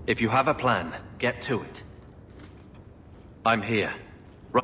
If you have a plan, get to it. I'm here. Ru-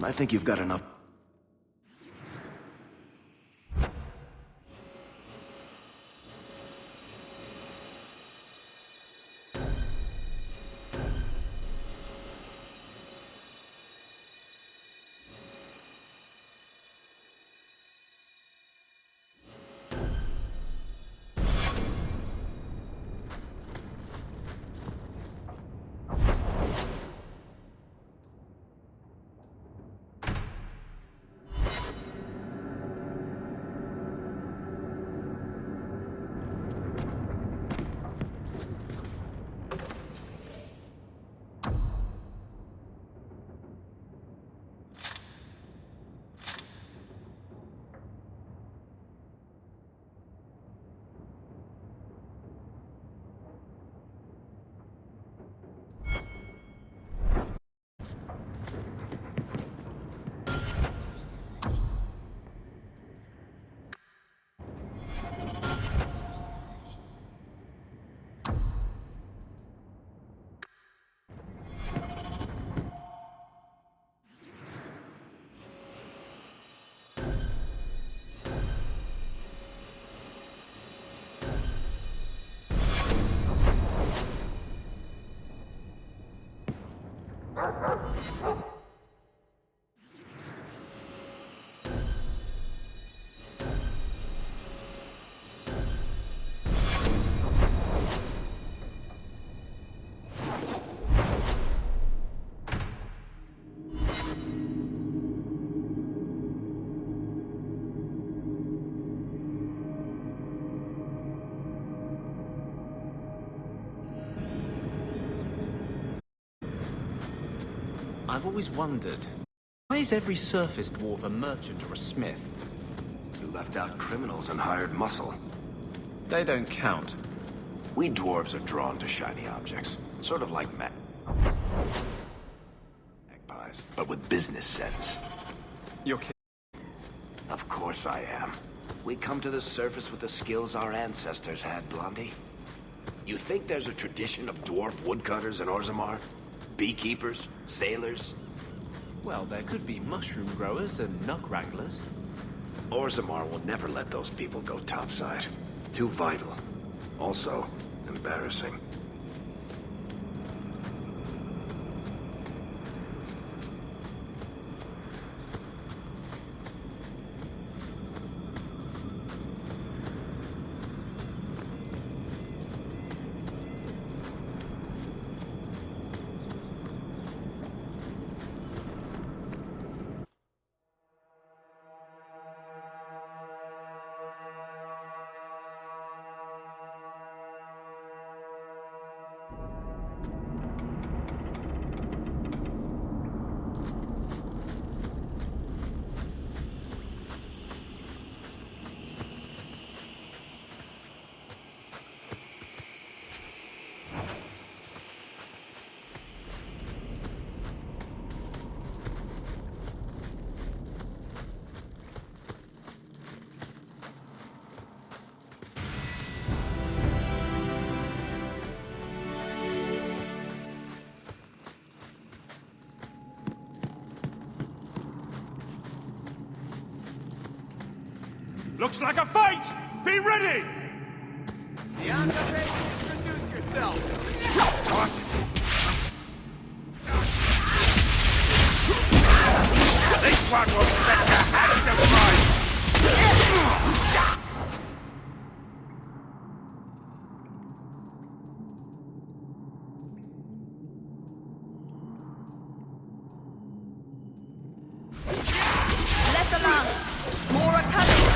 I think you've got enough. I've always wondered, why is every surface dwarf a merchant or a smith? You left out criminals and hired muscle. They don't count. We dwarves are drawn to shiny objects. Sort of like magpies, but with business sense. You're kidding. Of course I am. We come to the surface with the skills our ancestors had, Blondie. You think there's a tradition of dwarf woodcutters in Orzammar? Beekeepers? Sailors? Well, there could be mushroom growers and nug wranglers. Orzammar will never let those people go topside. Too vital. Also, embarrassing. Looks like a fight! Be ready! The undertaker, introduce yourself! What? This one will set your hand to fight! Left along! More are coming!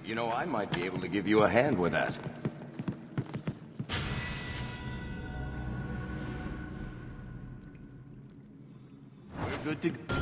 You know, I might be able to give you a hand with that. We're good to go.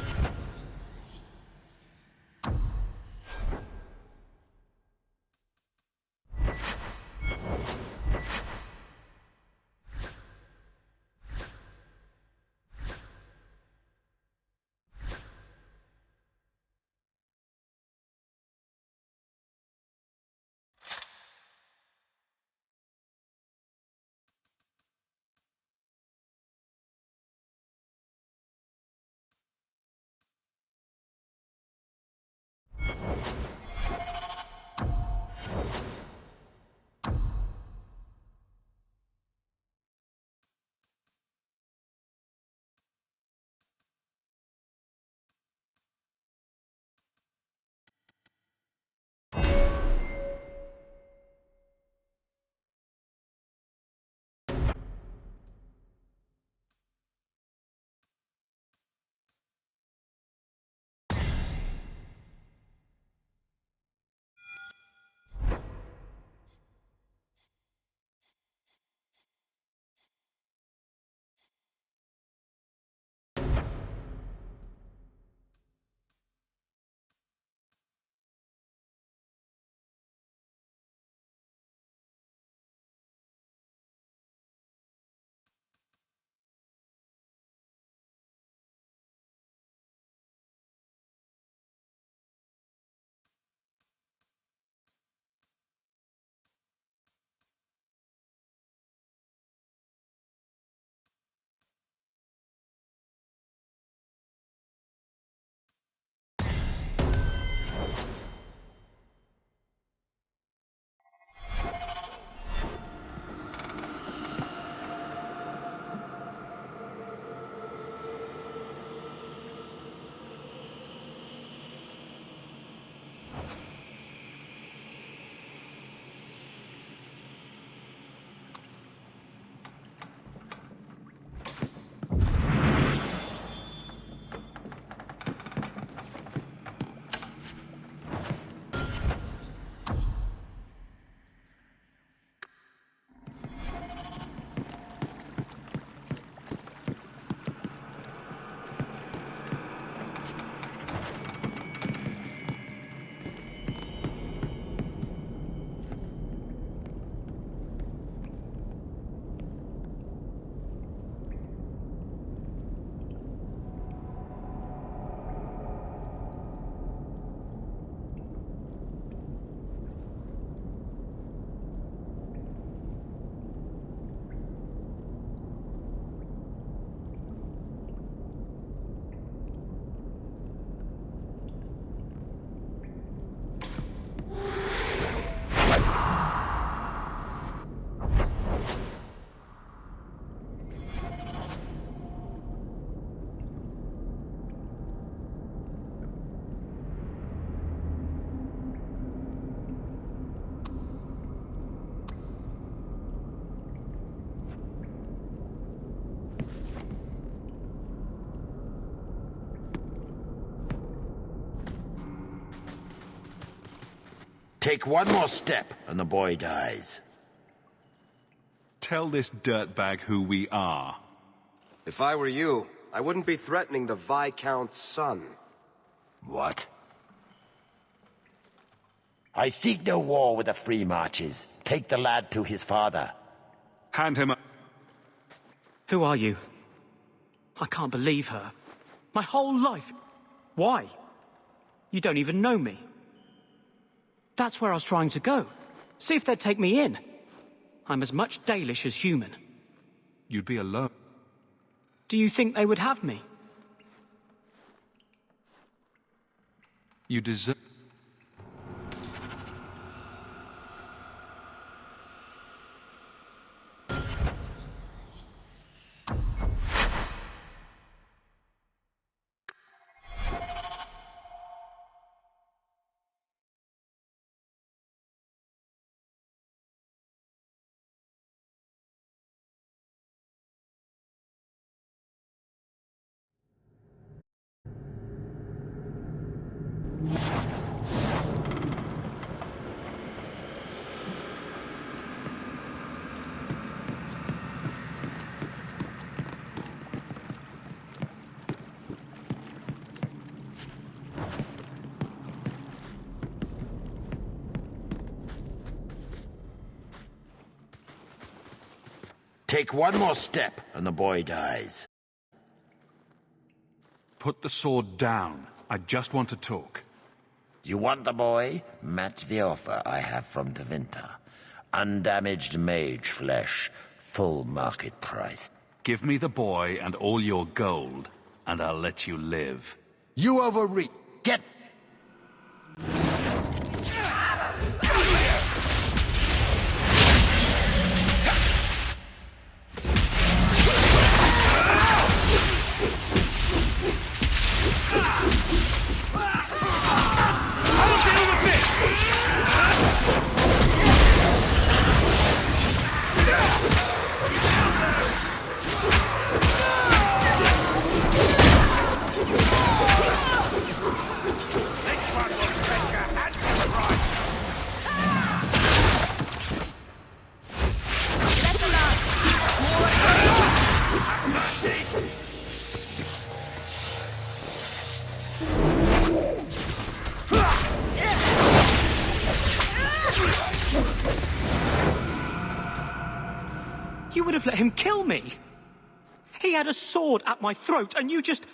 Take one more step, and the boy dies. Tell this dirtbag who we are. If I were you, I wouldn't be threatening the Viscount's son. What? I seek no war with the Free Marches. Take the lad to his father. Hand him up. Who are you? I can't believe her. My whole life. Why? You don't even know me. That's where I was trying to go. See if they'd take me in. I'm as much Dalish as human. You'd be alone. Do you think they would have me? You deserve... Take one more step, and the boy dies. Put the sword down. I just want to talk. You want the boy? Match the offer I have from Tevinter. Undamaged mage flesh, full market price. Give me the boy and all your gold, and I'll let you live. You overreach. Get... You would have let him kill me. He had a sword at my throat, and you just...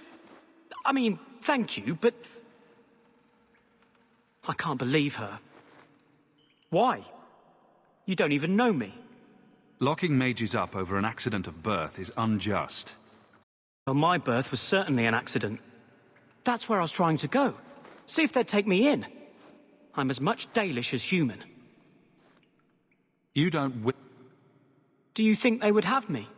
I mean, thank you, but... I can't believe her. Why? You don't even know me. Locking mages up over an accident of birth is unjust. Well, my birth was certainly an accident. That's where I was trying to go. See if they'd take me in. I'm as much Dalish as human. You don't Do you think they would have me?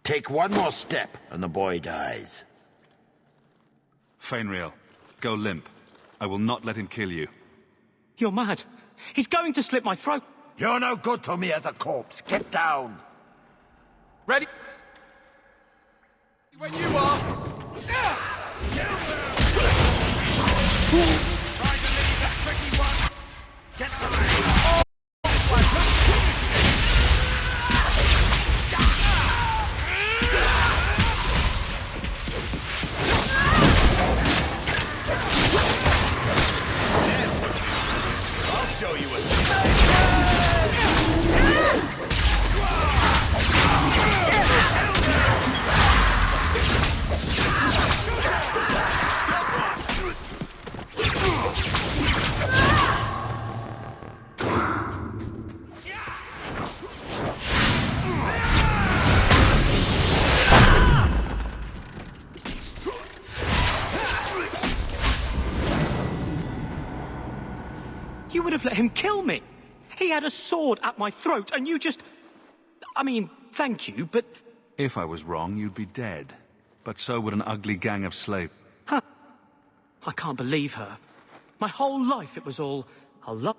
Take one more step, and the boy dies. Fainriel, go limp. I will not let him kill you. You're mad. He's going to slit my throat. You're no good to me as a corpse. Get down. Ready? When you are. Try to leave that tricky one. Get behind. I'll show you a... You would have let him kill me. He had a sword at my throat, and you just... I mean, thank you, but... If I was wrong, you'd be dead. But so would an ugly gang of slaves. Huh. I can't believe her. My whole life it was all... Well,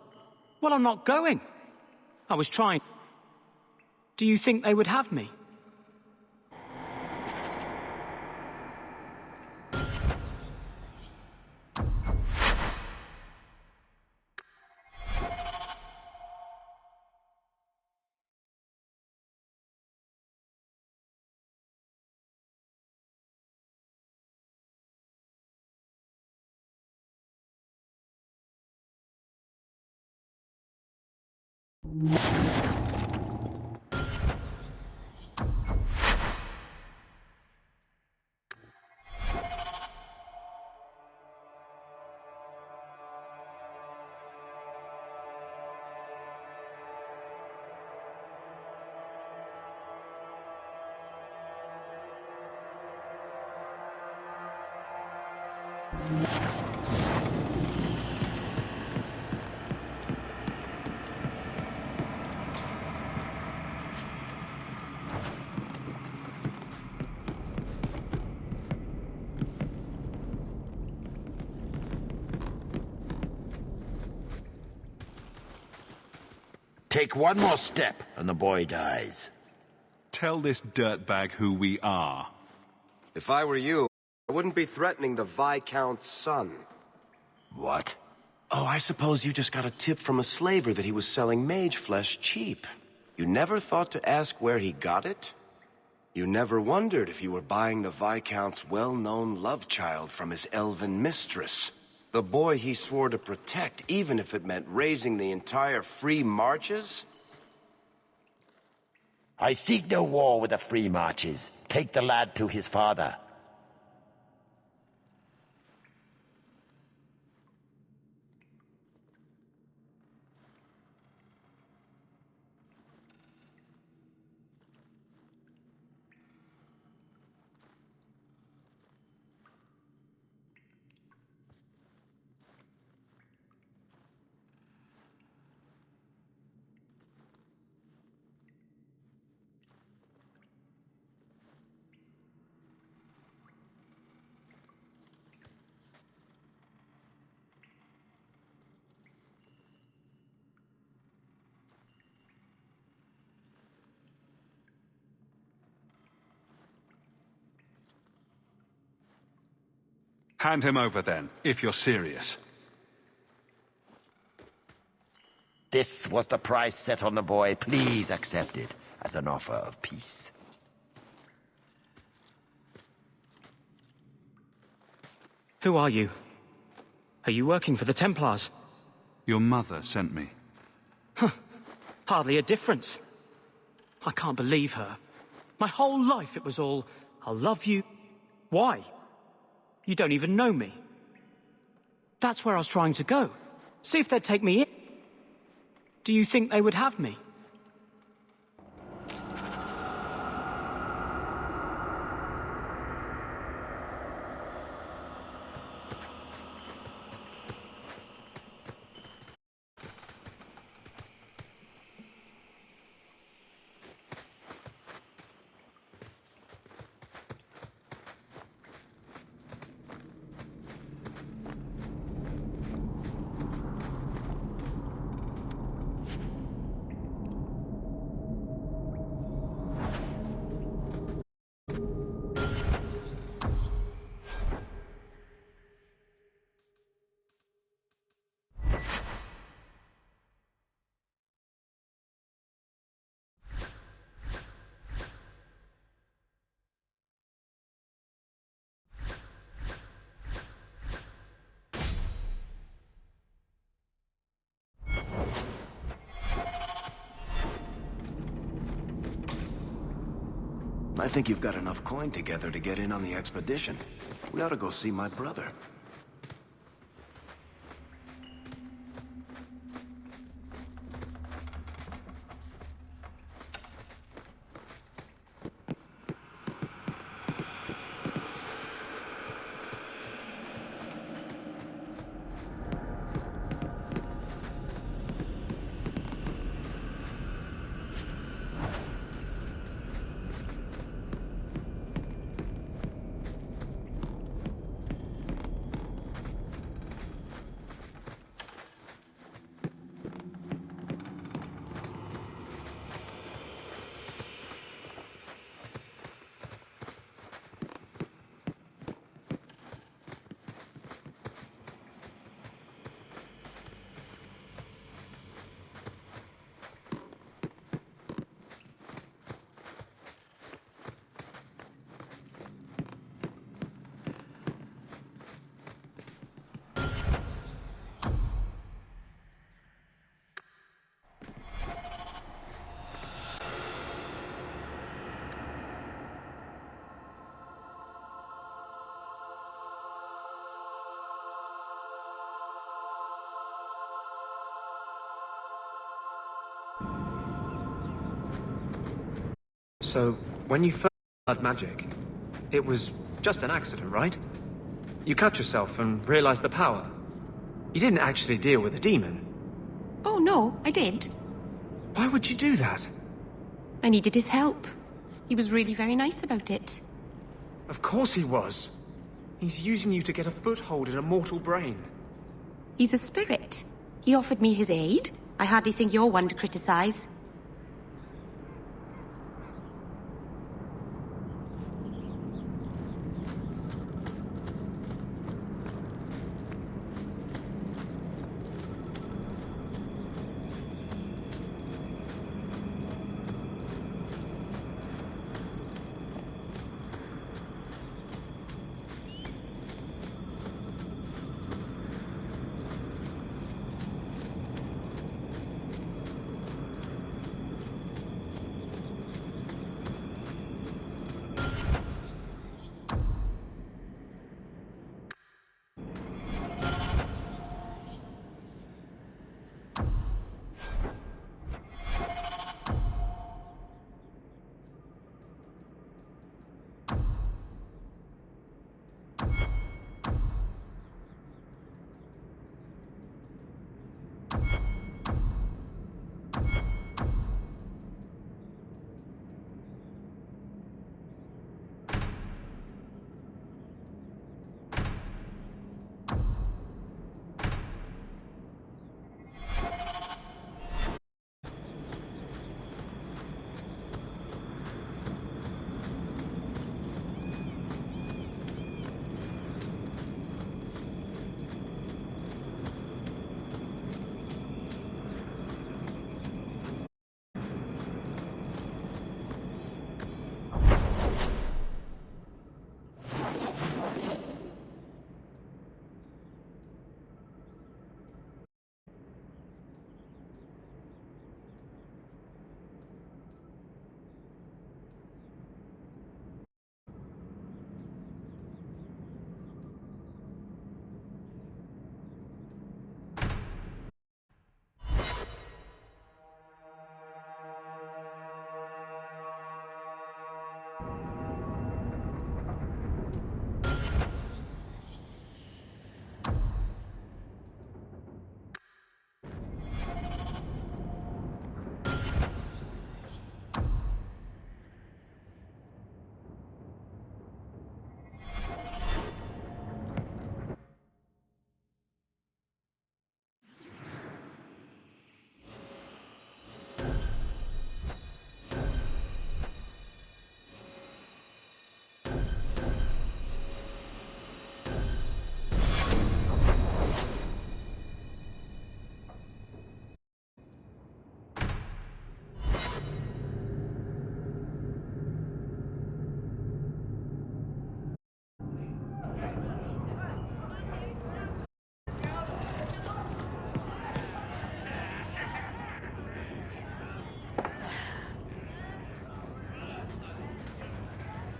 I'm not going. I was trying... Do you think they would have me? Take one more step and the boy dies. Tell this dirtbag who we are. If I were you, I wouldn't be threatening the Viscount's son. What? Oh, I suppose you just got a tip from a slaver that he was selling mage flesh cheap. You never thought to ask where he got it? You never wondered if you were buying the Viscount's well-known love child from his elven mistress. The boy he swore to protect, even if it meant raising the entire Free Marches? I seek no war with the Free Marches. Take the lad to his father. Hand him over then, if you're serious. This was the price set on the boy. Please accept it as an offer of peace. Who are you? Are you working for the Templars? Your mother sent me. Hardly a difference. I can't believe her. My whole life it was all, I'll love you. Why? You don't even know me. That's where I was trying to go. See if they'd take me in. Do you think they would have me? I think you've got enough coin together to get in on the expedition. We ought to go see my brother. So, when you first learned magic, it was just an accident, right? You cut yourself and realized the power. You didn't actually deal with a demon. Oh, no, I did. Why would you do that? I needed his help. He was really very nice about it. Of course he was. He's using you to get a foothold in a mortal brain. He's a spirit. He offered me his aid. I hardly think you're one to criticize.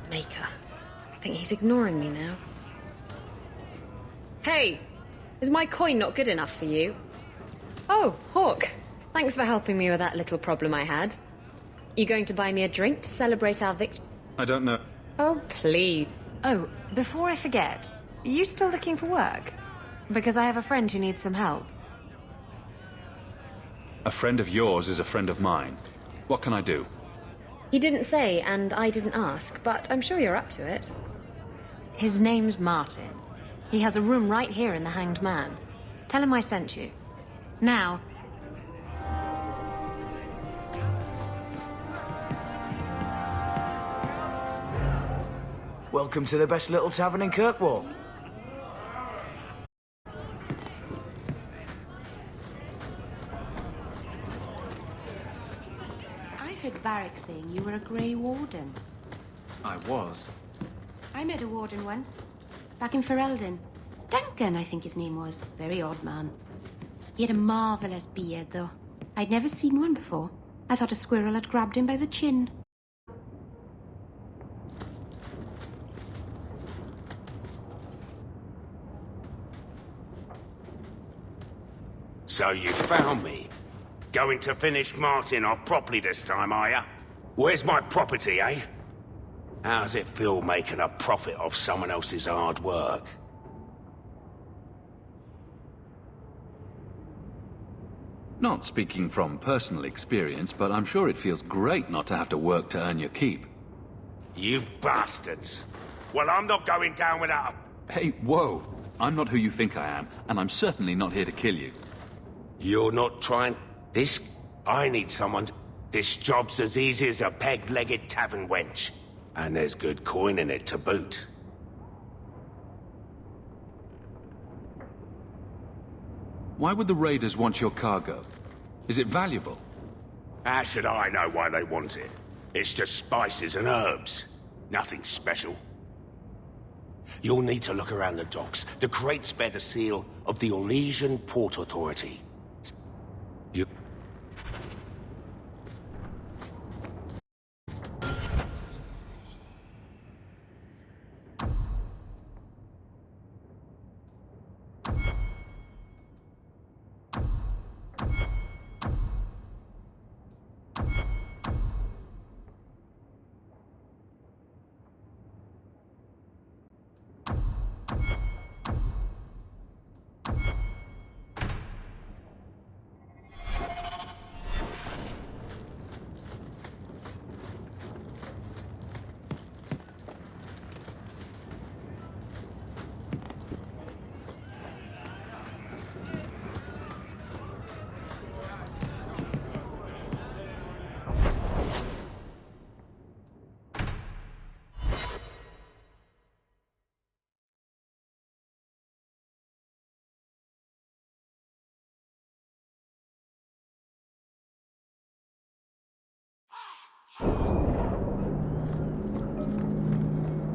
Maker. I think he's ignoring me now. Hey! Is my coin not good enough for you? Oh, Hawk. Thanks for helping me with that little problem I had. You going to buy me a drink to celebrate our victory? I don't know. Oh, please. Oh, before I forget, are you still looking for work? Because I have a friend who needs some help. A friend of yours is a friend of mine. What can I do? He didn't say, and I didn't ask, but I'm sure you're up to it. His name's Martin. He has a room right here in the Hanged Man. Tell him I sent you. Now. Welcome to the best little tavern in Kirkwall. I heard Varric saying you were a Grey Warden. I was. I met a Warden once. Back in Ferelden. Duncan, I think his name was. Very odd man. He had a marvellous beard, though. I'd never seen one before. I thought a squirrel had grabbed him by the chin. So you found me. Going to finish Martin off properly this time, are ya? Where's my property, eh? How's it feel making a profit off someone else's hard work? Not speaking from personal experience, but I'm sure it feels great not to have to work to earn your keep. You bastards. Well, I'm not going down without Hey, whoa! I'm not who you think I am, and I'm certainly not here to kill you. You're not trying... This... I need someone... This job's as easy as a peg-legged tavern wench. And there's good coin in it to boot. Why would the raiders want your cargo? Is it valuable? How should I know why they want it? It's just spices and herbs. Nothing special. You'll need to look around the docks. The crates bear the seal of the Orlesian Port Authority. You...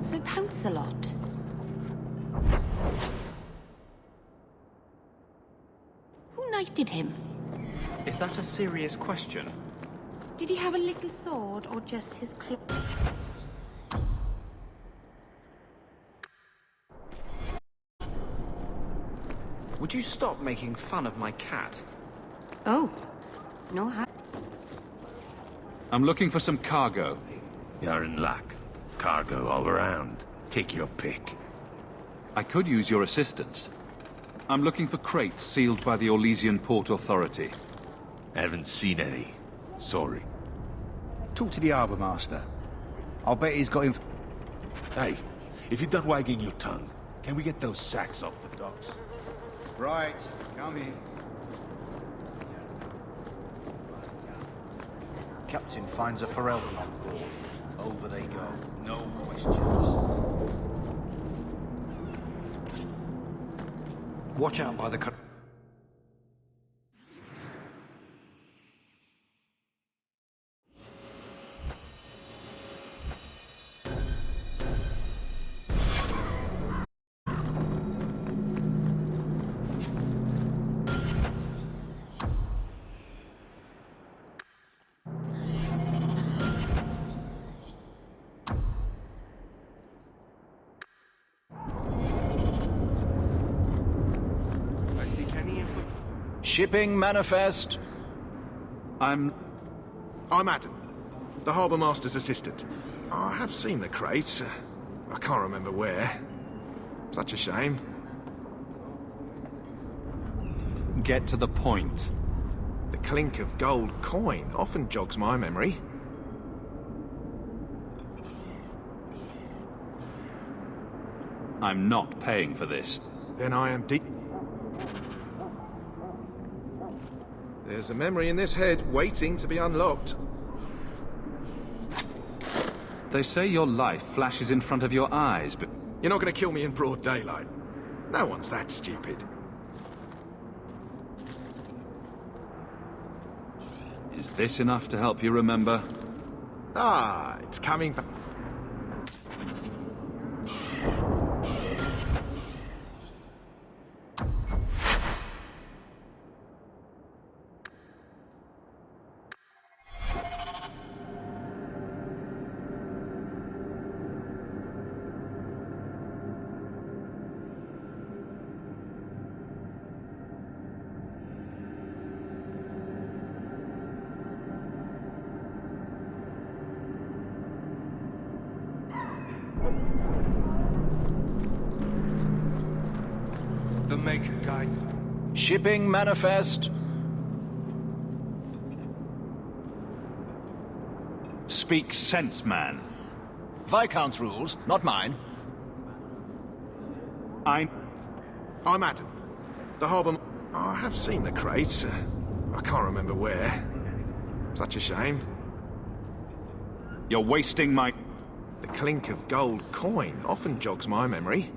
Sir Pouncelot. Who knighted him? Is that a serious question? Did he have a little sword or just his cloak? Would you stop making fun of my cat? Oh, no harm. I'm looking for some cargo. You're in luck. Cargo all around. Take your pick. I could use your assistance. I'm looking for crates sealed by the Orlesian Port Authority. Haven't seen any. Sorry. Talk to the harbour master. I'll bet he's got him. Hey, if you're done wagging your tongue, can we get those sacks off the docks? Right, come in. Captain finds a Ferelden on board. Over they go. No questions. Watch out by the... Shipping manifest. I'm Adam, the Harbour Master's assistant. I have seen the crates. I can't remember where. Such a shame. Get to the point. The clink of gold coin often jogs my memory. I'm not paying for this. Then I am deep. There's a memory in this head waiting to be unlocked. They say your life flashes in front of your eyes, but... You're not going to kill me in broad daylight. No one's that stupid. Is this enough to help you remember? Ah, it's coming back. The Maker guides. Shipping manifest. Speak sense, man. Viscount's rules, not mine. I'm Adam. The harbour... I have seen the crates. I can't remember where. Such a shame. You're wasting my... The clink of gold coin often jogs my memory.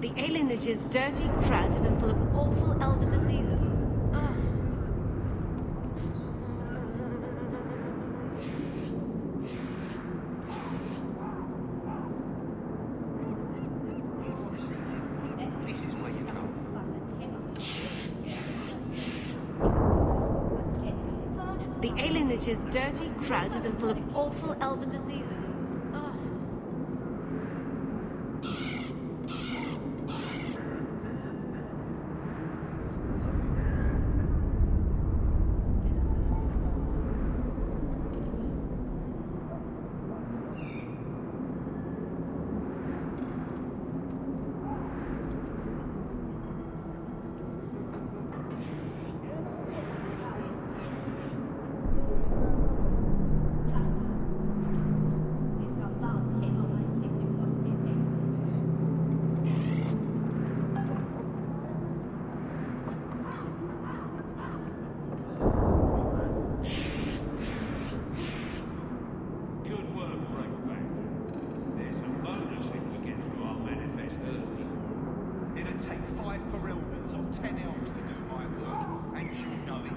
The alienage is dirty, crowded, and full of awful elven diseases. Ugh. This is where you come. The alienage is dirty, crowded, and full of awful elven diseases. Ugh. Take 5 Ferelden's or 10 elves to do my work, and you know it.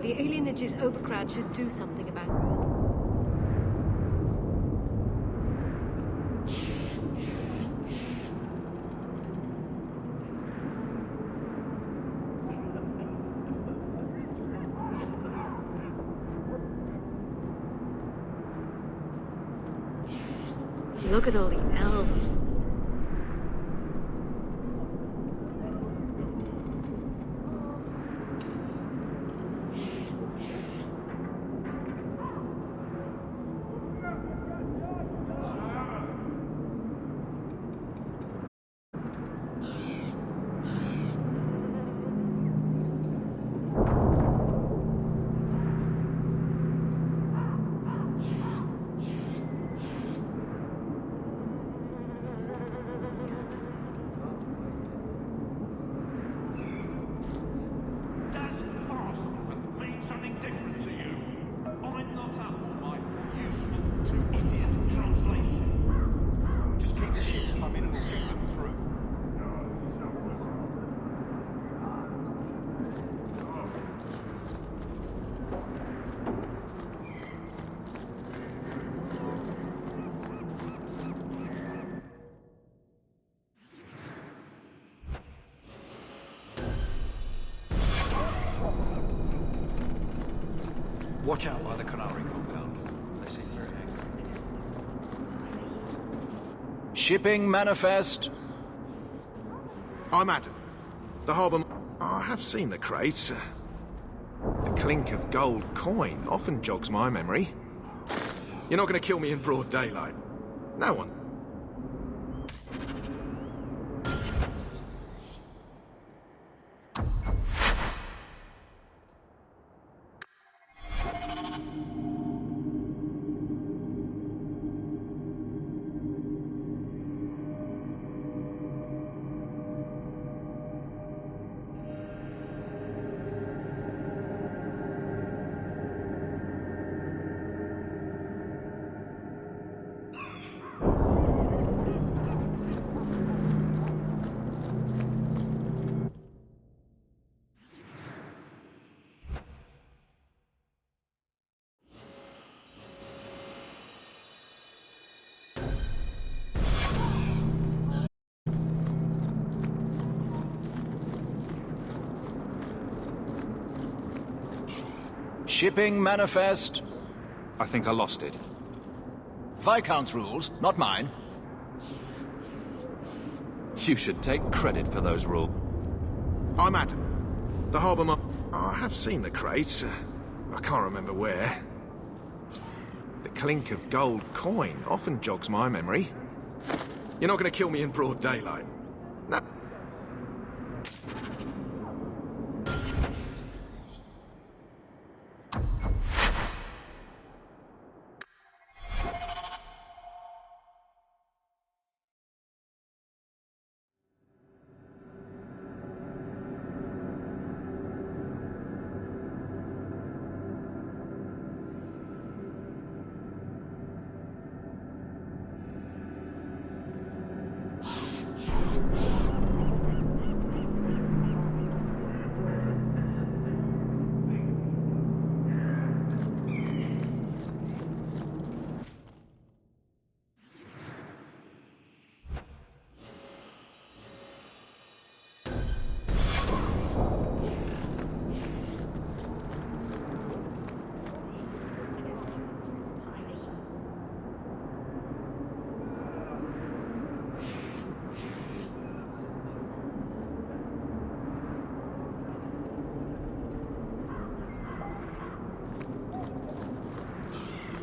The alienage's overcrowd should do something about it. Look at all the elves. not up on my useful to idiot translation. Just keep the ships coming and we'll get them through. Watch out by the Canary compound. They seem very angry. Shipping manifest. I'm Adam. The harbour... I have seen the crates. The clink of gold coin often jogs my memory. You're not going to kill me in broad daylight. No one. Shipping manifest. I think I lost it. Viscount's rules, not mine. You should take credit for those rules. I'm Adam. The harbour... I have seen the crates. I can't remember where. The clink of gold coin often jogs my memory. You're not going to kill me in broad daylight. No.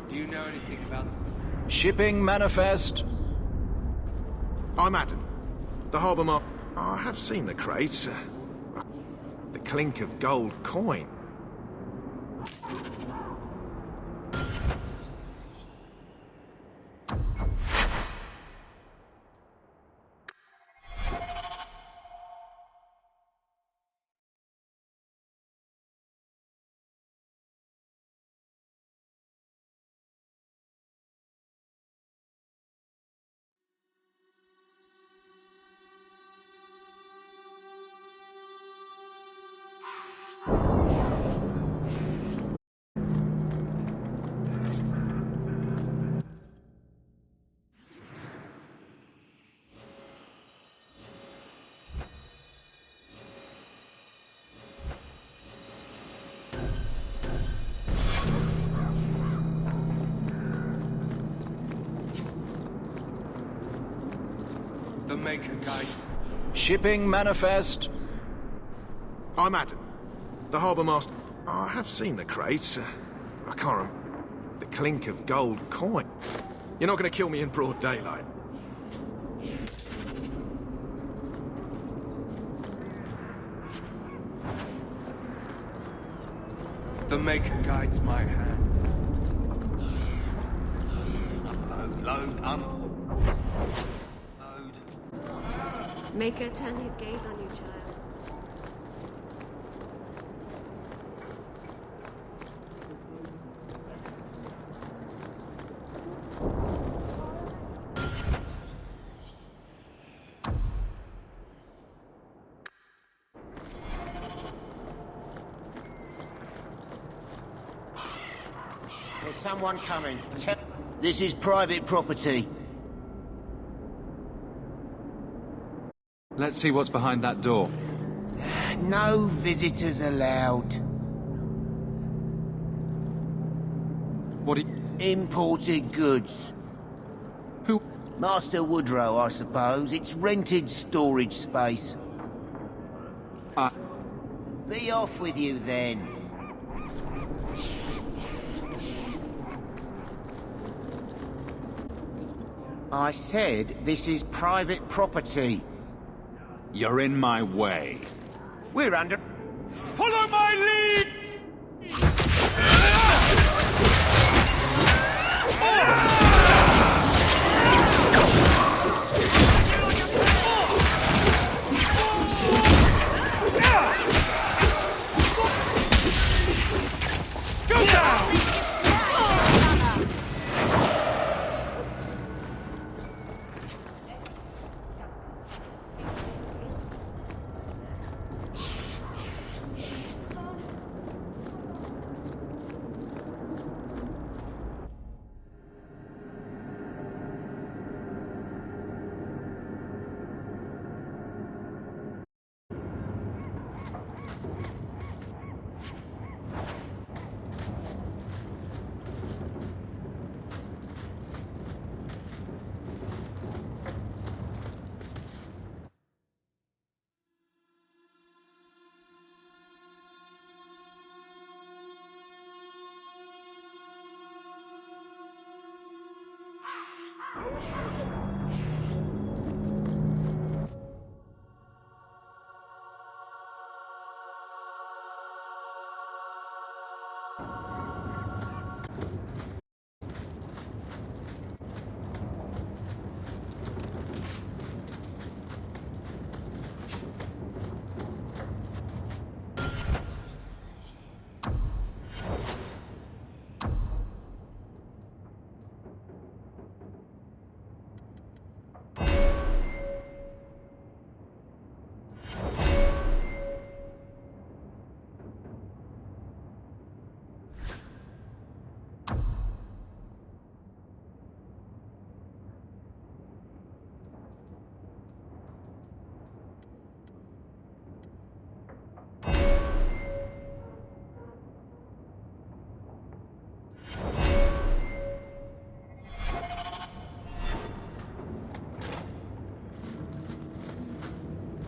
Do you know anything about them? Shipping manifest. I'm Adam. The harbour... I have seen the crates. The clink of gold coin. The Maker Guide. Shipping manifest. I'm Adam. The harbour master... I have seen the crates. I can't remember. The clink of gold coin. You're not going to kill me in broad daylight. The Maker guides my hand. Load. Maker, turn his gaze on you, child. There's someone coming. This is private property. Let's see what's behind that door. No visitors allowed. What are you... Imported goods. Who? Master Woodrow, I suppose. It's rented storage space. Be off with you, then. I said this is private property. You're in my way. We're under... Follow my lead! Go down!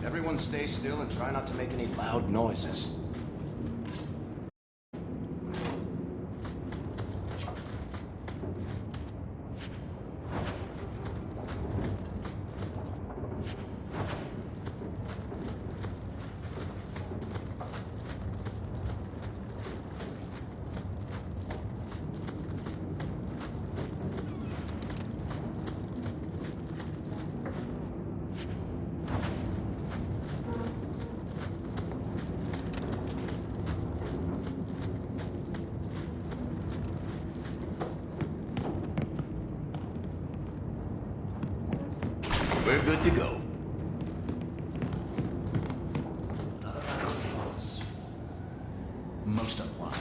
Everyone stay still and try not to make any loud noises. We're good to go. Most unwise.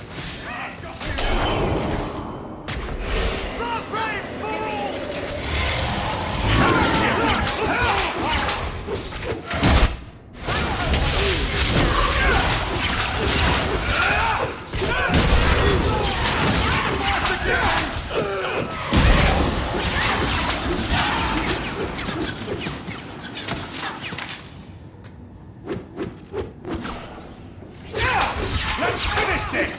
Let's finish this!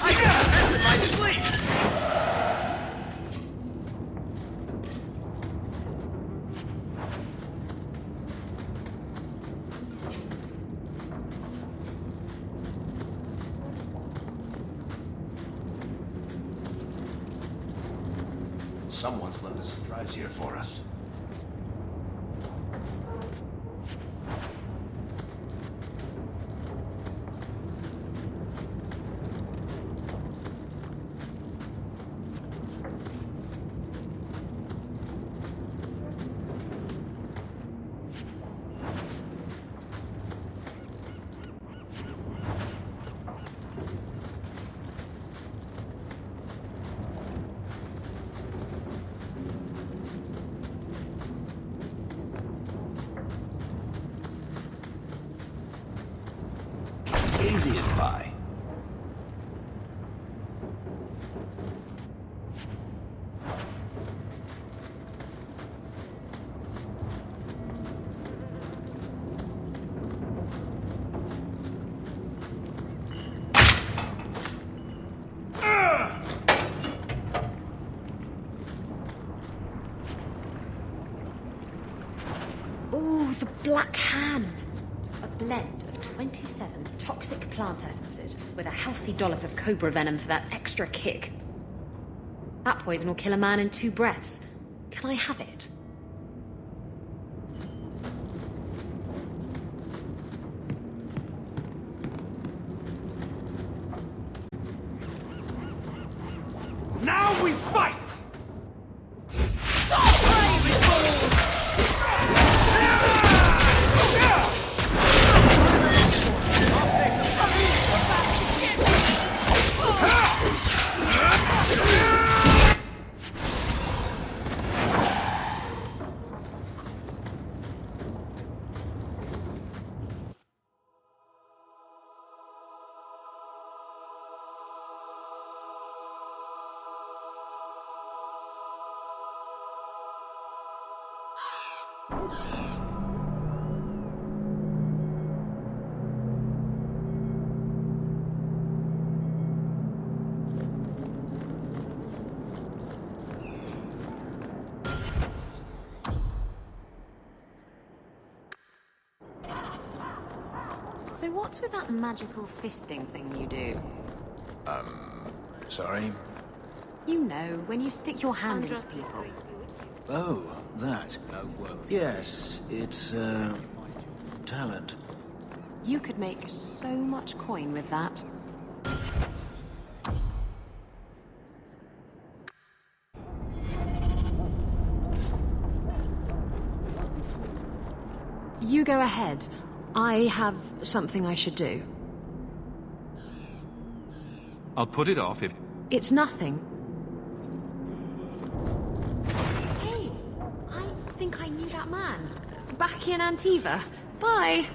I got this in my sleep! Someone's left a surprise here for us. Easy as pie. Ooh, the Black Hand. A blend of 27 toxic plant essences with a healthy dollop of cobra venom for that extra kick. That poison will kill a man in 2 breaths. Can I have it? Now we fight! So what's with that magical fisting thing you do? Sorry? You know, when you stick your hand into people. Oh, that. Yes, it's, talent. You could make so much coin with that. You go ahead. I have something I should do. I'll put it off if... It's nothing. Hey, I think I knew that man. Back in Antiva. Bye.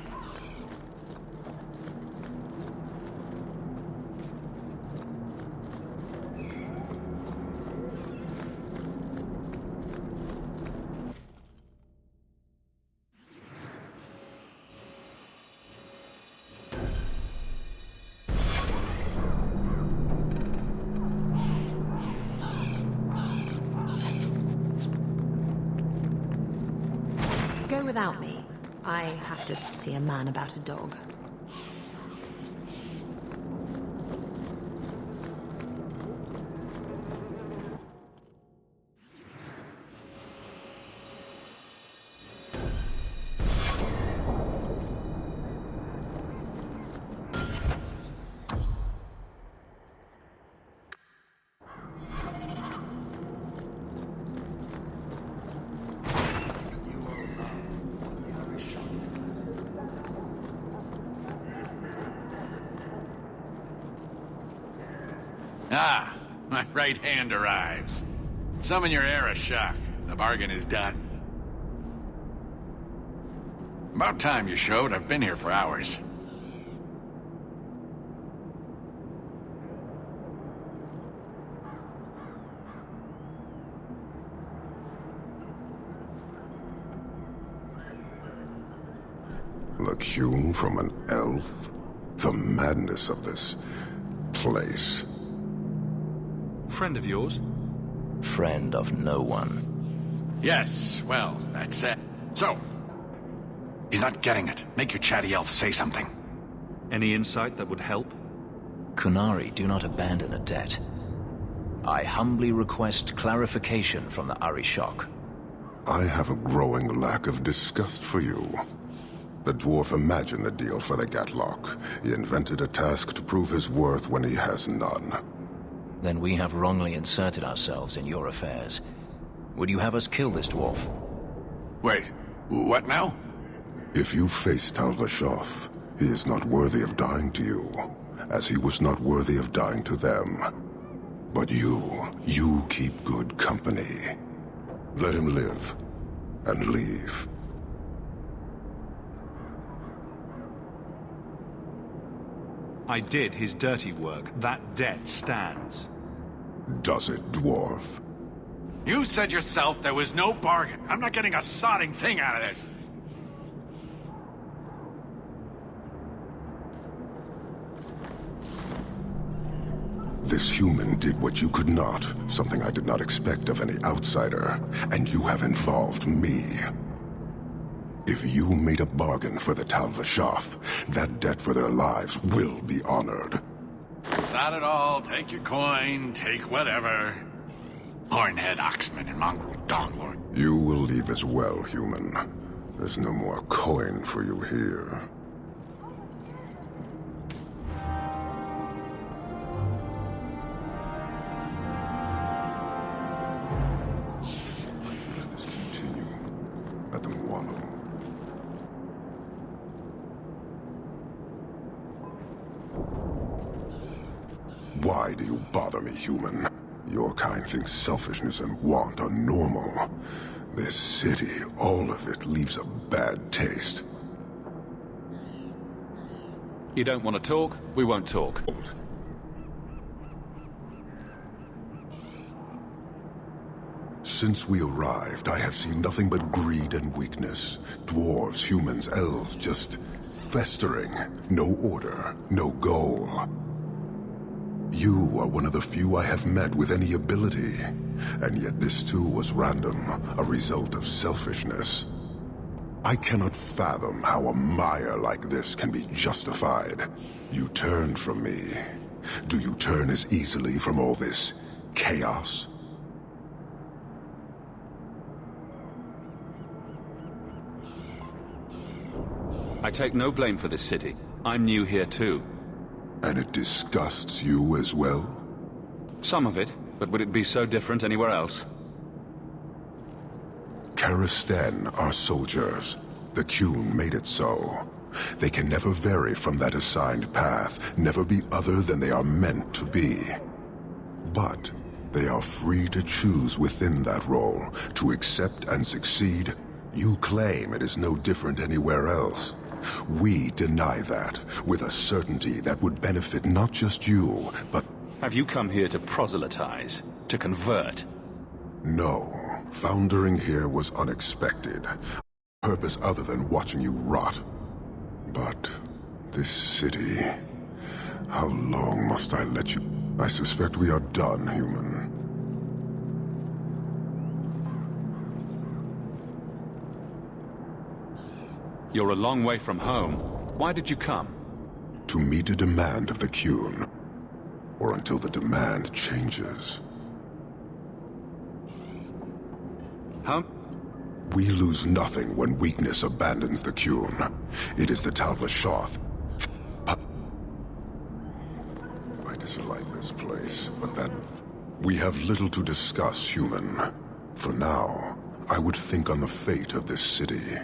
Go without me. I have to see a man about a dog. Ah, my right hand arrives. Summon your air of shock. The bargain is done. About time you showed. I've been here for hours. The Cume from an elf? The madness of this place. Friend of yours? Friend of no one. Yes, well, that's it. So, he's not getting it. Make your chatty elf say something. Any insight that would help? Kunari do not abandon a debt. I humbly request clarification from the Arishok. I have a growing lack of disgust for you. The dwarf imagined the deal for the Gatlock. He invented a task to prove his worth when he has none. Then we have wrongly inserted ourselves in your affairs. Would you have us kill this dwarf? Wait, what now? If you face Tal Vashoth, he is not worthy of dying to you, as he was not worthy of dying to them. But you keep good company. Let him live, and leave. I did his dirty work. That debt stands. Does it, dwarf? You said yourself there was no bargain. I'm not getting a sodding thing out of this. This human did what you could not, something I did not expect of any outsider, and you have involved me. If you made a bargain for the Tal Vashoth, that debt for their lives will be honored. It's not at all. Take your coin, take whatever. Hornhead Oxman and Mongrel Donglord. You will leave as well, human. There's no more coin for you here. Let this continue. Let them wallow. Why do you bother me, human? Your kind thinks selfishness and want are normal. This city, all of it, leaves a bad taste. You don't want to talk? We won't talk. Since we arrived, I have seen nothing but greed and weakness. Dwarves, humans, elves, just festering. No order, no goal. You are one of the few I have met with any ability. And yet this too was random, a result of selfishness. I cannot fathom how a mire like this can be justified. You turned from me. Do you turn as easily from all this chaos? I take no blame for this city. I'm new here too. And it disgusts you as well? Some of it, but would it be so different anywhere else? Karastan are soldiers. The Qun made it so. They can never vary from that assigned path, never be other than they are meant to be. But they are free to choose within that role, to accept and succeed. You claim it is no different anywhere else. We deny that, with a certainty that would benefit not just you, but... Have you come here to proselytize? To convert? No. Foundering here was unexpected. Purpose other than watching you rot. But this city... How long must I let you... I suspect we are done, human. You're a long way from home. Why did you come? To meet a demand of the Qun. Or until the demand changes. How? We lose nothing when weakness abandons the Qun. It is the Tal Vashoth. I dislike this place, but that... We have little to discuss, human. For now, I would think on the fate of this city.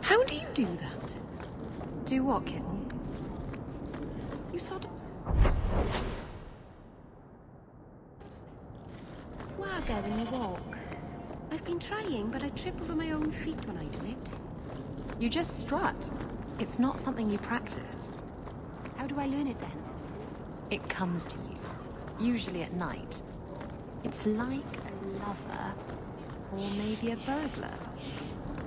How do you do that? Do what, kitten? You sort of... swagger when you walk. I've been trying, but I trip over my own feet when I do it. You just strut. It's not something you practice. How do I learn it then? It comes to you, usually at night. It's like a lover, or maybe a burglar.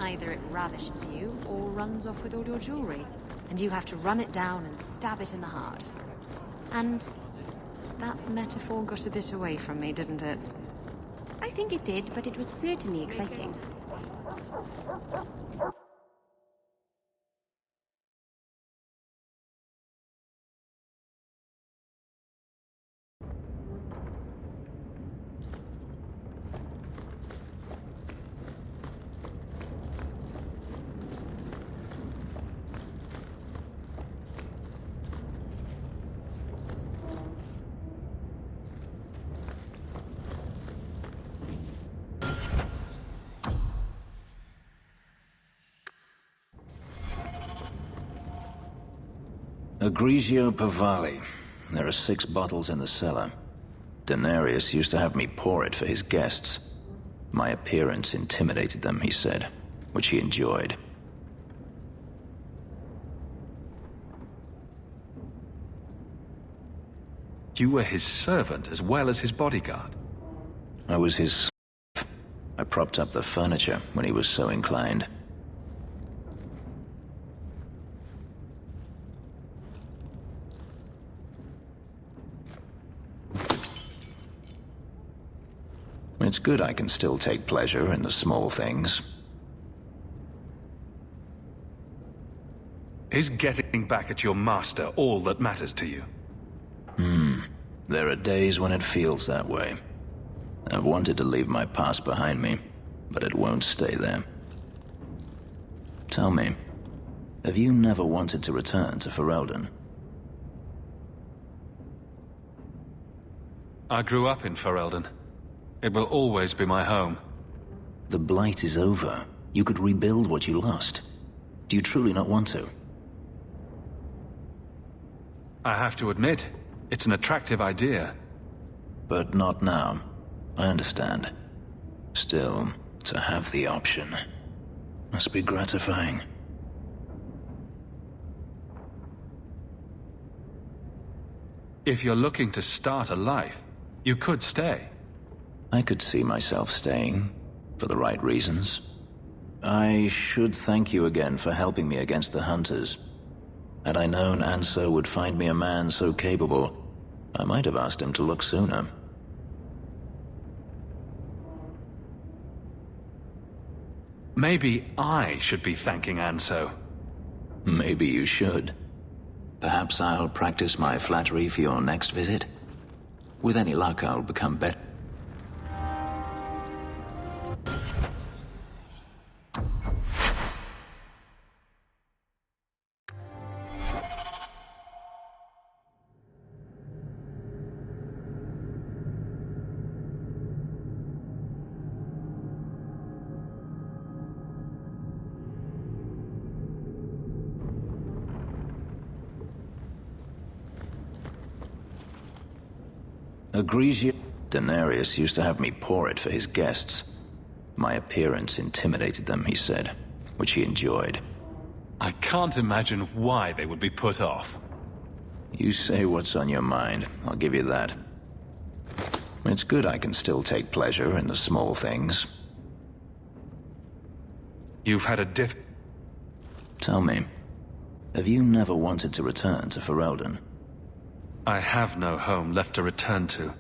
Either it ravishes you, or runs off with all your jewelry, and you have to run it down and stab it in the heart. And that metaphor got a bit away from me, didn't it? I think it did, but it was certainly exciting. Egregio Pavali. There are 6 bottles in the cellar. Denarius used to have me pour it for his guests. My appearance intimidated them, he said, which he enjoyed. You were his servant as well as his bodyguard. I was his slave. I propped up the furniture when he was so inclined. It's good I can still take pleasure in the small things. Is getting back at your master all that matters to you? There are days when it feels that way. I've wanted to leave my past behind me, but it won't stay there. Tell me, have you never wanted to return to Ferelden? I grew up in Ferelden. It will always be my home. The Blight is over. You could rebuild what you lost. Do you truly not want to? I have to admit, it's an attractive idea. But not now. I understand. Still, to have the option must be gratifying. If you're looking to start a life, you could stay. I could see myself staying, for the right reasons. I should thank you again for helping me against the Hunters. Had I known Anso would find me a man so capable, I might have asked him to look sooner. Maybe I should be thanking Anso. Maybe you should. Perhaps I'll practice my flattery for your next visit. With any luck, I'll become better. Egregio. Denarius used to have me pour it for his guests. My appearance intimidated them, he said, which he enjoyed. I can't imagine why they would be put off. You say what's on your mind, I'll give you that. It's good I can still take pleasure in the small things. You've had a Tell me, have you never wanted to return to Ferelden? I have no home left to return to.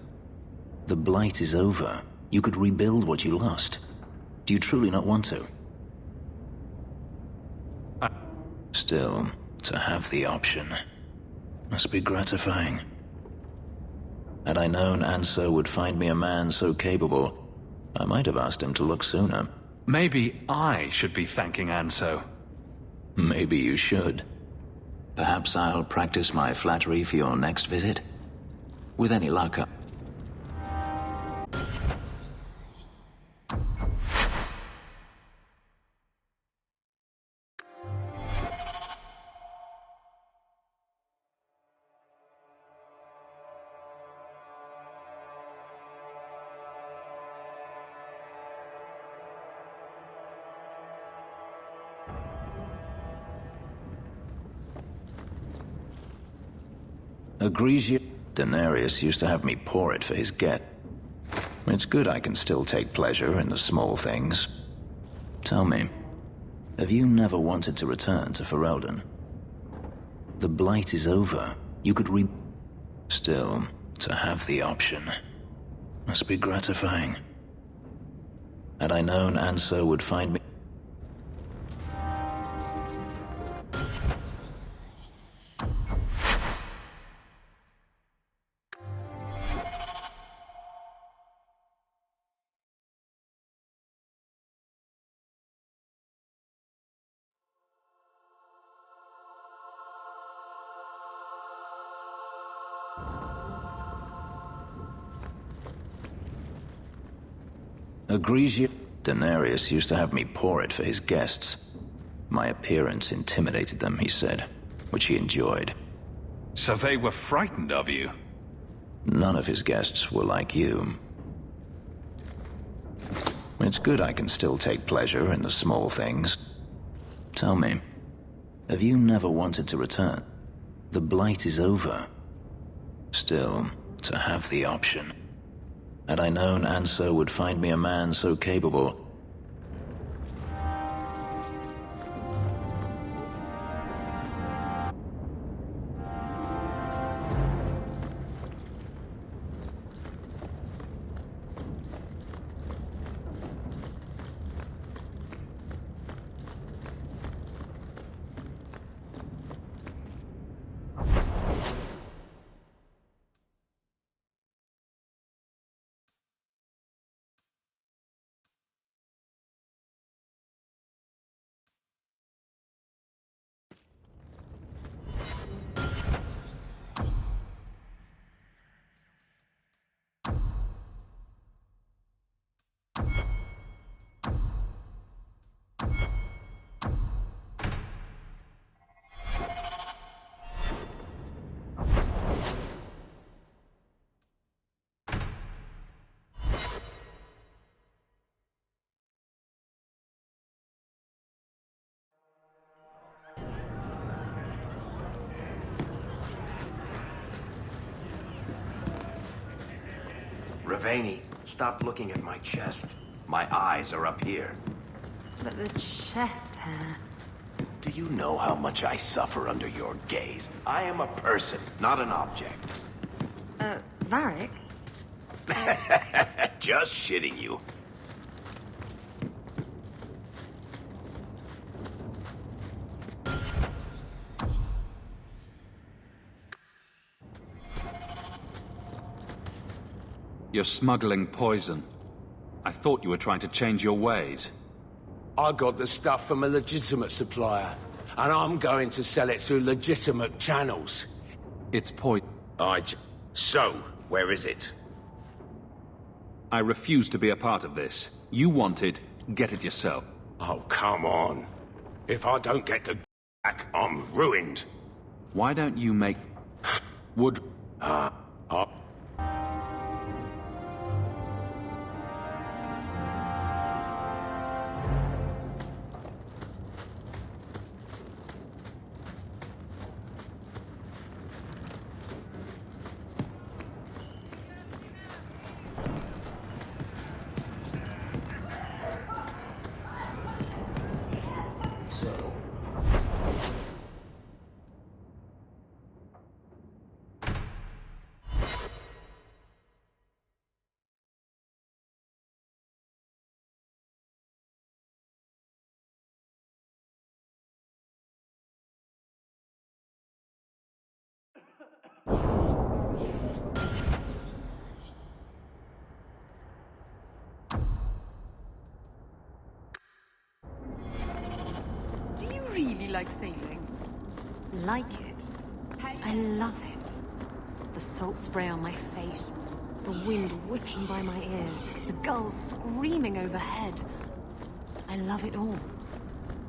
The Blight is over. You could rebuild what you lost. Do you truly not want to? Still, to have the option must be gratifying. Had I known Anso would find me a man so capable, I might have asked him to look sooner. Maybe I should be thanking Anso. Maybe you should. Perhaps I'll practice my flattery for your next visit. With any luck, Egregia. Daenerys used to have me pour it for his get. It's good I can still take pleasure in the small things. Tell me, have you never wanted to return to Ferelden? The Blight is over. You could Still, to have the option must be gratifying. Had I known Anso would find me... Egregia. Daenerys used to have me pour it for his guests. My appearance intimidated them, he said, which he enjoyed. So they were frightened of you? None of his guests were like you. It's good I can still take pleasure in the small things. Tell me, have you never wanted to return? The Blight is over. Still, to have the option. Had I known Anso would find me a man so capable... Ravani, stop looking at my chest. My eyes are up here. But the chest hair... Do you know how much I suffer under your gaze? I am a person, not an object. Varric? Just shitting you. You're smuggling poison. I thought you were trying to change your ways. I got the stuff from a legitimate supplier, and I'm going to sell it through legitimate channels. It's poison. So, where is it? I refuse to be a part of this. You want it, get it yourself. Oh, come on. If I don't get the back, I'm ruined. Why don't you make... Wood... Do you really like sailing? Like it? I love it. The salt spray on my face, the wind whipping by my ears, the gulls screaming overhead. I love it all.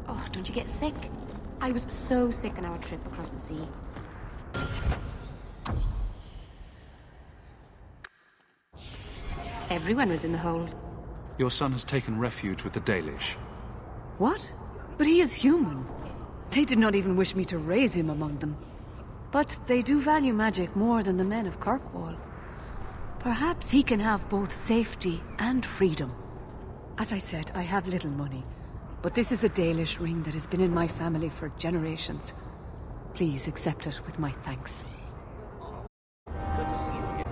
Oh, don't you get sick? I was so sick on our trip across the sea. Everyone was in the hold. Your son has taken refuge with the Dalish. What? But he is human. They did not even wish me to raise him among them. But they do value magic more than the men of Kirkwall. Perhaps he can have both safety and freedom. As I said, I have little money, but this is a Dalish ring that has been in my family for generations. Please accept it with my thanks. Good to see you again.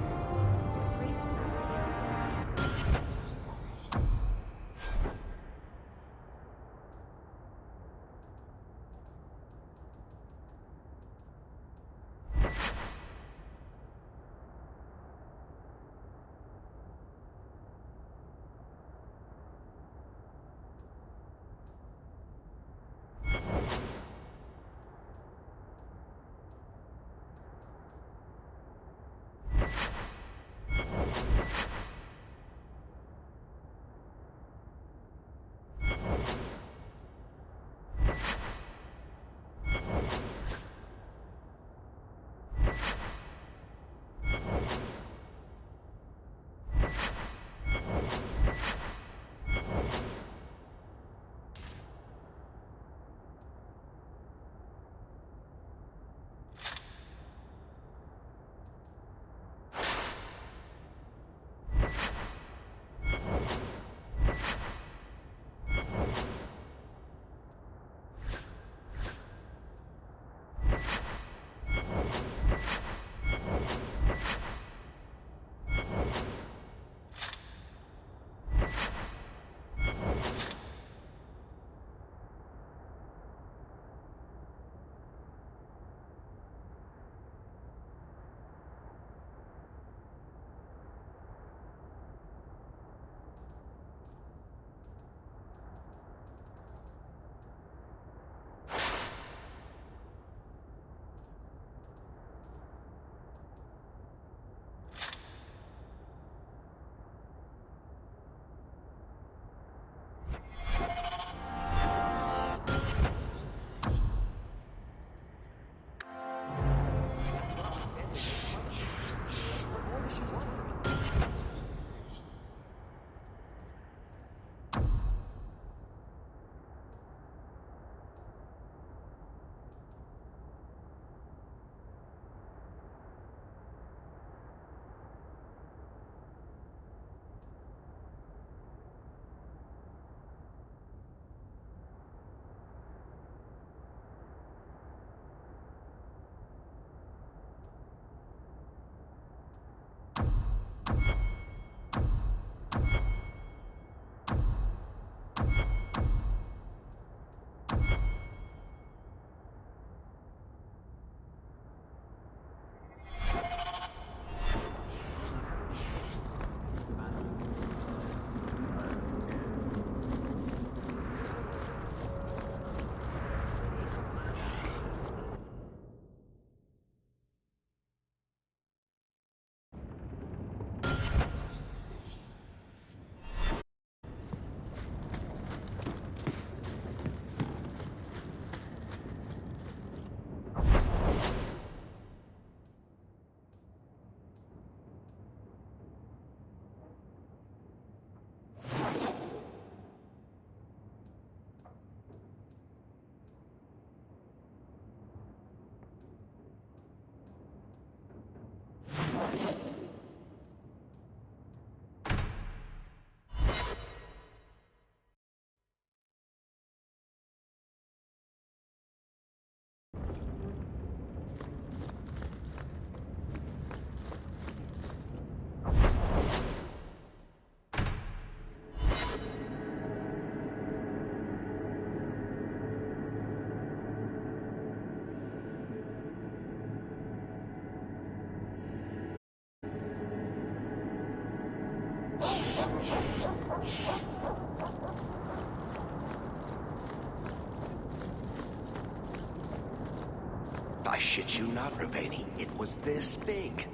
I shit you not, Ravani. It was this big.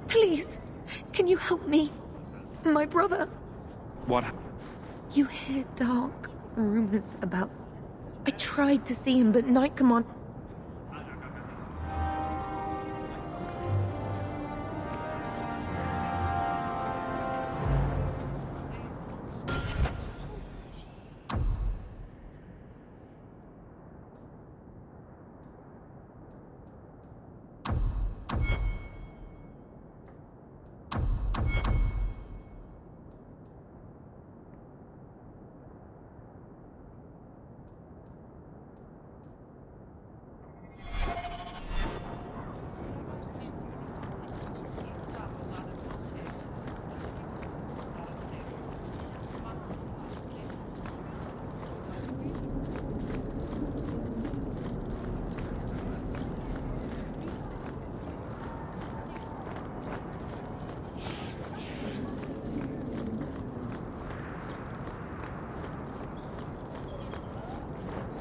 Please, can you help me? My brother. What? You hear dark rumors about... I tried to see him, but night come on.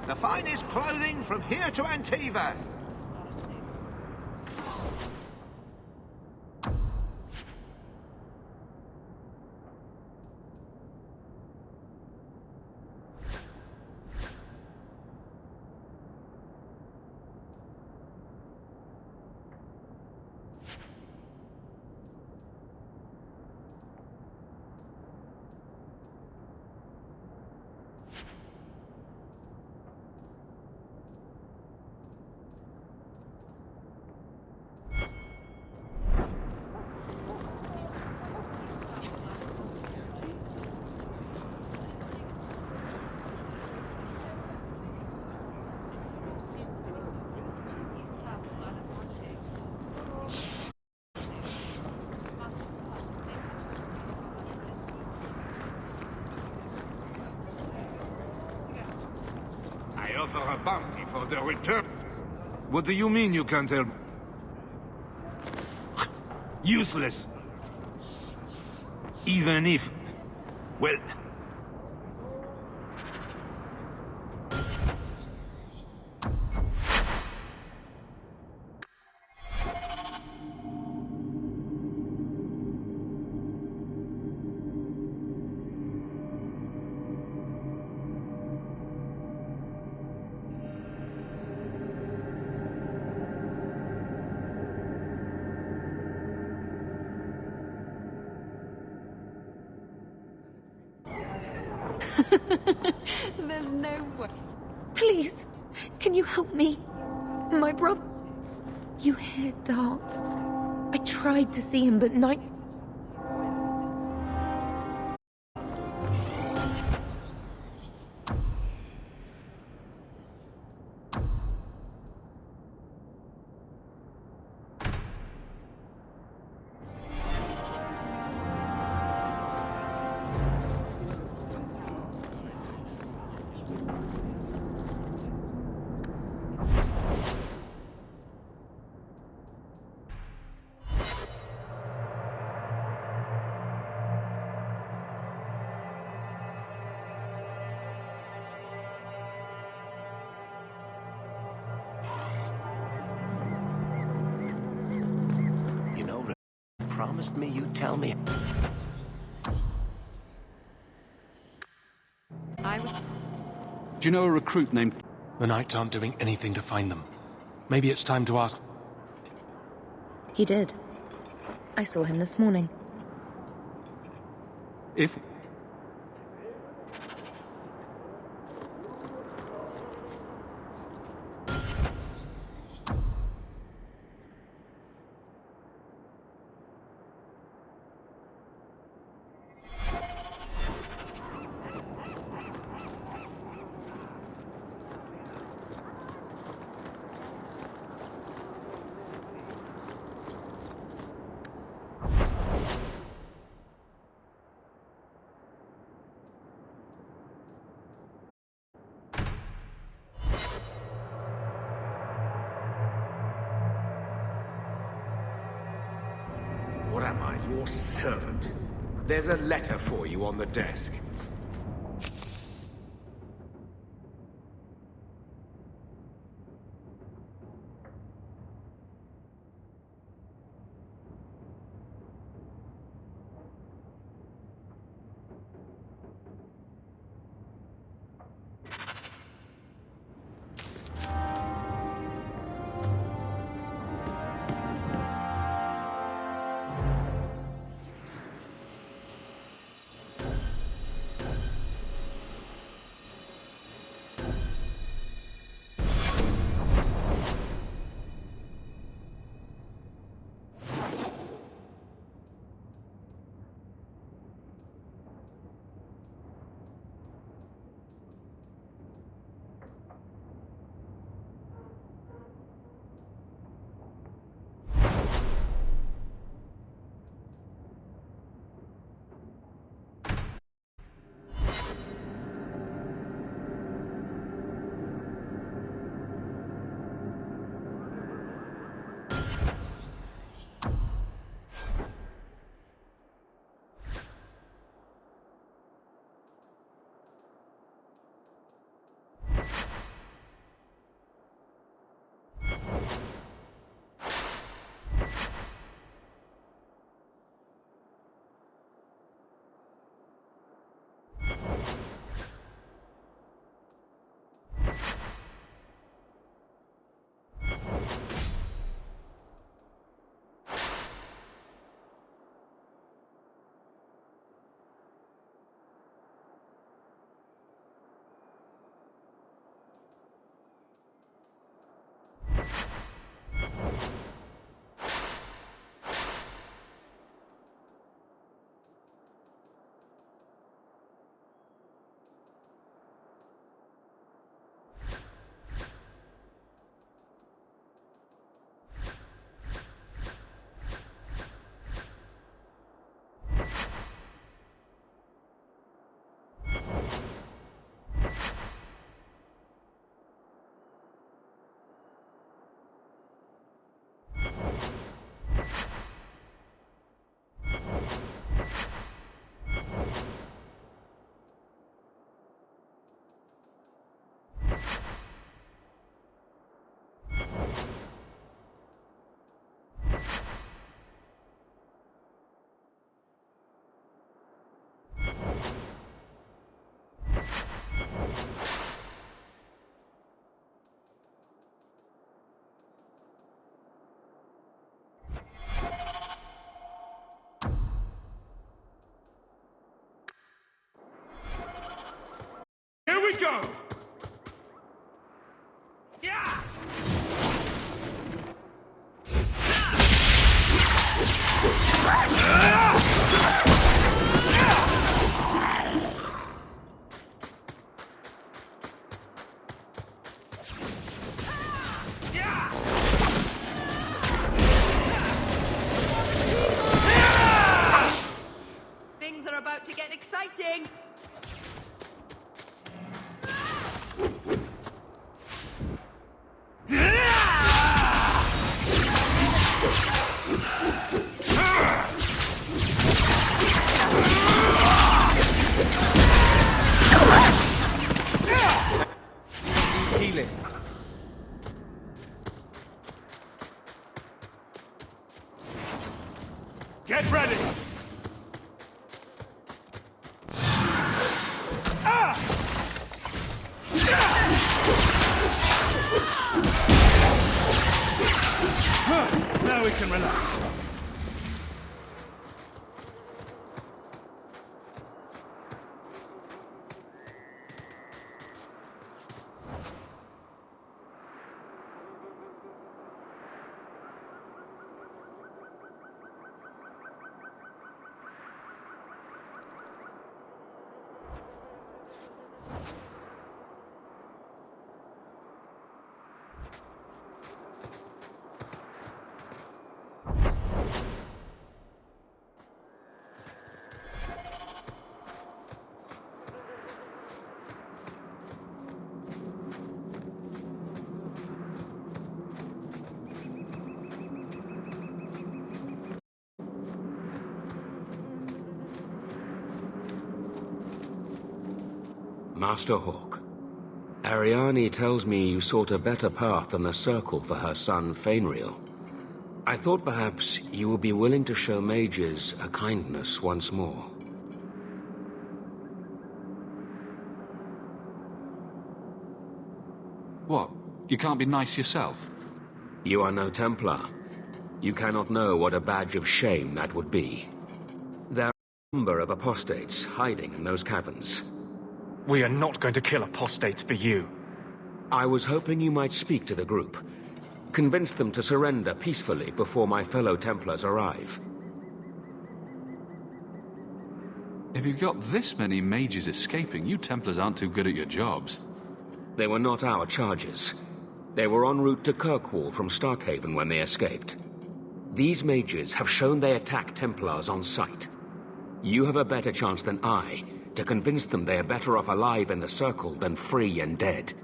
The finest clothing from here to Antiva. I offer a bounty for the return. What do you mean you can't help? Useless. Even if... Well... There's no way. Please, can you help me? My brother... You hear dark. I tried to see him, but night... Promised me you'd tell me. Do you know a recruit named... The Knights aren't doing anything to find them. Maybe it's time to ask... He did. I saw him this morning. If... What am I, your servant? There's a letter for you on the desk. we go! Things are about to get exciting! Healing. Get ready! Now we can relax. Master Hawk, Ariane tells me you sought a better path than the Circle for her son, Fainriel. I thought perhaps you would be willing to show mages a kindness once more. What? You can't be nice yourself? You are no Templar. You cannot know what a badge of shame that would be. There are a number of apostates hiding in those caverns. We are not going to kill apostates for you. I was hoping you might speak to the group. Convince them to surrender peacefully before my fellow Templars arrive. If you've got this many mages escaping, you Templars aren't too good at your jobs. They were not our charges. They were en route to Kirkwall from Starkhaven when they escaped. These mages have shown they attack Templars on sight. You have a better chance than I to convince them they are better off alive in the Circle than free and dead.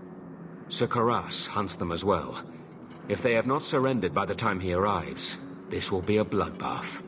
Sir Karas hunts them as well. If they have not surrendered by the time he arrives, this will be a bloodbath.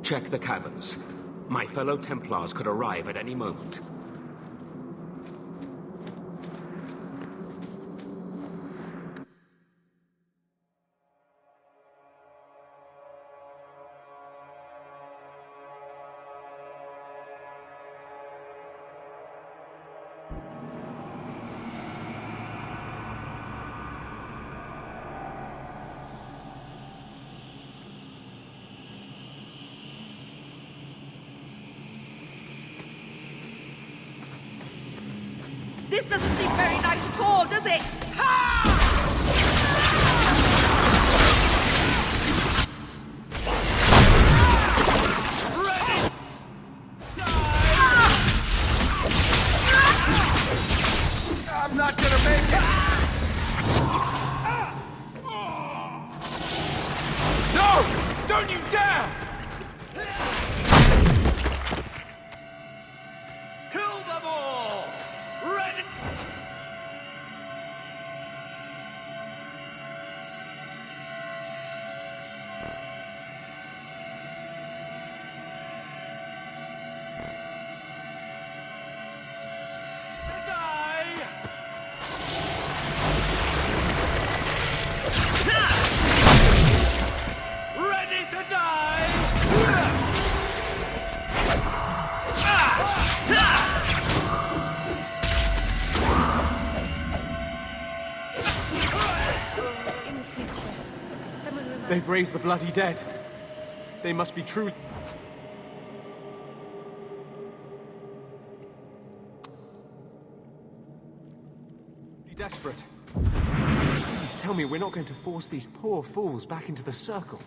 Check the caverns. My fellow Templars could arrive at any moment. This doesn't seem very nice at all, does it? I'm not gonna make it! No! Don't you dare! Kill them all! Ready! Ready to die! They've raised the bloody dead. They must be true. Be desperate. Please tell me we're not going to force these poor fools back into the circle.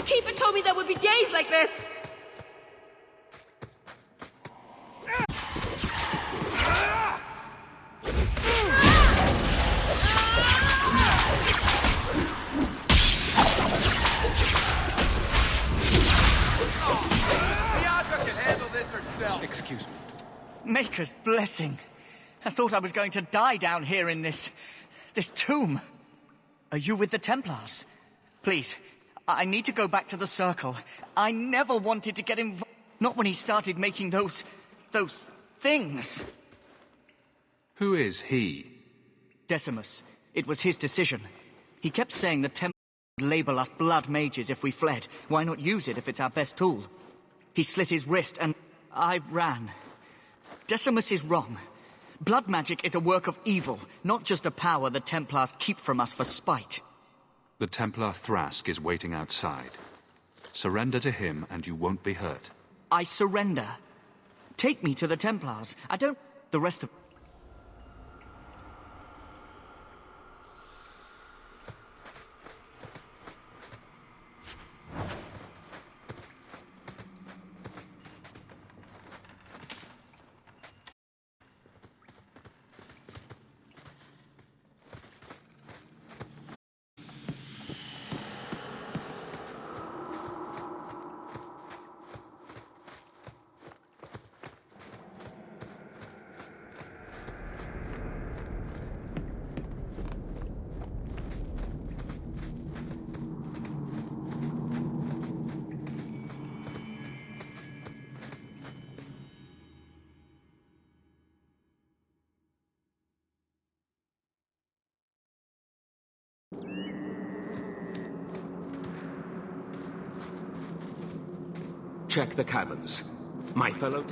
Keeper told me there would be days like this! Viagra can handle this herself. Excuse me. Maker's blessing. I thought I was going to die down here in this tomb. Are you with the Templars? Please, I need to go back to the Circle. I never wanted to get involved. Not when he started making those things. Who is he? Decimus. It was his decision. He kept saying the Templars would label us blood mages if we fled. Why not use it if it's our best tool? He slit his wrist and I ran. Decimus is wrong. Blood magic is a work of evil, not just a power the Templars keep from us for spite. The Templar Thrask is waiting outside. Surrender to him and you won't be hurt. I surrender. Take me to the Templars. I don't... The rest of... Check the caverns. My fellow...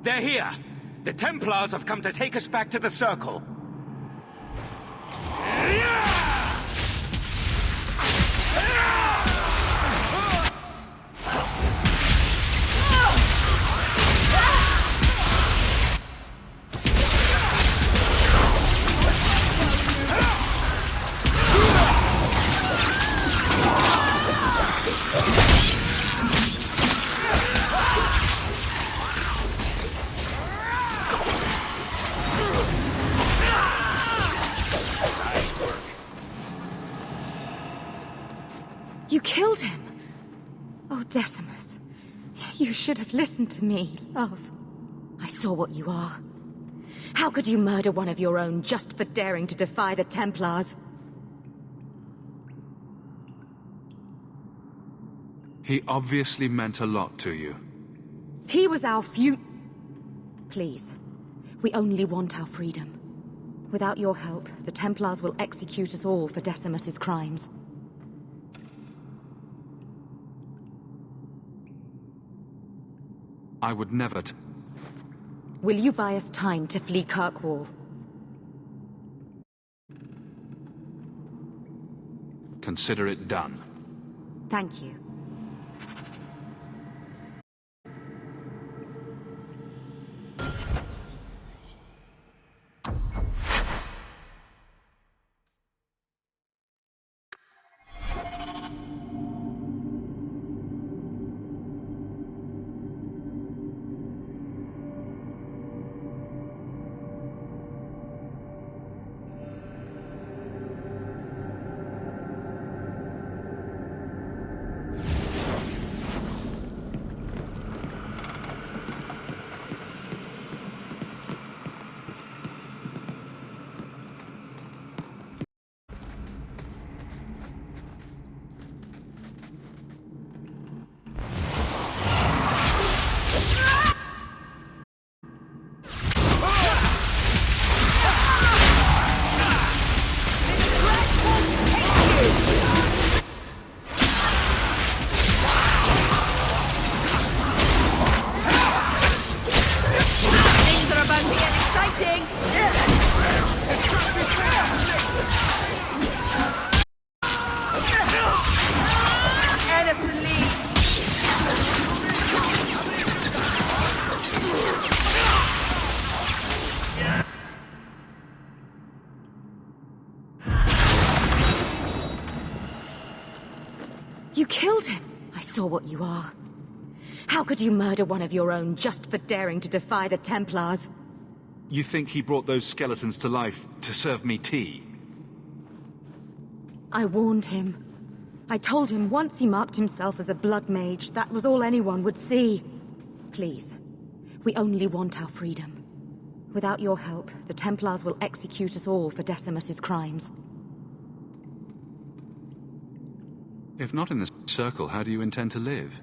They're here! The Templars have come to take us back to the Circle. Decimus, you should have listened to me, love. I saw what you are. How could you murder one of your own just for daring to defy the Templars? He obviously meant a lot to you. He was our Please, we only want our freedom. Without your help, the Templars will execute us all for Decimus's crimes. I would never Will you buy us time to flee Kirkwall? Consider it done. Thank you. You killed him! I saw what you are. How could you murder one of your own just for daring to defy the Templars? You think he brought those skeletons to life to serve me tea? I warned him. I told him once he marked himself as a blood mage, that was all anyone would see. Please, we only want our freedom. Without your help, the Templars will execute us all for Decimus's crimes. If not in the Circle, how do you intend to live?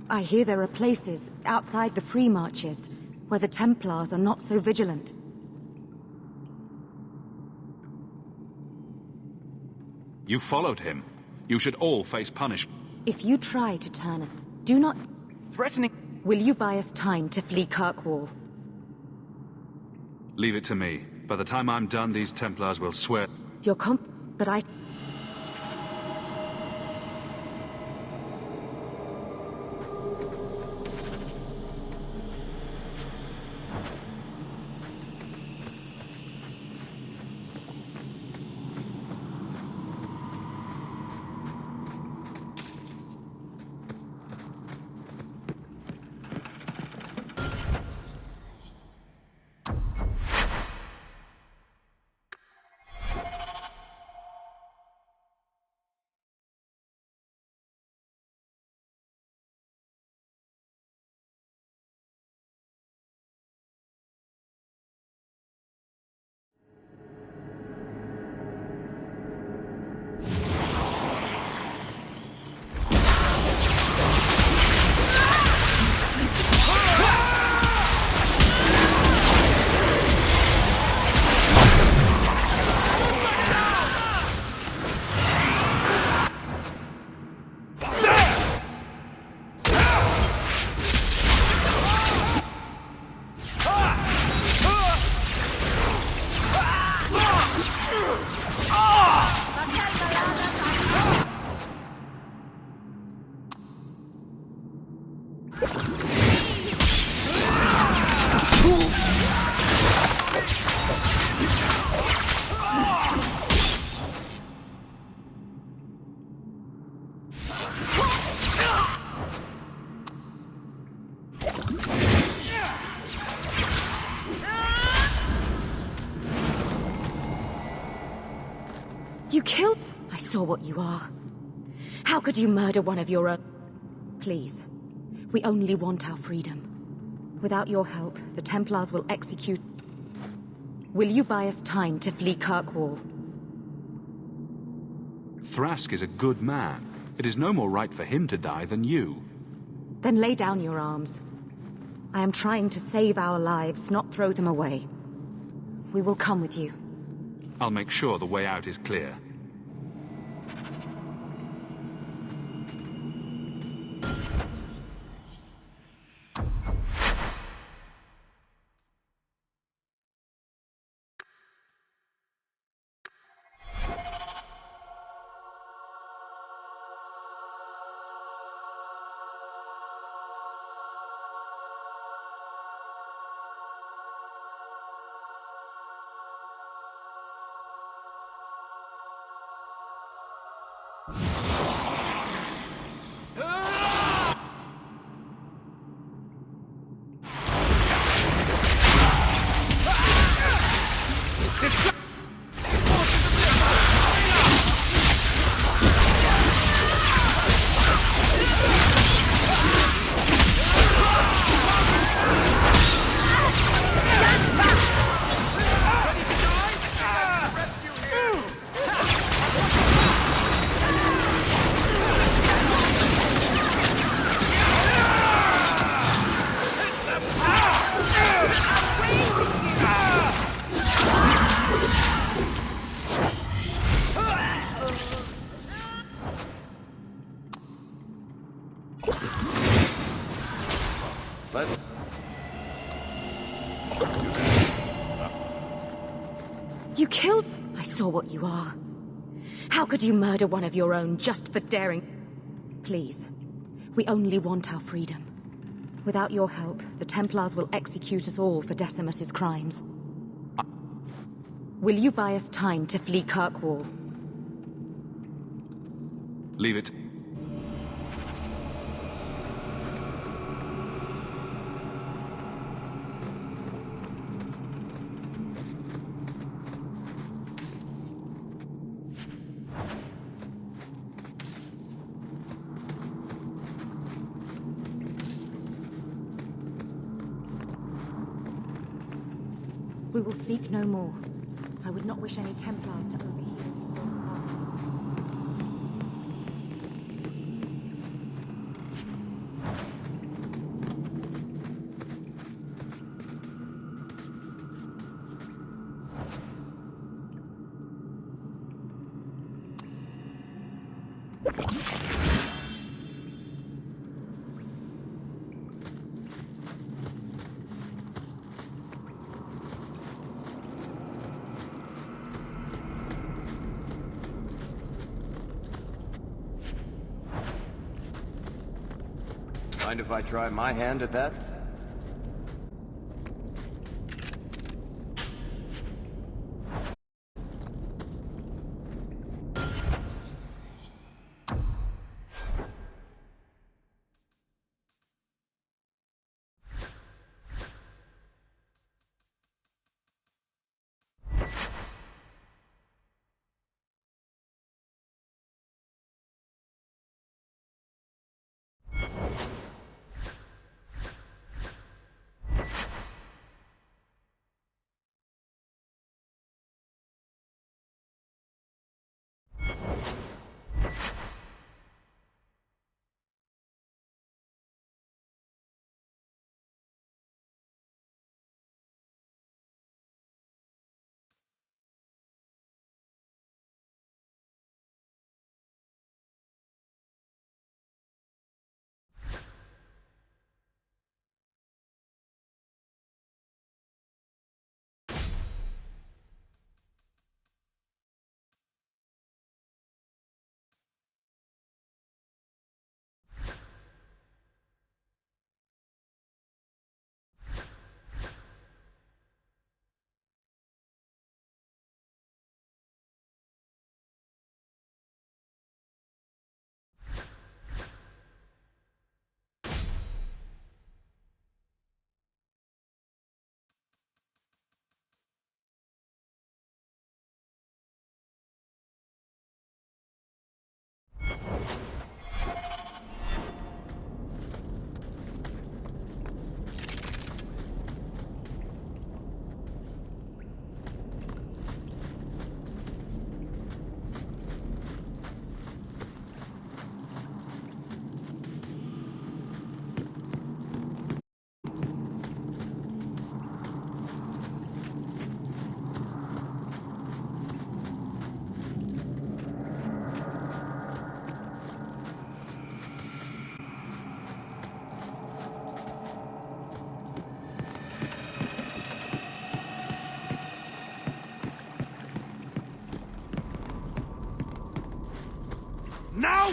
I hear there are places outside the pre-marches where the Templars are not so vigilant. You followed him. You should all face punishment. If you try to turn it, do not... Threatening... Will you buy us time to flee Kirkwall? Leave it to me. By the time I'm done, these Templars will swear... But I... You killed... I saw what you are. How could you murder one of your own... Please. We only want our freedom. Without your help, the Templars will execute... Will you buy us time to flee Kirkwall? Thrask is a good man. It is no more right for him to die than you. Then lay down your arms. I am trying to save our lives, not throw them away. We will come with you. I'll make sure the way out is clear. You killed... I saw what you are. How could you murder one of your own just for daring... Please. We only want our freedom. Without your help, the Templars will execute us all for Decimus's crimes. Will you buy us time to flee Kirkwall? Leave it. We will speak no more. I would not wish any Templars to overhear me still survive. Mind if I try my hand at that?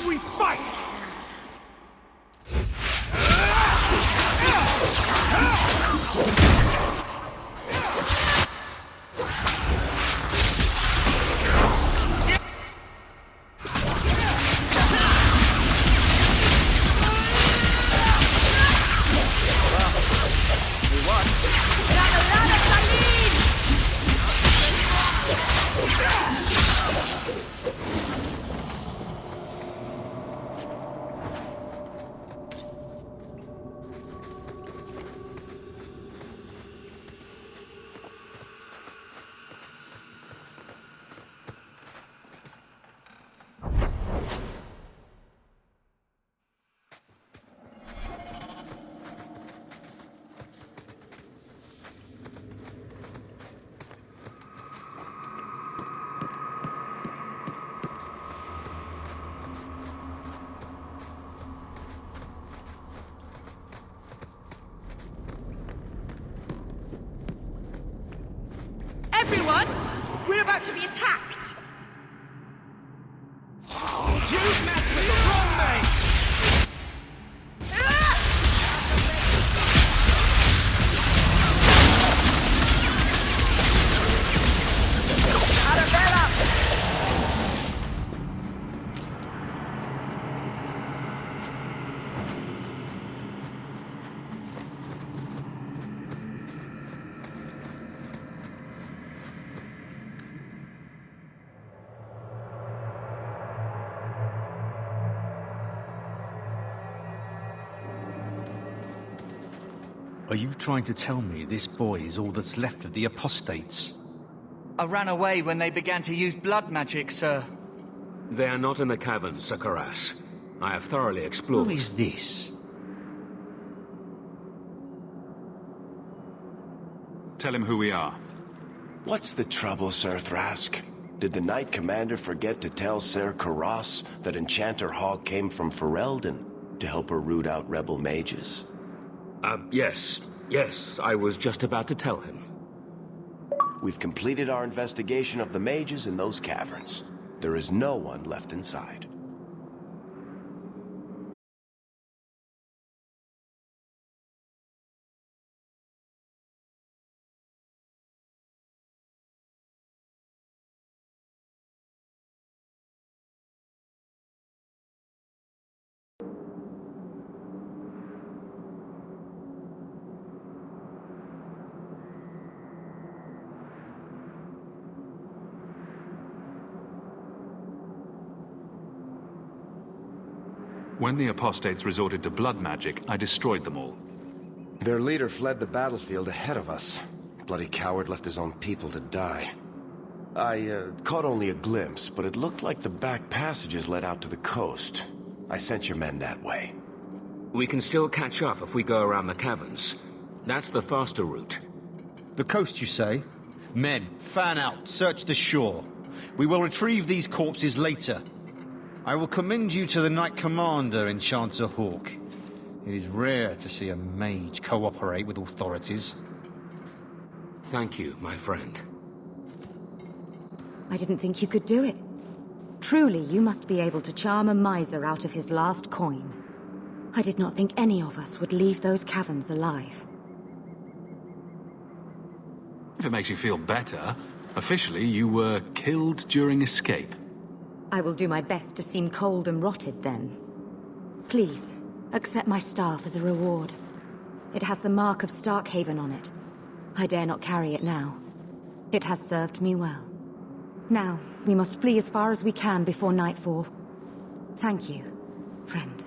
we fight! Everyone, we're about to be attacked. You messed with the wrong mate! Arabella! Are you trying to tell me this boy is all that's left of the apostates? I ran away when they began to use blood magic, sir. They are not in the caverns, Sakaras. I have thoroughly explored. Who is this? Tell him who we are. What's the trouble, Sir Thrask? Did the Knight Commander forget to tell Ser Karas that Enchanter Hawk came from Ferelden to help her root out rebel mages? Yes. Yes, I was just about to tell him. We've completed our investigation of the mages in those caverns. There is no one left inside. When the apostates resorted to blood magic, I destroyed them all. Their leader fled the battlefield ahead of us. Bloody coward left his own people to die. I caught only a glimpse, but it looked like the back passages led out to the coast. I sent your men that way. We can still catch up if we go around the caverns. That's the faster route. The coast, you say? Men, fan out, search the shore. We will retrieve these corpses later. I will commend you to the Knight Commander, Enchanter Hawk. It is rare to see a mage cooperate with authorities. Thank you, my friend. I didn't think you could do it. Truly, you must be able to charm a miser out of his last coin. I did not think any of us would leave those caverns alive. If it makes you feel better, officially you were killed during escape. I will do my best to seem cold and rotted then. Please, accept my staff as a reward. It has the mark of Starkhaven on it. I dare not carry it now. It has served me well. Now, we must flee as far as we can before nightfall. Thank you, friend.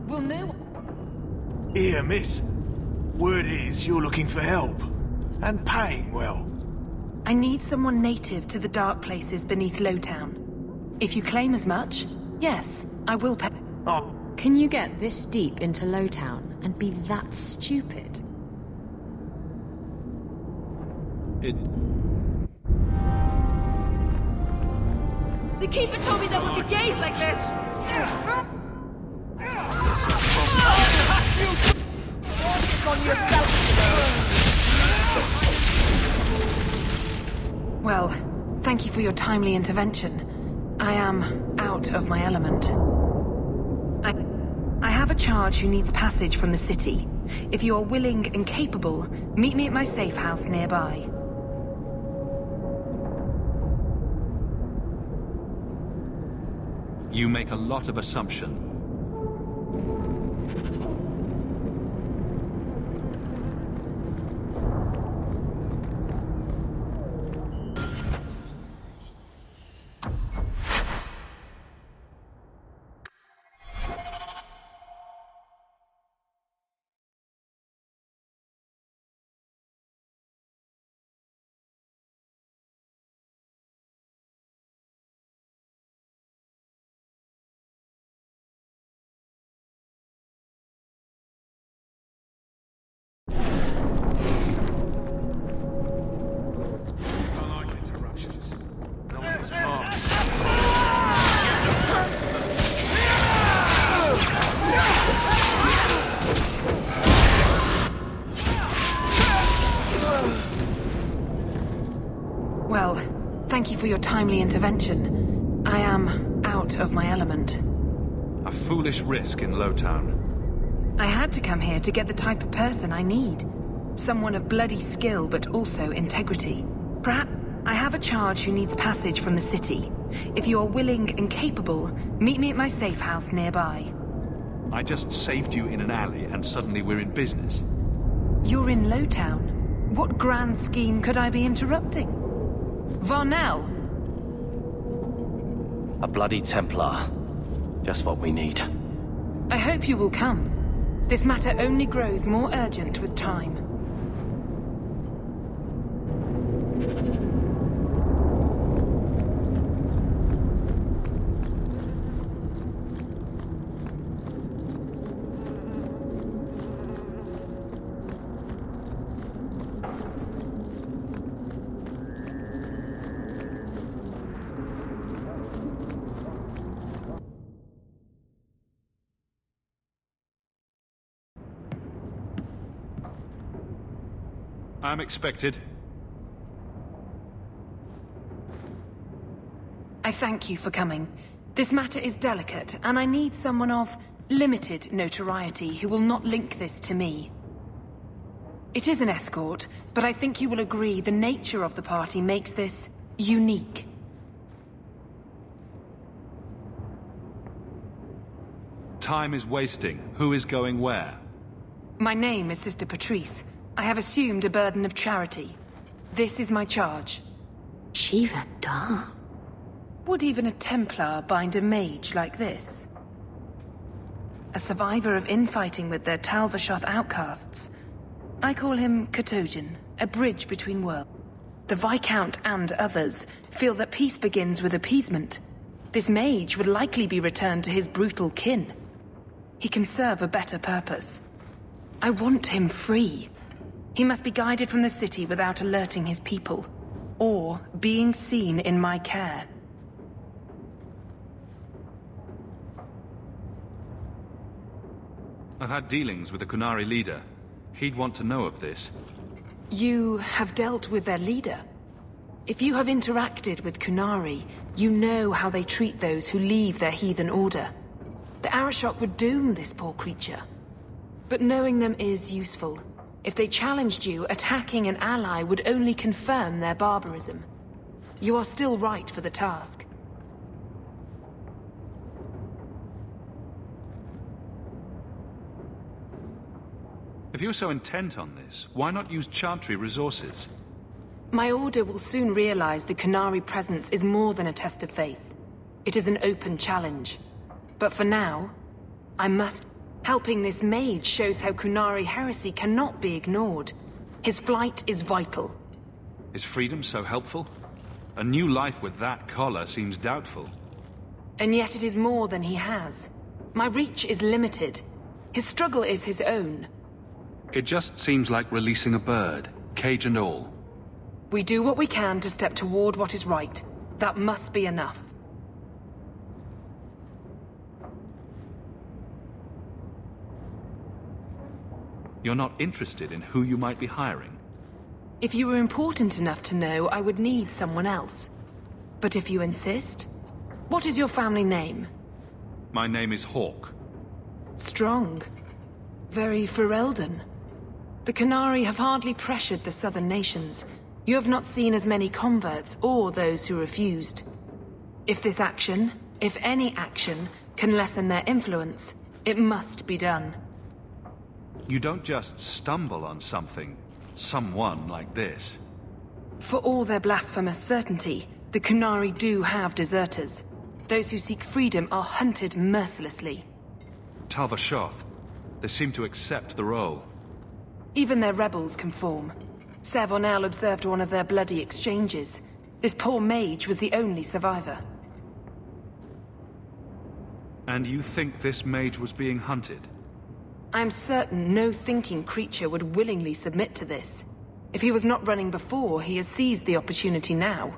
We'll know. Here, miss. Word is you're looking for help. And paying well. I need someone native to the dark places beneath Lowtown. If you claim as much, yes, I will pay. Oh. Can you get this deep into Lowtown and be that stupid? The Keeper told me there would be days like this! On yourself. Well, thank you for your timely intervention. I am out of my element. I have a charge who needs passage from the city. If you are willing and capable, meet me at my safe house nearby. You make a lot of assumption. Well, thank you for your timely intervention. I am out of my element. A foolish risk in Lowtown. I had to come here to get the type of person I need. Someone of bloody skill, but also integrity. Perhaps I have a charge who needs passage from the city. If you are willing and capable, meet me at my safe house nearby. I just saved you in an alley and suddenly we're in business. You're in Lowtown. What grand scheme could I be interrupting? Varnell! A bloody Templar. Just what we need. I hope you will come. This matter only grows more urgent with time. I'm expected. I thank you for coming. This matter is delicate, and I need someone of limited notoriety who will not link this to me. It is an escort, but I think you will agree the nature of the party makes this unique. Time is wasting. Who is going where? My name is Sister Patrice. I have assumed a burden of charity. This is my charge. Shiva Da? Would even a Templar bind a mage like this? A survivor of infighting with their Tal Vashoth outcasts. I call him Katojan, a bridge between worlds. The Viscount and others feel that peace begins with appeasement. This mage would likely be returned to his brutal kin. He can serve a better purpose. I want him free. He must be guided from the city without alerting his people, or being seen in my care. I've had dealings with the Qunari leader. He'd want to know of this. You have dealt with their leader? If you have interacted with Qunari, you know how they treat those who leave their heathen order. The Arishok would doom this poor creature. But knowing them is useful. If they challenged you, attacking an ally would only confirm their barbarism. You are still right for the task. If you're so intent on this, why not use Chantry resources? My order will soon realize the Qunari presence is more than a test of faith. It is an open challenge. But for now, I must... Helping this mage shows how Qunari heresy cannot be ignored. His flight is vital. Is freedom so helpful? A new life with that collar seems doubtful. And yet it is more than he has. My reach is limited. His struggle is his own. It just seems like releasing a bird, cage and all. We do what we can to step toward what is right. That must be enough. You're not interested in who you might be hiring? If you were important enough to know, I would need someone else. But if you insist... What is your family name? My name is Hawke. Strong. Very Ferelden. The Qunari have hardly pressured the southern nations. You have not seen as many converts or those who refused. If this action, if any action, can lessen their influence, it must be done. You don't just stumble on someone like this. For all their blasphemous certainty, the Qunari do have deserters. Those who seek freedom are hunted mercilessly. Tal Vashoth, they seem to accept the role. Even their rebels conform. Savonel observed one of their bloody exchanges. This poor mage was the only survivor. And you think this mage was being hunted? I am certain no thinking creature would willingly submit to this. If he was not running before, he has seized the opportunity now.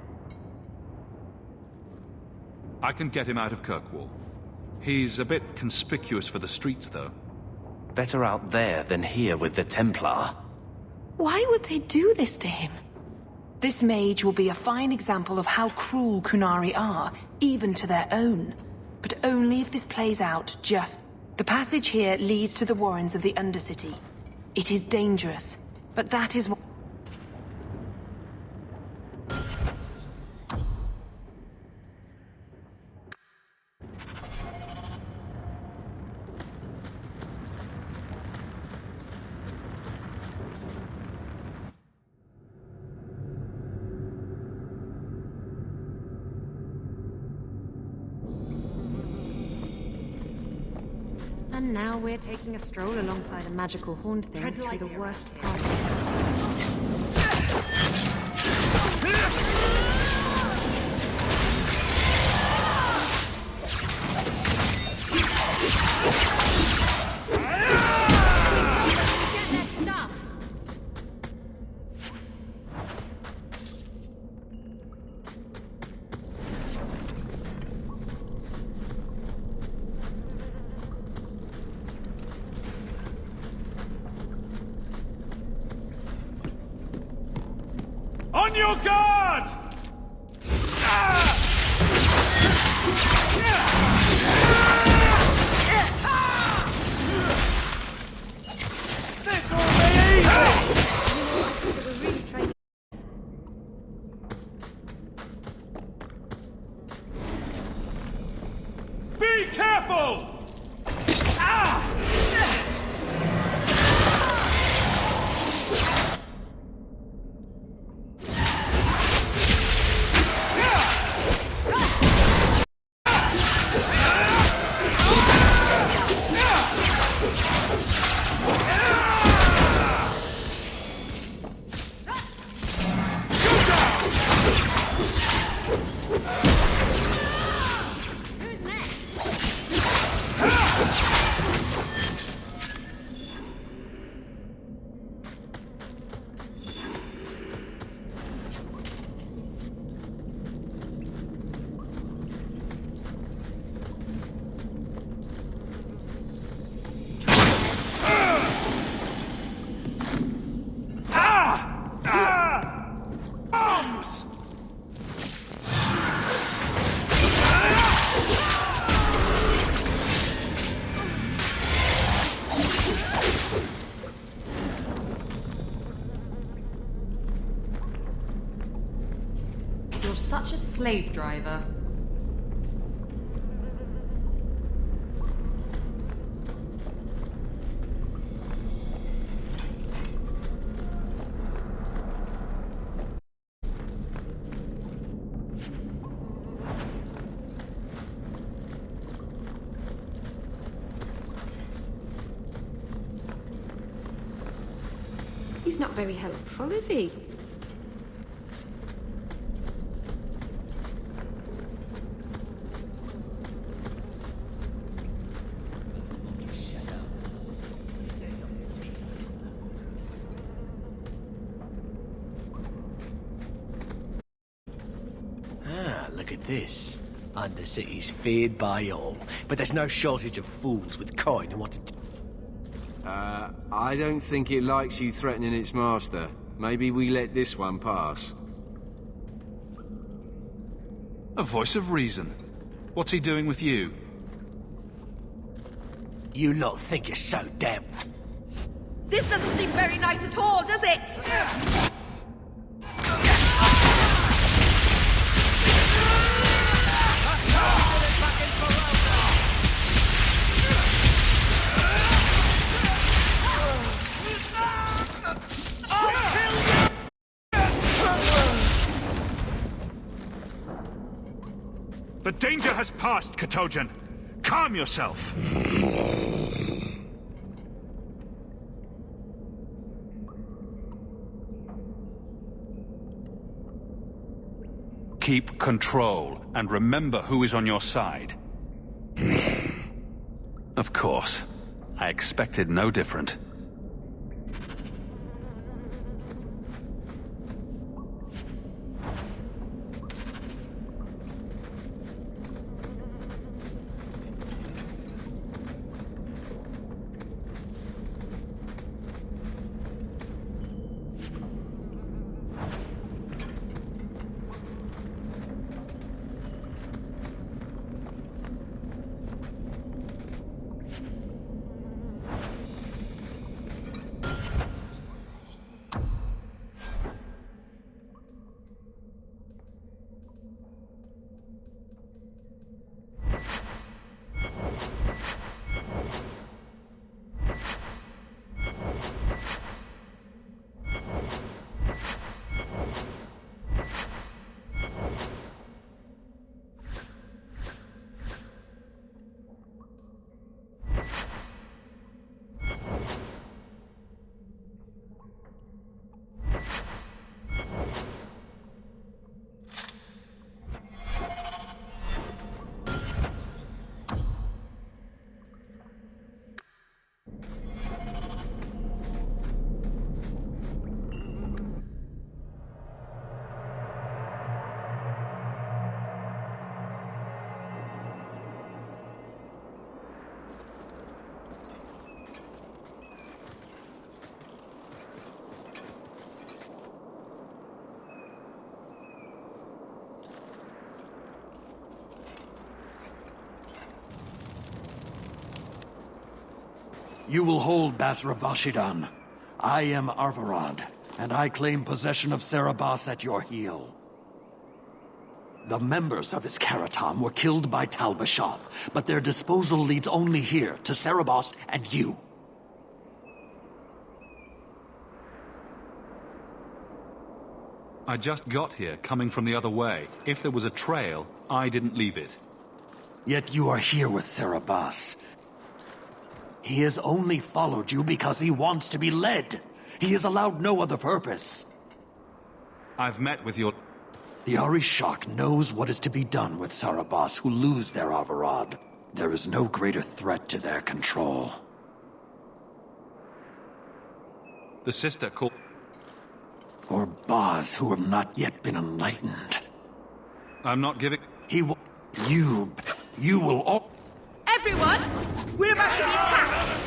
I can get him out of Kirkwall. He's a bit conspicuous for the streets, though. Better out there than here with the Templar. Why would they do this to him? This mage will be a fine example of how cruel Qunari are, even to their own. But only if this plays out just... The passage here leads to the warrens of the Undercity. It is dangerous, but that is what... And now we're taking a stroll alongside a magical horned thing Tread through lightly the around worst here. part of Get their stuff! On your guard! This will be easy! Be careful! Who's next? Bombs! You're such a slave driver. He's not very helpful, is he? Ah, look at this. Undercity's feared by all, but there's no shortage of fools with coin who want to... I don't think it likes you threatening its master. Maybe we let this one pass. A voice of reason. What's he doing with you? You lot think you're so damn... This doesn't seem very nice at all, does it? The danger has passed, Katojan. Calm yourself. Keep control, and remember who is on your side. Of course. I expected no different. You will hold Basra Vashidan. I am Arvarad, and I claim possession of Serabas at your heel. The members of Iskaratam were killed by Tal Bashath, but their disposal leads only here, to Serabas and you. I just got here, coming from the other way. If there was a trail, I didn't leave it. Yet you are here with Serabas. He has only followed you because he wants to be led. He has allowed no other purpose. I've met with your... The Arishak knows what is to be done with Serabas who lose their Arvarad. There is no greater threat to their control. The sister called... Or Baz who have not yet been enlightened. I'm not giving... He will... You will all... Everyone! We're about to be attacked!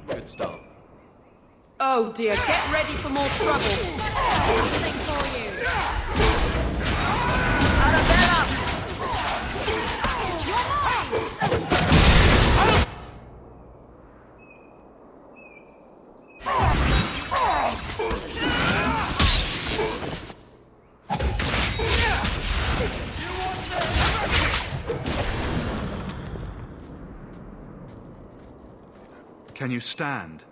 Good start. Oh dear, get ready for more trouble. Something for you. Arabella! Can you stand?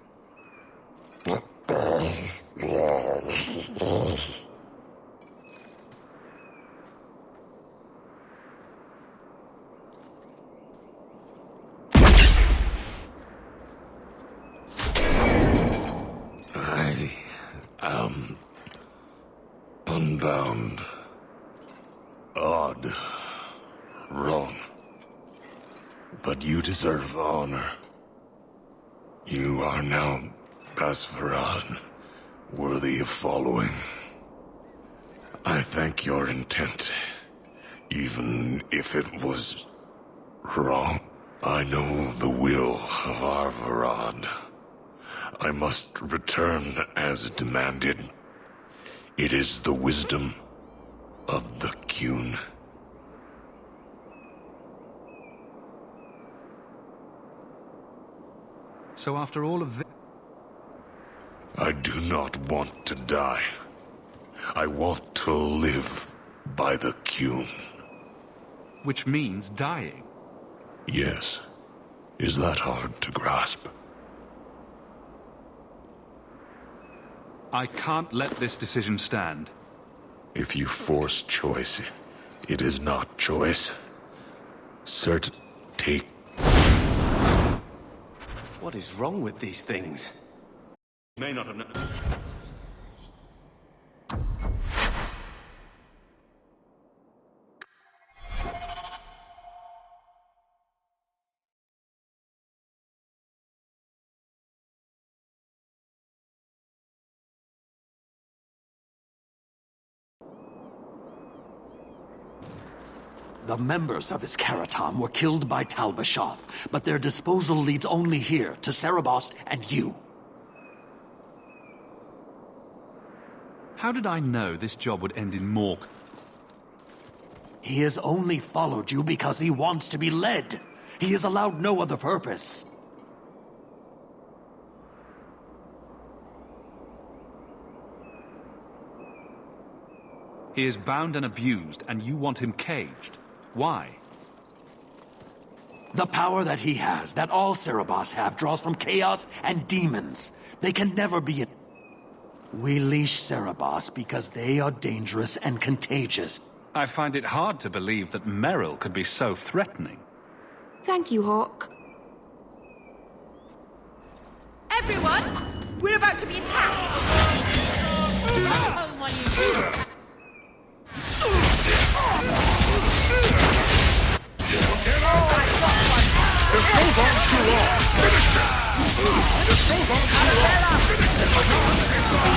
I am unbound. Odd. Wrong. But you deserve honor. You are now Basvarad, worthy of following. I thank your intent, even if it was wrong. I know the will of Arvarad. I must return as demanded. It is the wisdom of the Qun. So after all of this... I do not want to die. I want to live by the Qun. Which means dying. Yes. Is that hard to grasp? I can't let this decision stand. If you force choice, it is not choice. Certain take. What is wrong with these things? May not have known. The members of Iskaratam were killed by Tal Bashath, but their disposal leads only here, to Serabas and you. How did I know this job would end in Mork? He has only followed you because he wants to be led. He has allowed no other purpose. He is bound and abused, and you want him caged. Why? The power that he has, that all Serabas have, draws from chaos and demons. They can never be... We leash Serabas because they are dangerous and contagious. I find it hard to believe that Merrill could be so threatening. Thank you, Hawk. Everyone! We're about to be attacked! Oh, what are you doing? This goes on too long! Finish it! This goes on too long!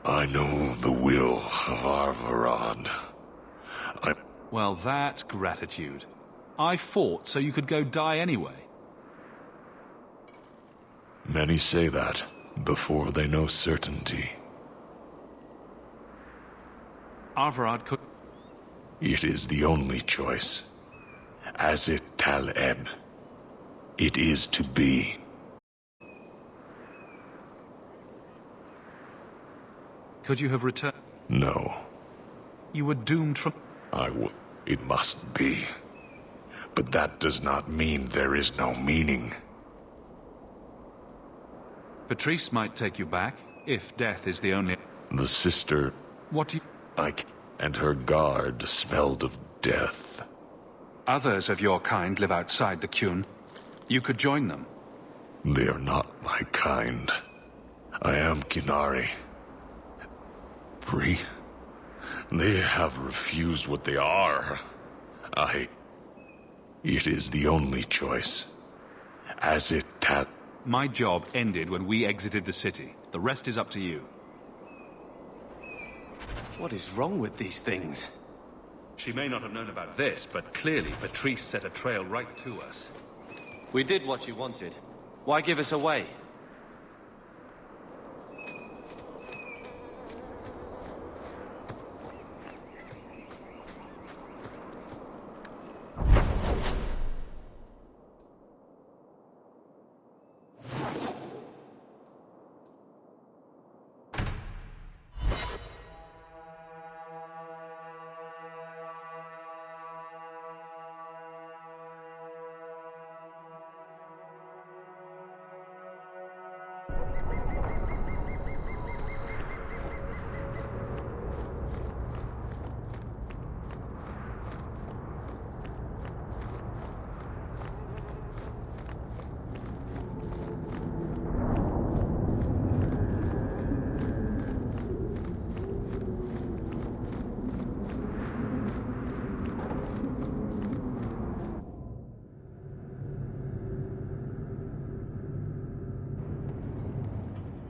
I know the will of Arvarad. Well, that's gratitude. I fought so you could go die anyway. Many say that before they know certainty. Arvarad could... It is the only choice. As it Taleb. It is to be. Could you have returned? No. You were doomed from... It must be. But that does not mean there is no meaning. Patrice might take you back, if death is the only... The sister... What do you... and her guard smelled of death. Others of your kind live outside the Qun. You could join them. They are not my kind. I am Qunari. Free? They have refused what they are. It is the only choice. As it My job ended when we exited the city. The rest is up to you. What is wrong with these things? She may not have known about this, but clearly Patrice set a trail right to us. We did what you wanted. Why give us away?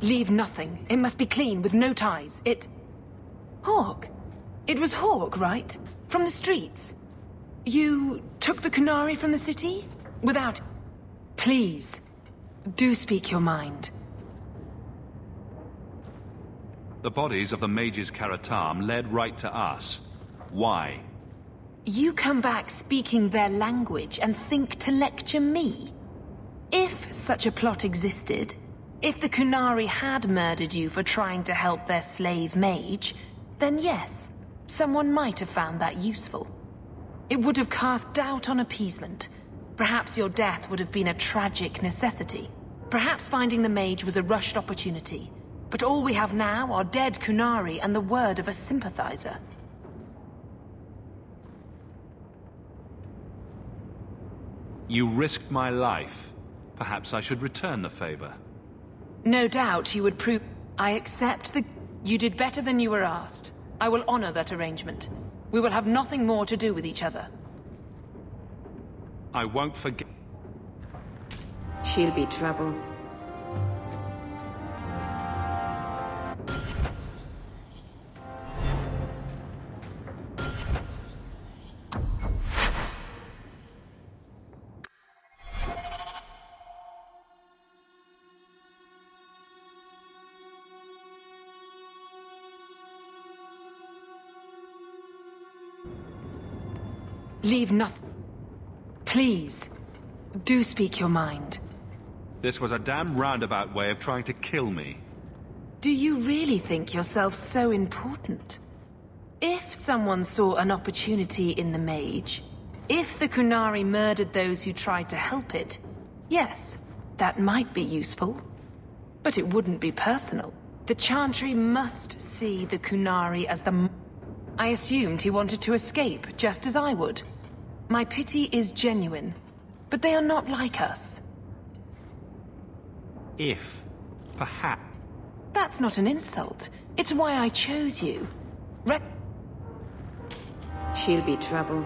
Leave nothing. It must be clean, with no ties. Hawke. It was Hawke, right? From the streets. You took the Qunari from the city? Without... Please, do speak your mind. The bodies of the mages Karatam led right to us. Why? You come back speaking their language and think to lecture me? If such a plot existed... If the Qunari had murdered you for trying to help their slave mage, then yes, someone might have found that useful. It would have cast doubt on appeasement. Perhaps your death would have been a tragic necessity. Perhaps finding the mage was a rushed opportunity. But all we have now are dead Qunari and the word of a sympathizer. You risked my life. Perhaps I should return the favor. No doubt you would prove... I accept the... You did better than you were asked. I will honor that arrangement. We will have nothing more to do with each other. I won't forget... She'll be trouble. Leave nothing. Please, do speak your mind. This was a damn roundabout way of trying to kill me. Do you really think yourself so important? If someone saw an opportunity in the mage, if the Qunari murdered those who tried to help it, yes, that might be useful. But it wouldn't be personal. The Chantry must see the Qunari as the... I assumed he wanted to escape, just as I would. My pity is genuine, but they are not like us. If, perhaps... That's not an insult. It's why I chose you. She'll be trouble.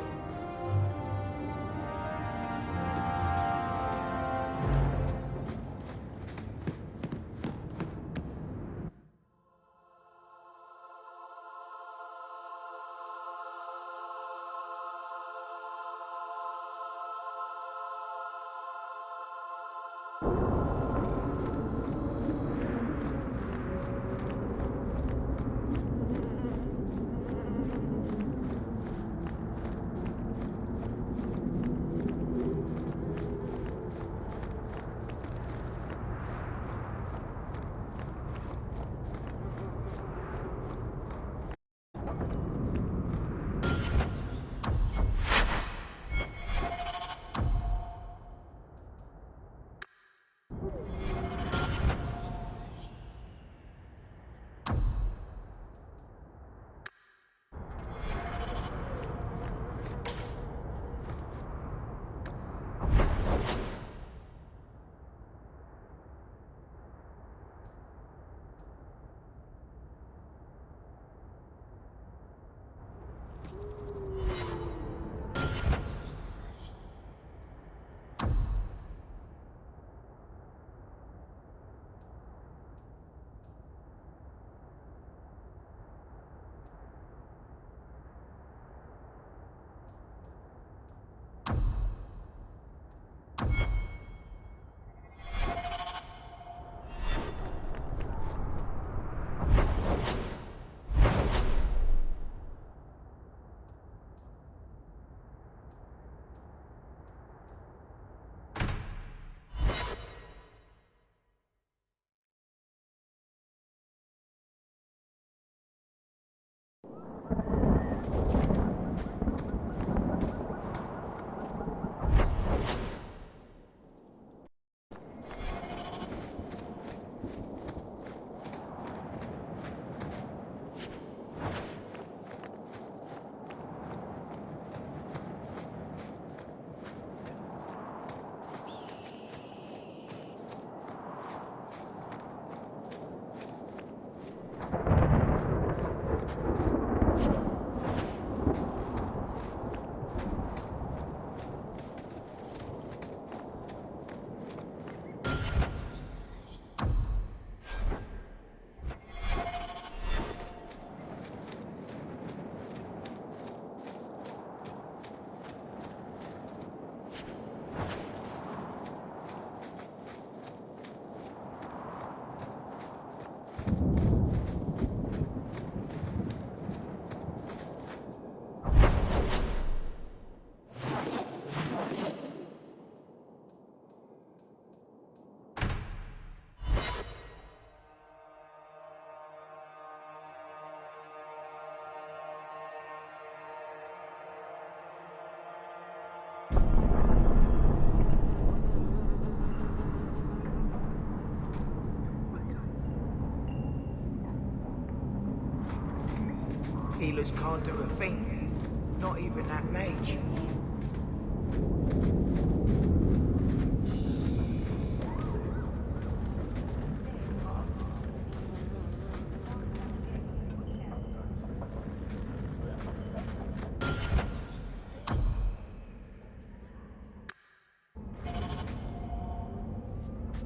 Healers can't do a thing. Not even that mage.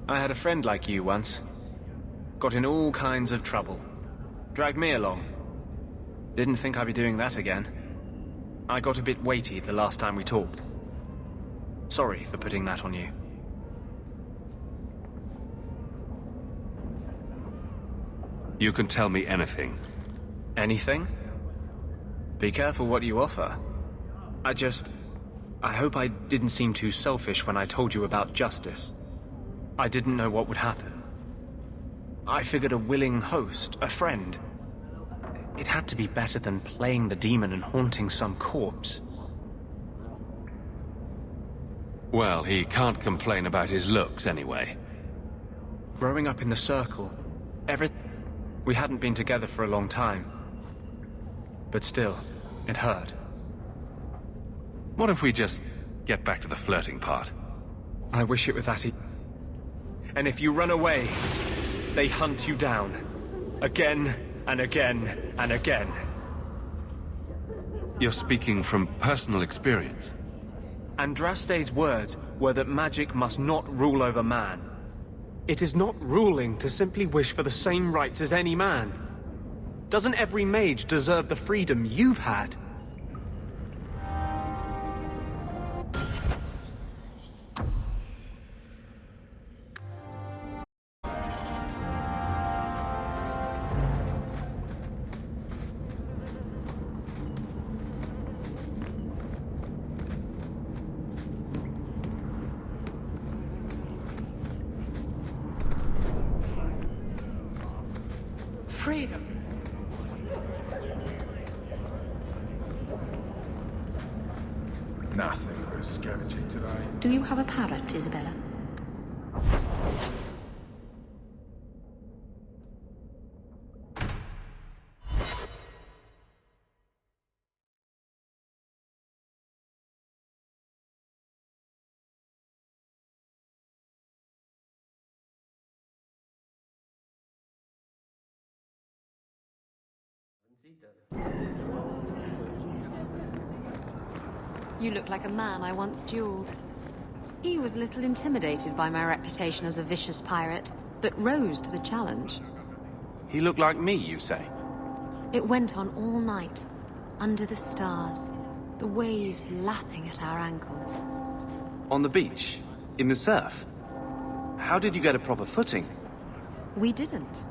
I had a friend like you once. Got in all kinds of trouble. Dragged me along. Didn't think I'd be doing that again. I got a bit weighty the last time we talked. Sorry for putting that on you. You can tell me anything. Anything? Be careful what you offer. I hope I didn't seem too selfish when I told you about justice. I didn't know what would happen. I figured a willing host, a friend. It had to be better than playing the demon and haunting some corpse. Well, he can't complain about his looks anyway. Growing up in the Circle, we hadn't been together for a long time. But still, it hurt. What if we just get back to the flirting part? I wish it were that And if you run away, they hunt you down. Again and again and again. You're speaking from personal experience. Andraste's words were that magic must not rule over man. It is not ruling to simply wish for the same rights as any man. Doesn't every mage deserve the freedom you've had? Freedom. Nothing worth scavenging today. Do you have a parrot, Isabella? You look like a man I once dueled. He was a little intimidated by my reputation as a vicious pirate, but rose to the challenge. He looked like me, you say? It went on all night, under the stars, the waves lapping at our ankles. On the beach? In the surf? How did you get a proper footing? We didn't.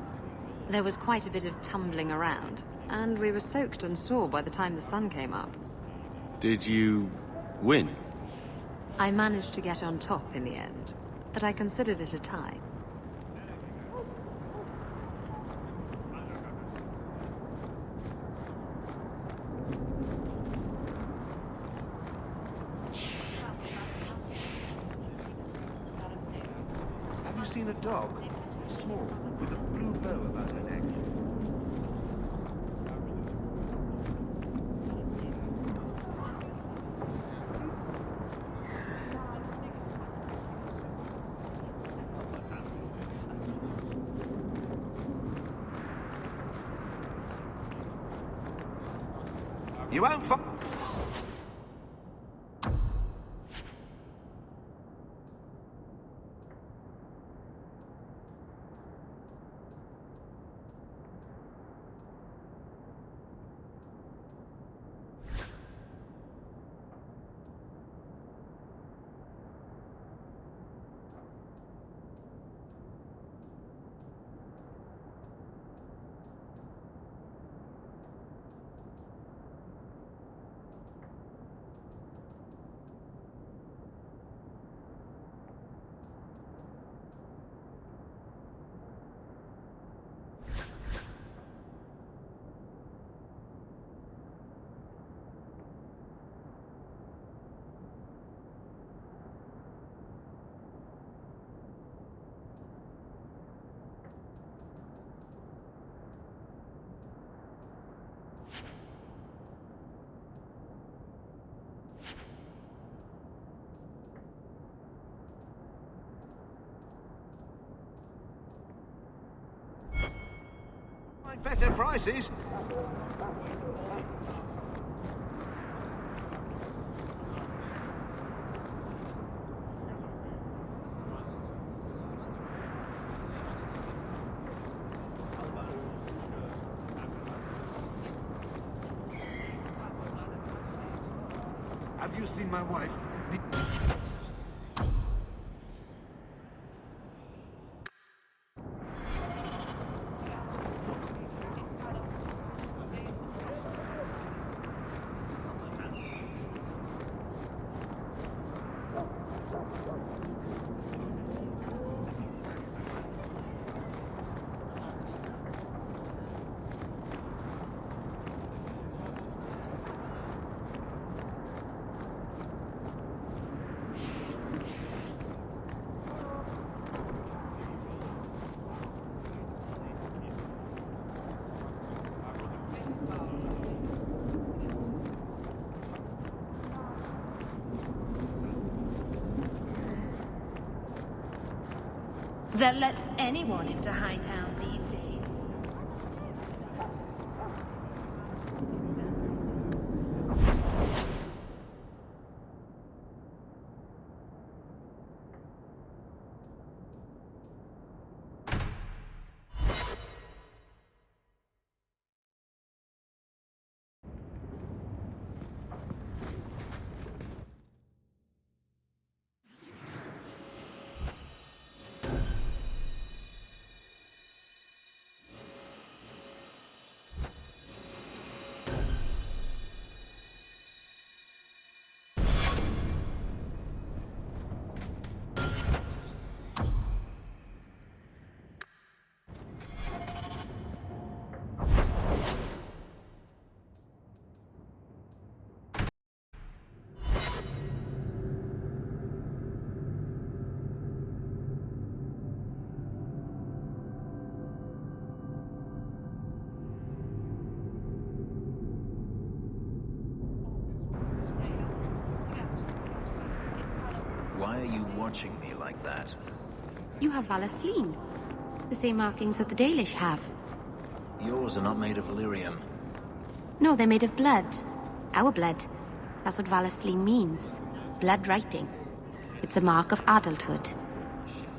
There was quite a bit of tumbling around, and we were soaked and sore by the time the sun came up. Did you win? I managed to get on top in the end, but I considered it a tie. seen a dog? Small, with a blue bow about her neck. You won't find... Better prices. Have you seen my wife? They'll let anyone into Hightown these days. Why are you watching me like that? You have Valasleen. The same markings that the Dalish have. Yours are not made of Valyrium. No, they're made of blood. Our blood. That's what Valasleen means. Blood writing. It's a mark of adulthood.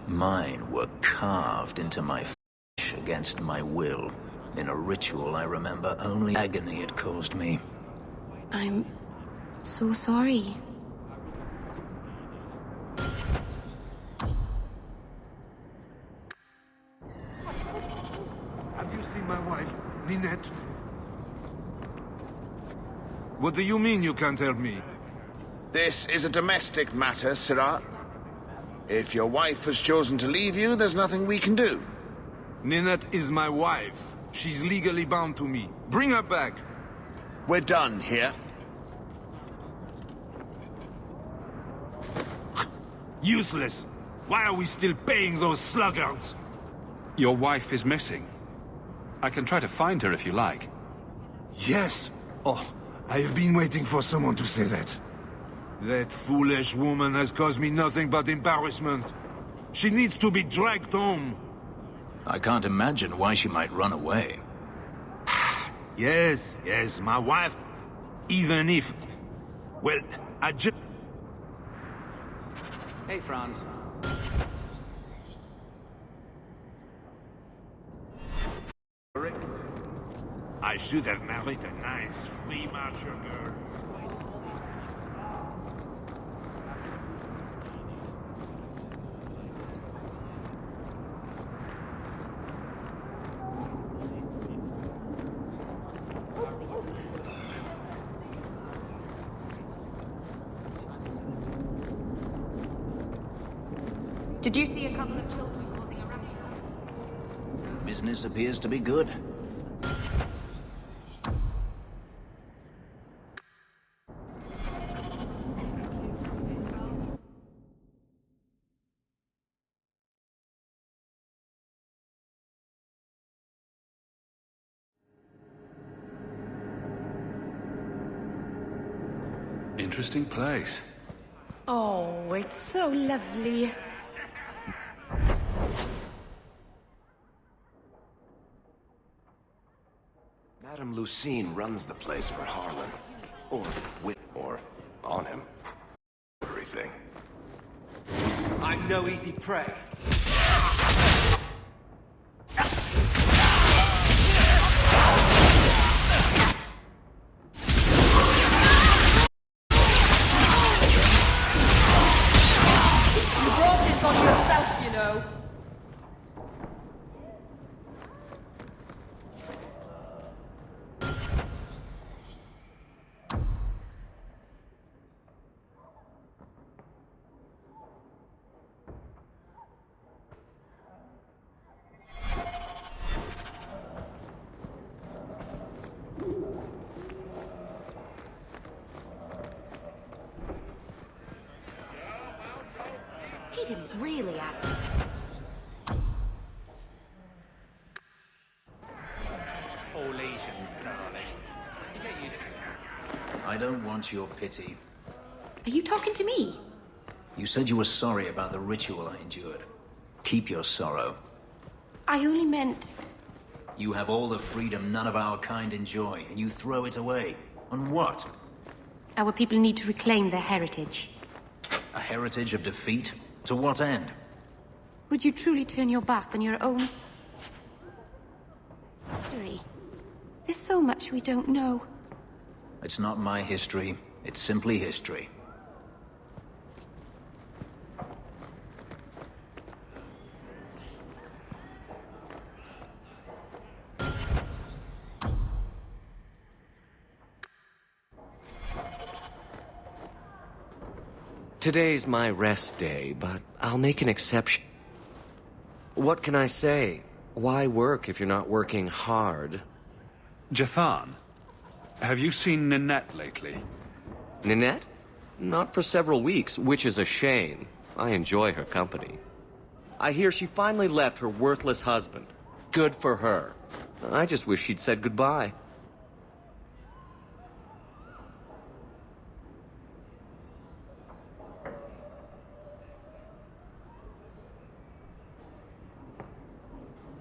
Mine were carved into my flesh against my will. In a ritual I remember only agony it caused me. I'm so sorry. Have you seen my wife, Ninette? What do you mean you can't help me? This is a domestic matter, Sirah. If your wife has chosen to leave you, there's nothing we can do. Ninette is my wife. She's legally bound to me. Bring her back. We're done here. Useless. Why are we still paying those sluggards? Your wife is missing. I can try to find her if you like. Yes. Oh, I have been waiting for someone to say that. That foolish woman has caused me nothing but embarrassment. She needs to be dragged home. I can't imagine why she might run away. Yes, my wife. Even if... Well, I just... Hey, Franz. I should have married a nice, free marcher girl. Did you see a couple of children causing a ruckus? Business appears to be good. Interesting place. Oh, it's so lovely. Madame Lucine runs the place for Harlan. Or with, or on him. Everything. I'm no easy prey. You brought this on yourself, you know. He didn't really act. All Asian, darling. You get used to it. I don't want your pity. Are you talking to me? You said you were sorry about the ritual I endured. Keep your sorrow. I only meant... You have all the freedom none of our kind enjoy, and you throw it away. On what? Our people need to reclaim their heritage. A heritage of defeat? To what end? Would you truly turn your back on your own history? There's so much we don't know. It's not my history. It's simply history. Today's my rest day, but I'll make an exception. What can I say? Why work if you're not working hard? Jathan, have you seen Ninette lately? Ninette? Not for several weeks, which is a shame. I enjoy her company. I hear she finally left her worthless husband. Good for her. I just wish she'd said goodbye.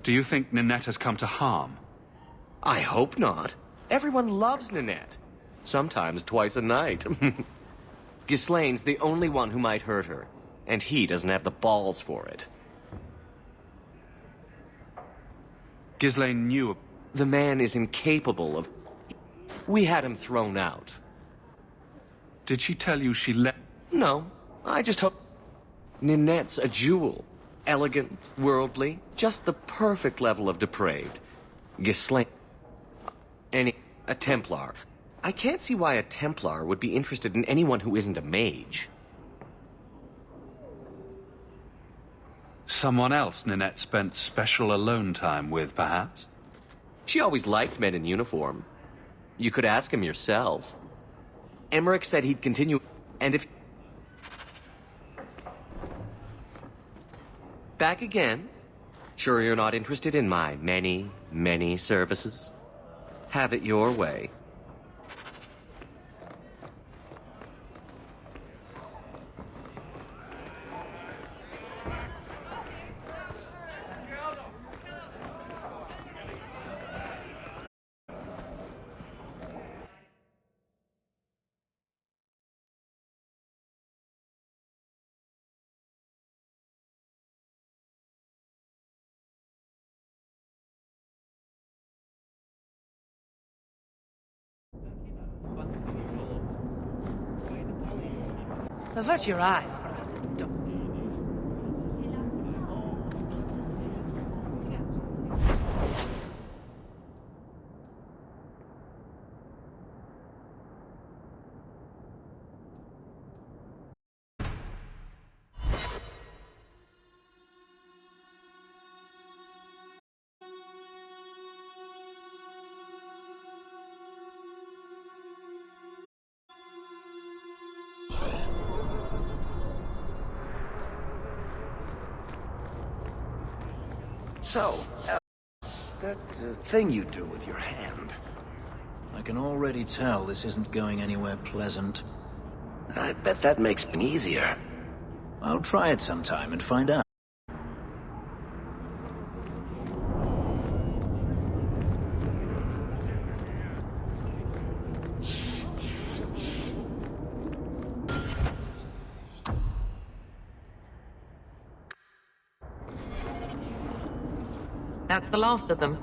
Do you think Ninette has come to harm? I hope not. Everyone loves Ninette. Sometimes twice a night. Ghislaine's the only one who might hurt her, and he doesn't have the balls for it. Ghislaine knew... The man is incapable of... We had him thrown out. Did she tell you she left? No, I just hope... Ninette's a jewel. Elegant, worldly, just the perfect level of depraved. Ghislaine... A Templar. I can't see why a Templar would be interested in anyone who isn't a mage. Someone else Ninette spent special alone time with, perhaps? She always liked men in uniform. You could ask him yourself. Emmerich said he'd continue, and if... Back again? Sure you're not interested in my many, many services? Have it your way. Avert your eyes from it. So, that thing you do with your hand. I can already tell this isn't going anywhere pleasant. I bet that makes it easier. I'll try it sometime and find out. That's the last of them.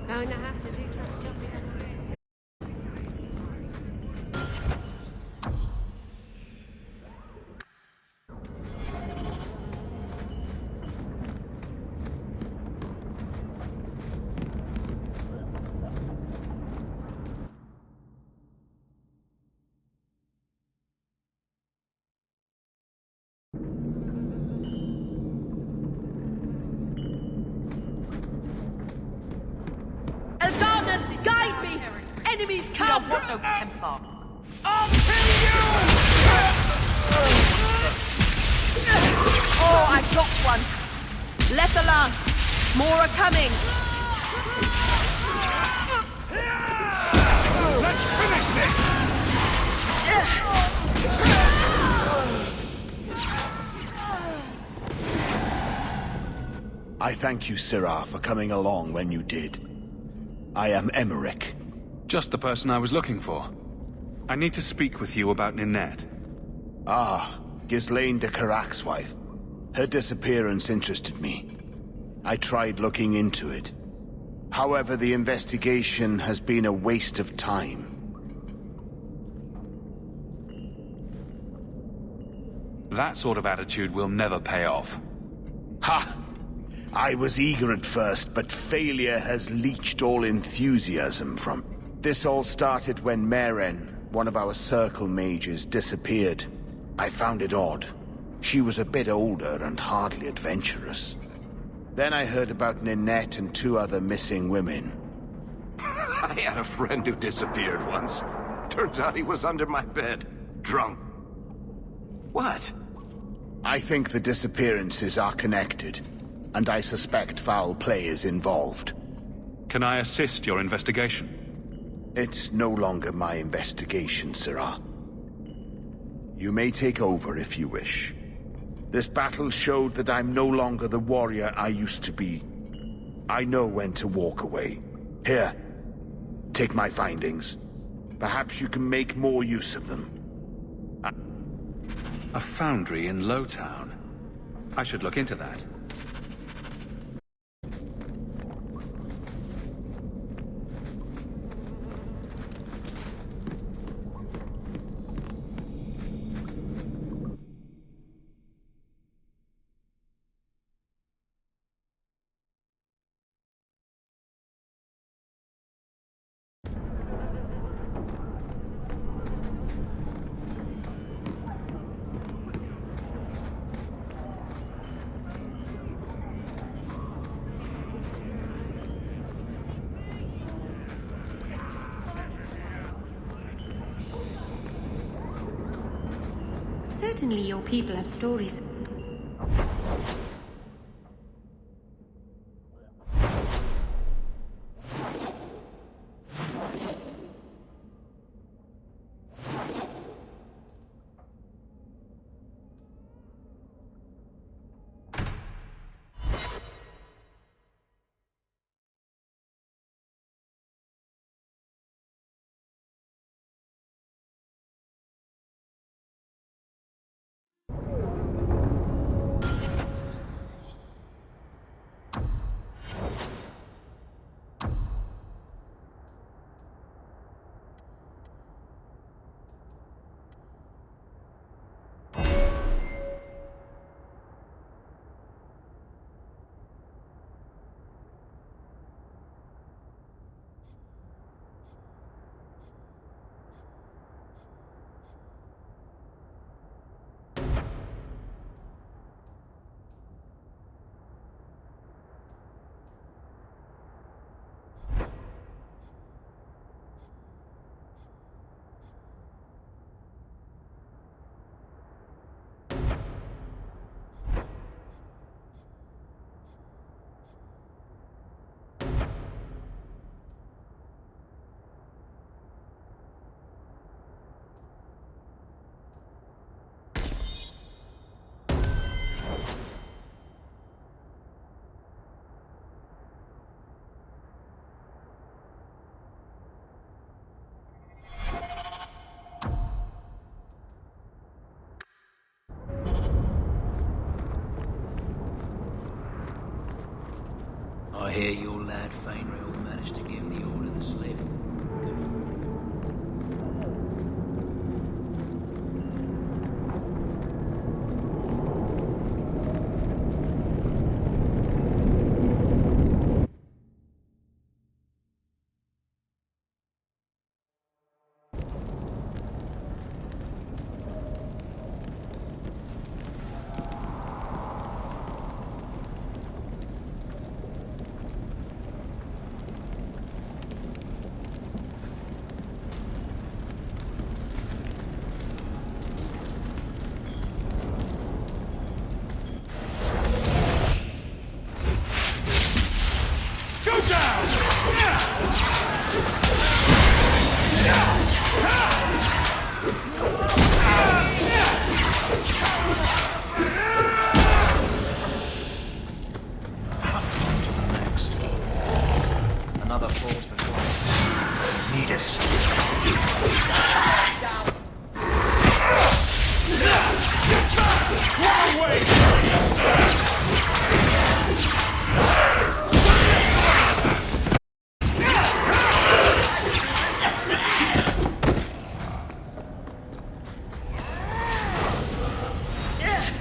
Going to have to do some shopping. Guide me! Enemies come! I want no Templar. I'll kill you! Oh, I got one. Let alone. More are coming. Let's finish this! I thank you, Sirrah, for coming along when you did. I am Emmerich. Just the person I was looking for. I need to speak with you about Ninette. Ah, Ghislaine de Carrac's wife. Her disappearance interested me. I tried looking into it. However, the investigation has been a waste of time. That sort of attitude will never pay off. Ha! I was eager at first, but failure has leached all enthusiasm from me. This all started when Meren, one of our circle mages, disappeared. I found it odd. She was a bit older and hardly adventurous. Then I heard about Ninette and 2 other missing women. I had a friend who disappeared once. Turns out he was under my bed, drunk. What? I think the disappearances are connected, and I suspect foul play is involved. Can I assist your investigation? It's no longer my investigation, Sirrah. You may take over if you wish. This battle showed that I'm no longer the warrior I used to be. I know when to walk away. Here, take my findings. Perhaps you can make more use of them. A foundry in Lowtown. I should look into that. Certainly your people have stories. I hear your lad Fainrail managed to give the order the slip. Another force before us. Need us. Run away!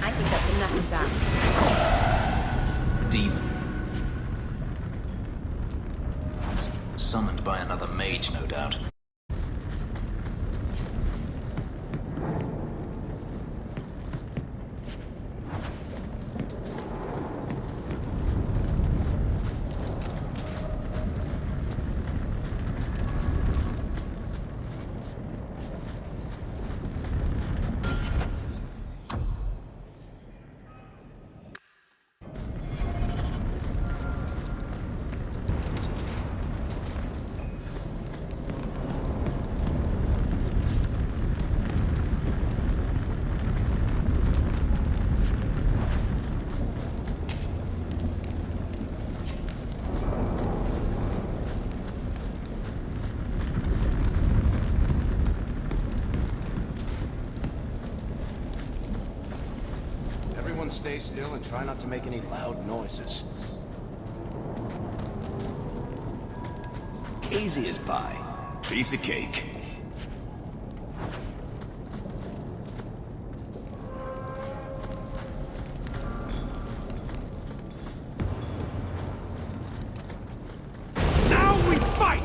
I think that's enough of that. Demon. no doubt. Everyone stay still and try not to make any loud noises. Easy as pie. Piece of cake. Now we fight!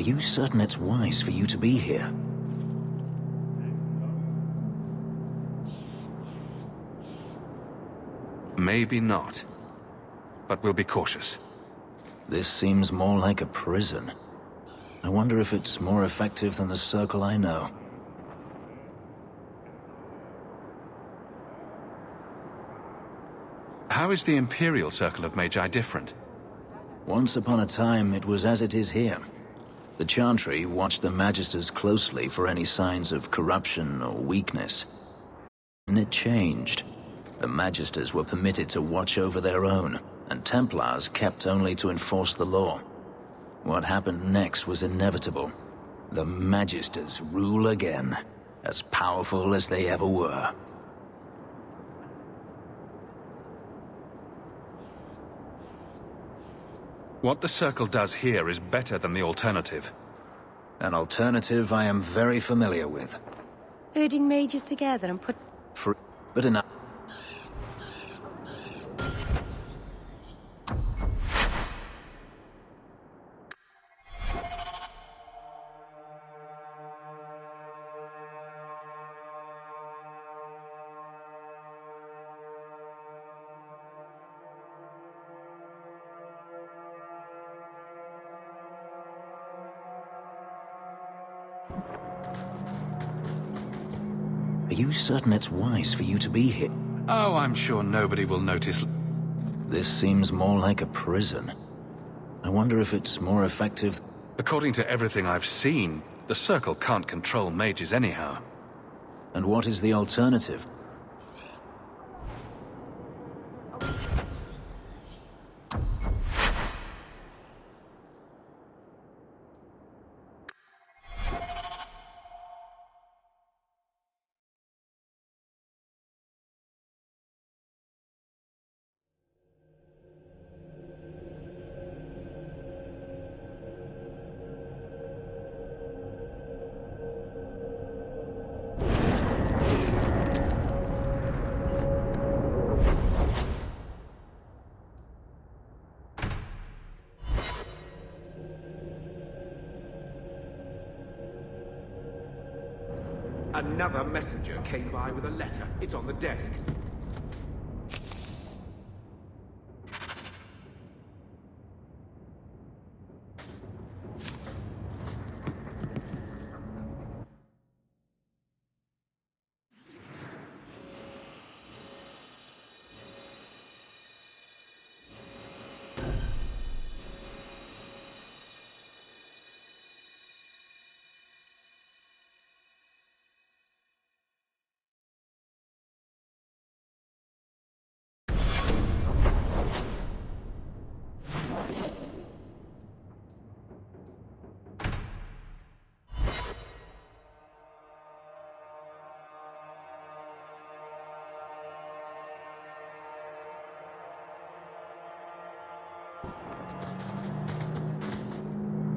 you certain it's wise for you to be here? Maybe not. But we'll be cautious. This seems more like a prison. I wonder if it's more effective than the circle I know. How is the Imperial Circle of Magi different? Once upon a time, it was as it is here. The Chantry watched the Magisters closely for any signs of corruption or weakness. And it changed. The Magisters were permitted to watch over their own, and Templars kept only to enforce the law. What happened next was inevitable. The Magisters rule again, as powerful as they ever were. What the Circle does here is better than the alternative. An alternative I am very familiar with. Herding mages together and put... But enough. Are you certain it's wise for you to be here? Oh, I'm sure nobody will notice. This seems more like a prison. I wonder if it's more effective... According to everything I've seen, the Circle can't control mages anyhow. And what is the alternative? Another messenger came by with a letter. It's on the desk.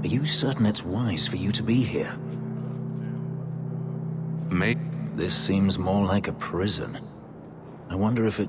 Are you certain it's wise for you to be here? Mate? This seems more like a prison. I wonder if it...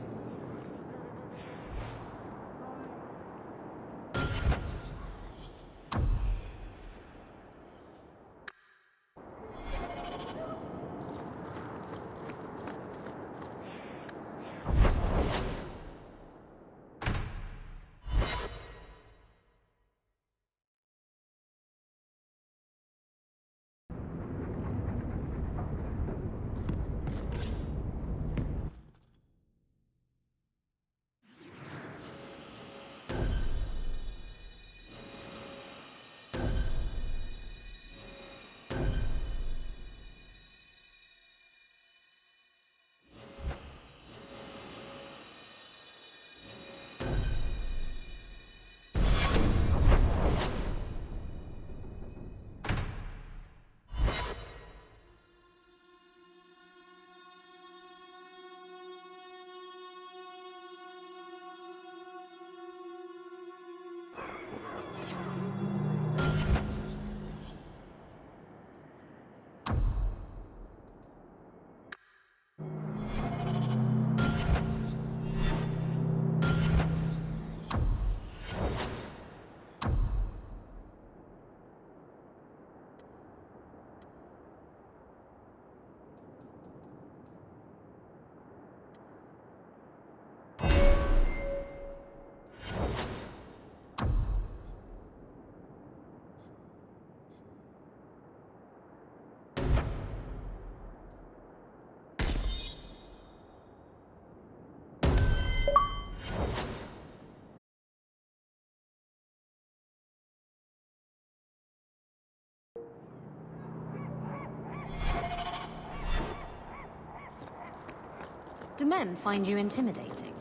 Do men find you intimidating?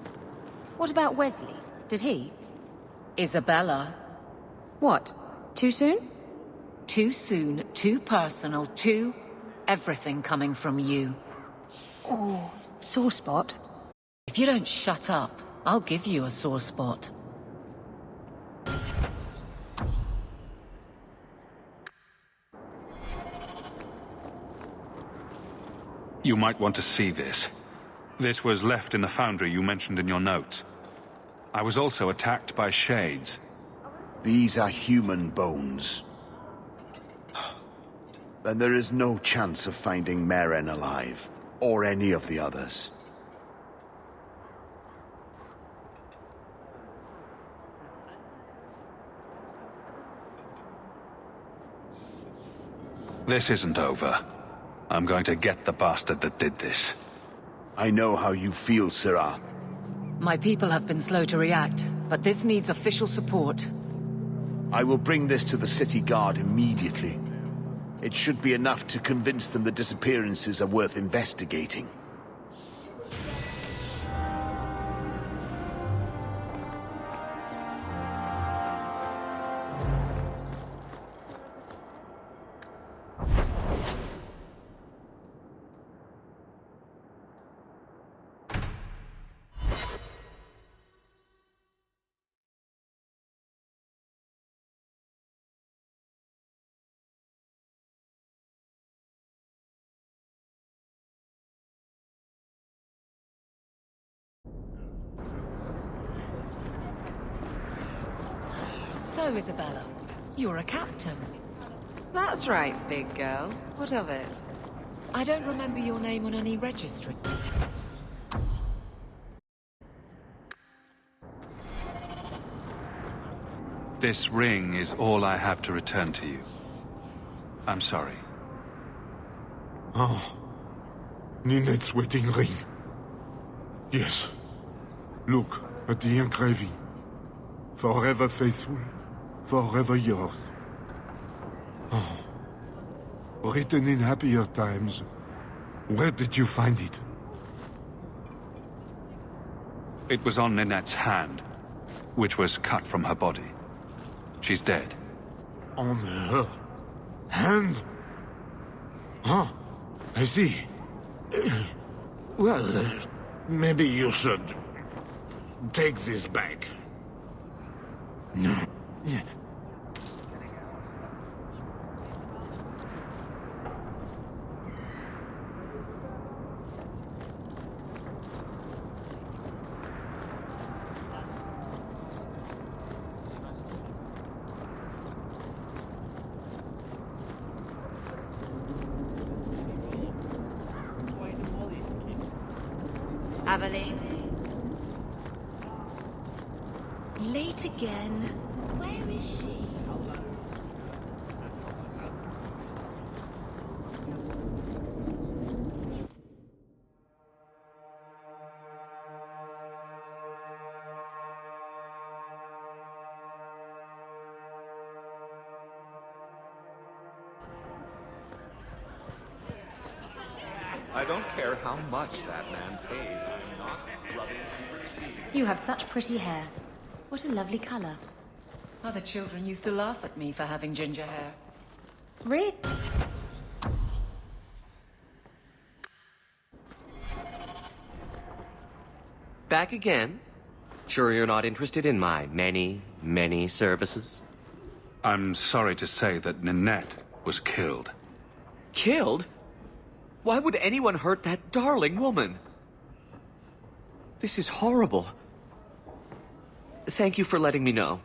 What about Wesley? Did he? Isabella. What? Too soon? Too soon, too personal, too... everything coming from you. Oh, sore spot. If you don't shut up, I'll give you a sore spot. You might want to see this. This was left in the foundry you mentioned in your notes. I was also attacked by shades. These are human bones. Then there is no chance of finding Meren alive, or any of the others. This isn't over. I'm going to get the bastard that did this. I know how you feel, Sirah. My people have been slow to react, but this needs official support. I will bring this to the city guard immediately. It should be enough to convince them the disappearances are worth investigating. So, Isabella, you're a captain. That's right, big girl. What of it? I don't remember your name on any registry. This ring is all I have to return to you. I'm sorry. Oh. Ninette's wedding ring. Yes. Look at the engraving. Forever faithful, forever yours. Oh. Written in happier times. Where did you find it? It was on Ninette's hand, which was cut from her body. She's dead. On her hand? Huh. I see. Well, maybe you should take this back. No. Yeah. Aveline. Late again. Where is she? I don't care how much that man pays. I'm not rubbing human feet. You have such pretty hair. What a lovely color. Other children used to laugh at me for having ginger hair. Really? Back again? Sure you're not interested in my many, many services? I'm sorry to say that Ninette was killed. Killed? Why would anyone hurt that darling woman? This is horrible. Thank you for letting me know.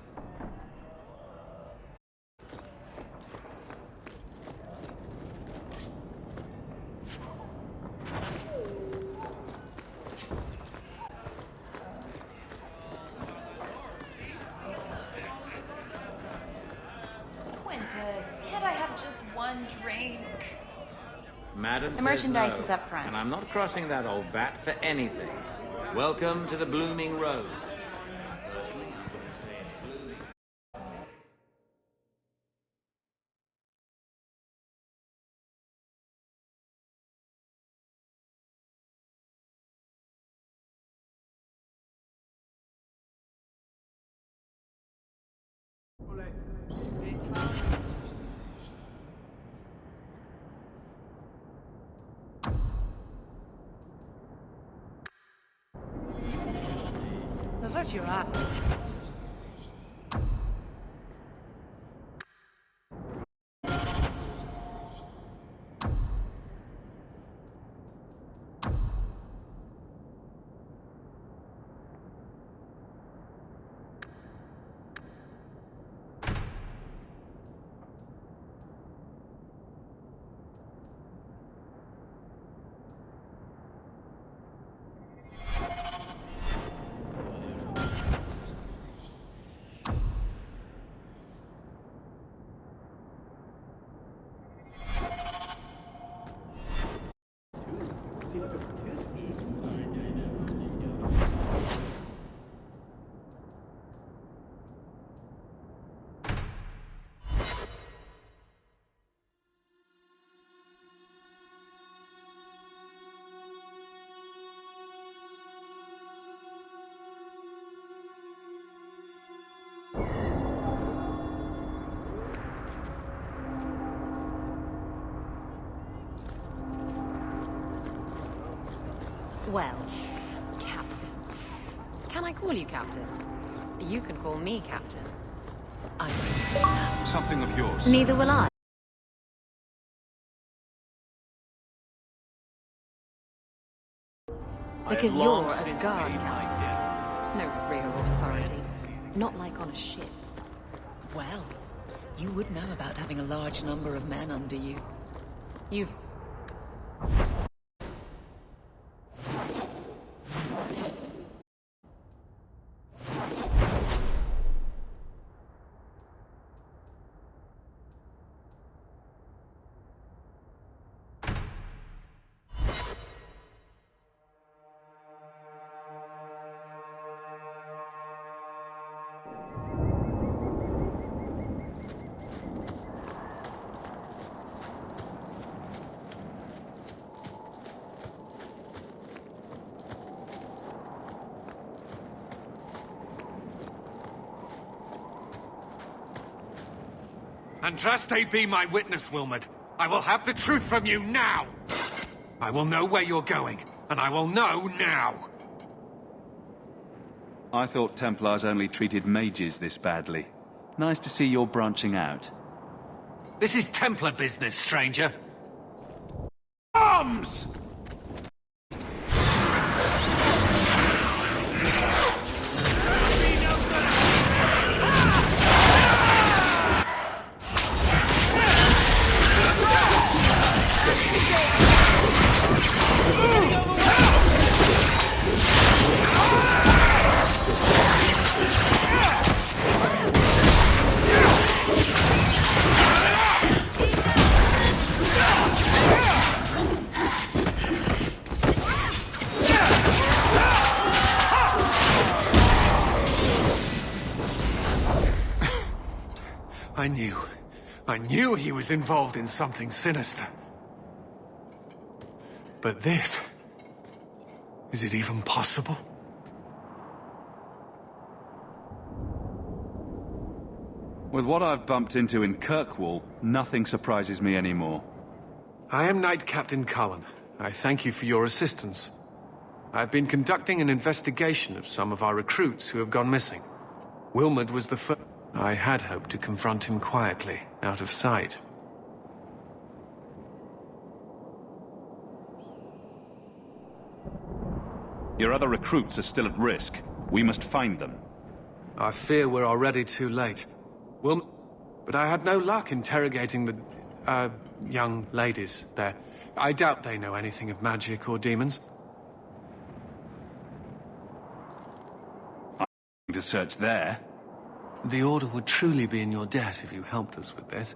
Quintus, can't I have just one drink? Madam The says merchandise no, is up front. and I'm not crossing that old bat for anything. Welcome to the Blooming Rose. charge you're at. Well, Captain. Can I call you Captain? You can call me Captain. I won't. Something of yours. Neither will I. Because you're a guard captain. No real authority. Not like on a ship. Well, you would know about having a large number of men under you. You've... Andraste be my witness, Wilmot. I will have the truth from you now! I will know where you're going, and I will know now! I thought Templars only treated mages this badly. Nice to see you're branching out. This is Templar business, stranger. Arms! I knew he was involved in something sinister. But this... is it even possible? With what I've bumped into in Kirkwall, nothing surprises me anymore. I am Knight Captain Cullen. I thank you for your assistance. I've been conducting an investigation of some of our recruits who have gone missing. Wilmot was the first. I had hoped to confront him quietly, out of sight. Your other recruits are still at risk. We must find them. I fear we're already too late. Wilmot... But I had no luck interrogating the, young ladies there. I doubt they know anything of magic or demons. I'm going to search there. The Order would truly be in your debt if you helped us with this.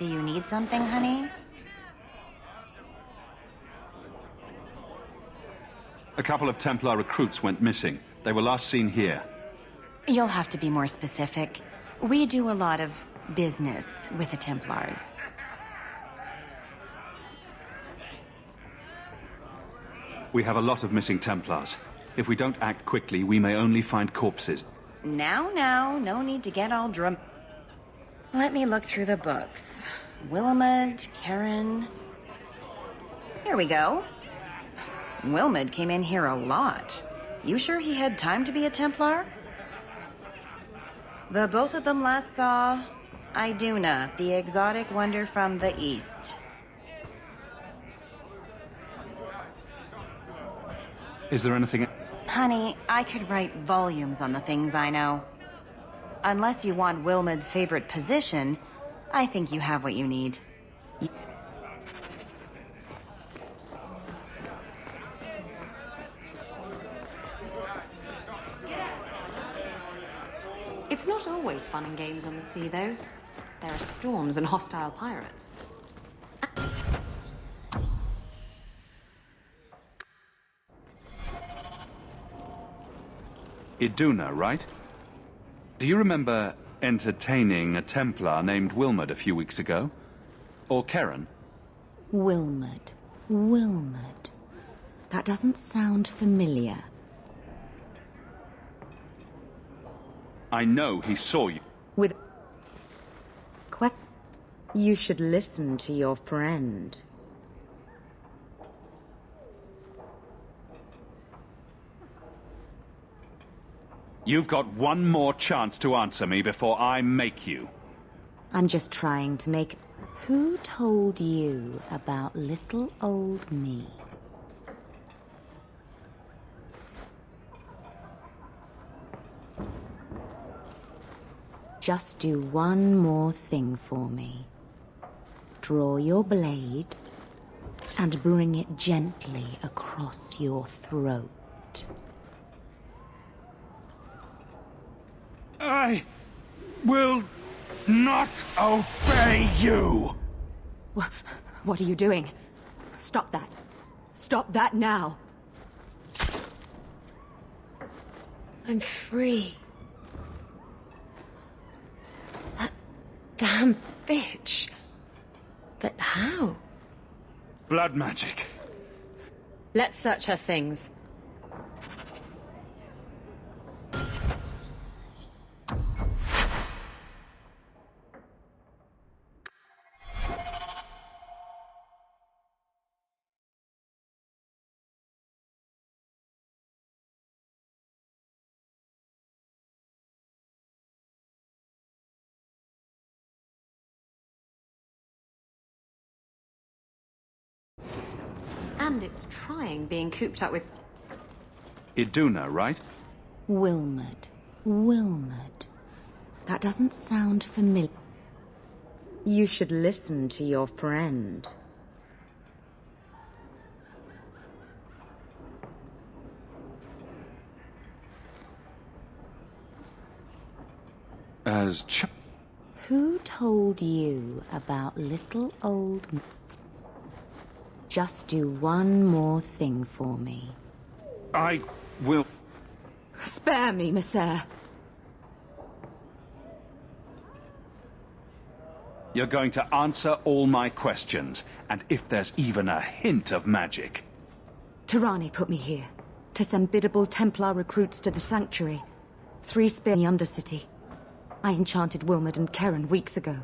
Do you need something, honey? A couple of Templar recruits went missing. They were last seen here. You'll have to be more specific. We do a lot of business with the Templars. We have a lot of missing Templars. If we don't act quickly, we may only find corpses. Now, no need to get all drum. Let me look through the books. Wilmot, Karen. Here we go. Wilmot came in here a lot. You sure he had time to be a Templar? The both of them last saw Iduna, the exotic wonder from the east. Is there anything... Honey, I could write volumes on the things I know. Unless you want Wilmot's favorite position, I think you have what you need. It's not always fun and games on the sea, though. There are storms and hostile pirates. Iduna, right? Do you remember entertaining a Templar named Wilmot a few weeks ago? Or Karen? Wilmot. That doesn't sound familiar. I know he saw you. With... You should listen to your friend. You've got one more chance to answer me before I make you. I'm just trying to make... Who told you about little old me? Just do one more thing for me. Draw your blade and bring it gently across your throat. I will not obey you! What are you doing? Stop that. Stop that now. I'm free. That damn bitch. But how? Blood magic. Let's search her things. And it's trying being cooped up with... Iduna, right? Wilmot. That doesn't sound familiar. You should listen to your friend. Who told you about little old me? Just do one more thing for me. I will... Spare me, Messere. You're going to answer all my questions, and if there's even a hint of magic. Tirani put me here, to send biddable Templar recruits to the Sanctuary. 3 spear in the Undercity. I enchanted Wilmot and Karen weeks ago.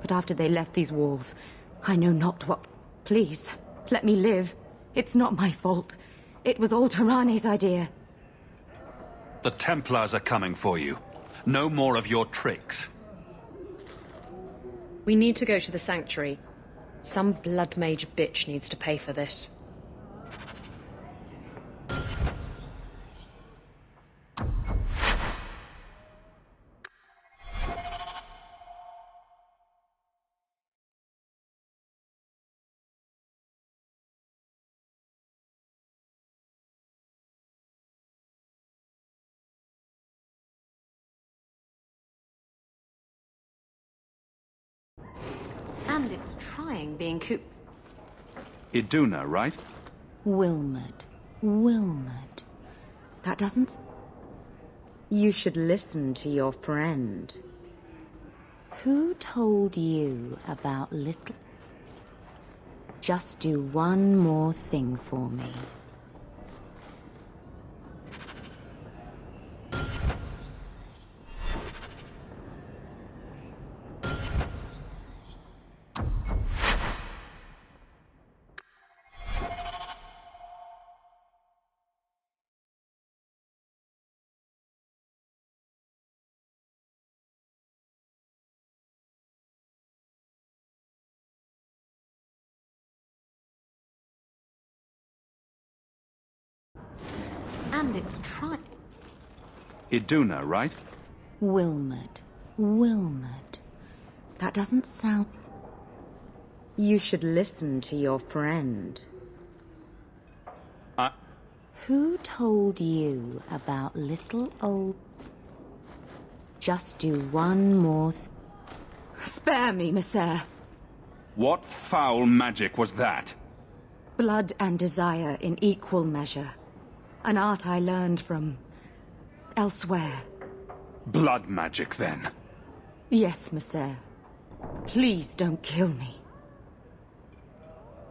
But after they left these walls, I know not what... Please, let me live. It's not my fault. It was all Tirani's idea. The Templars are coming for you. No more of your tricks. We need to go to the Sanctuary. Some blood mage bitch needs to pay for this. And it's trying being Iduna, right? Wilmot. Wilmot. That doesn't... You should listen to your friend. Who told you about little... Just do one more thing for me. And it's trying... Iduna, right? Wilmot. Wilmot. That doesn't sound... You should listen to your friend. Who told you about little old... Just do one more Spare me, Messere. What foul magic was that? Blood and desire in equal measure. An art I learned from... elsewhere. Blood magic, then? Yes, Messere. Please don't kill me.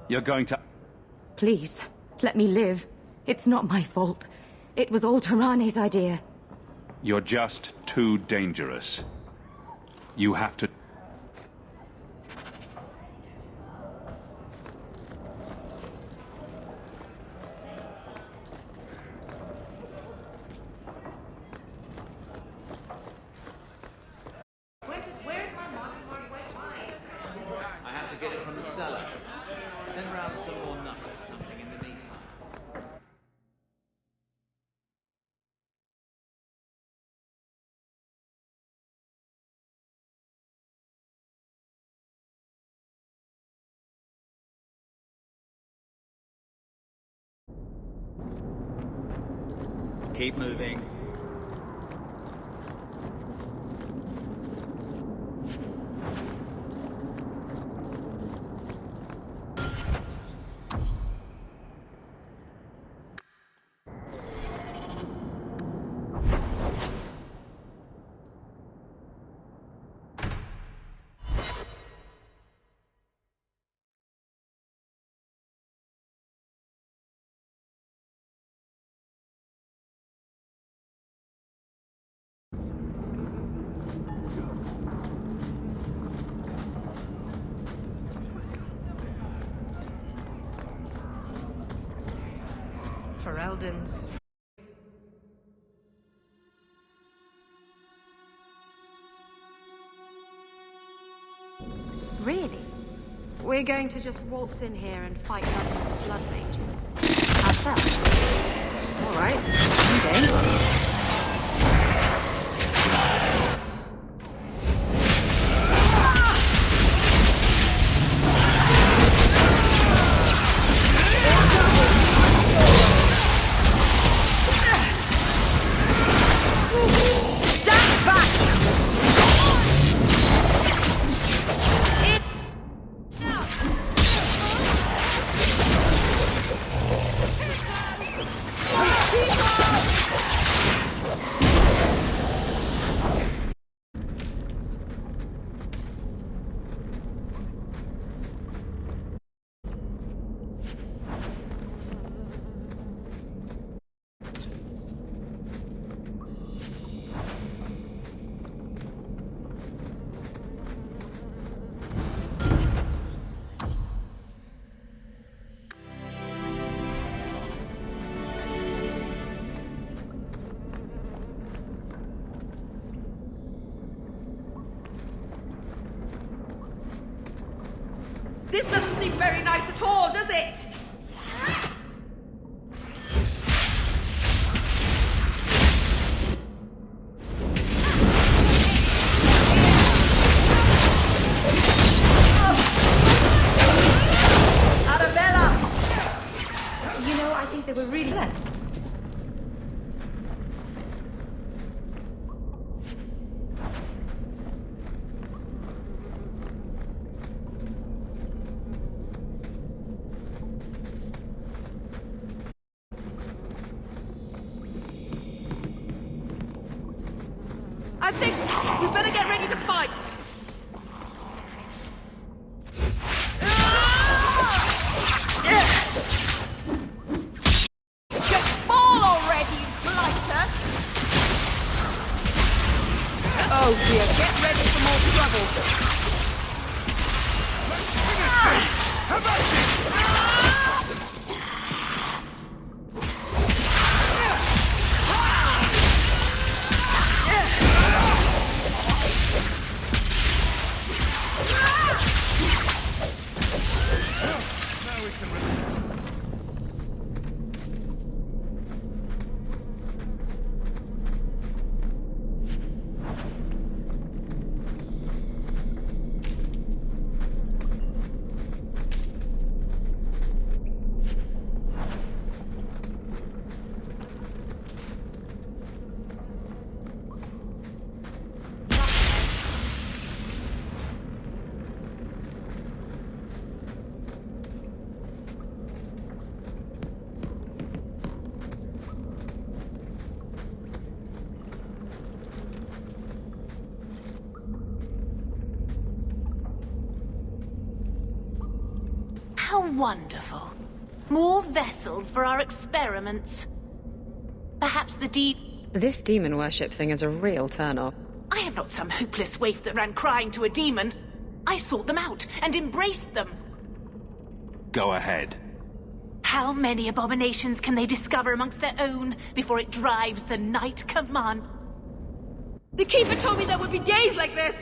You're going to... Please, let me live. It's not my fault. It was all Tarane's idea. You're just too dangerous. You have to... Where's my Moxmart white wine? I have to get it from the cellar. Send round some more nuts or something in the meantime. Keep moving. Ferelden's... Really? We're going to just waltz in here and fight dozens of blood mages? Ourselves? Alright, okay. This doesn't seem very nice at all, does it? Arabella! You know, I think they were really less. I think we better get ready to fight. Just fall already, you blighter! Oh dear, get ready for more trouble. How about this? Now we can relax. How wonderful. More vessels for our experiments. Perhaps This demon worship thing is a real turn-off. I am not some hopeless waif that ran crying to a demon. I sought them out and embraced them. Go ahead. How many abominations can they discover amongst their own before it drives the Knight Command? The Keeper told me there would be days like this!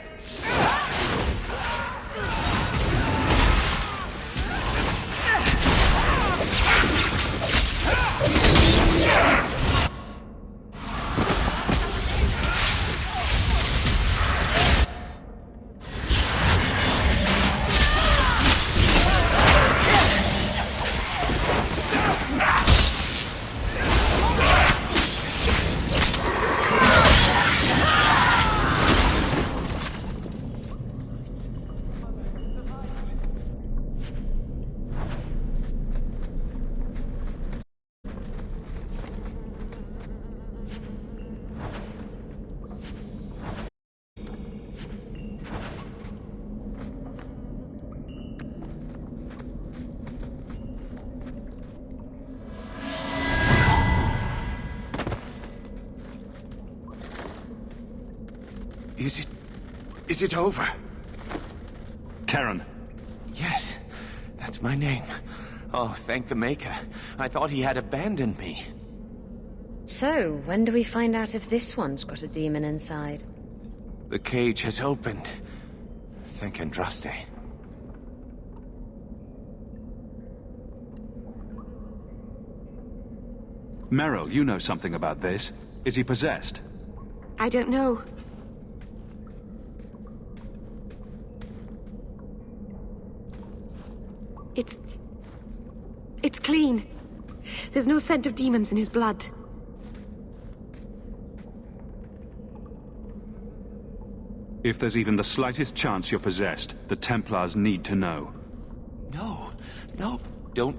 Is it over? Karen. Yes, that's my name. Oh, thank the Maker. I thought he had abandoned me. So, when do we find out if this one's got a demon inside? The cage has opened. Thank Andraste. Meryl, you know something about this. Is he possessed? I don't know. It's clean. There's no scent of demons in his blood. If there's even the slightest chance you're possessed, the Templars need to know. No, don't.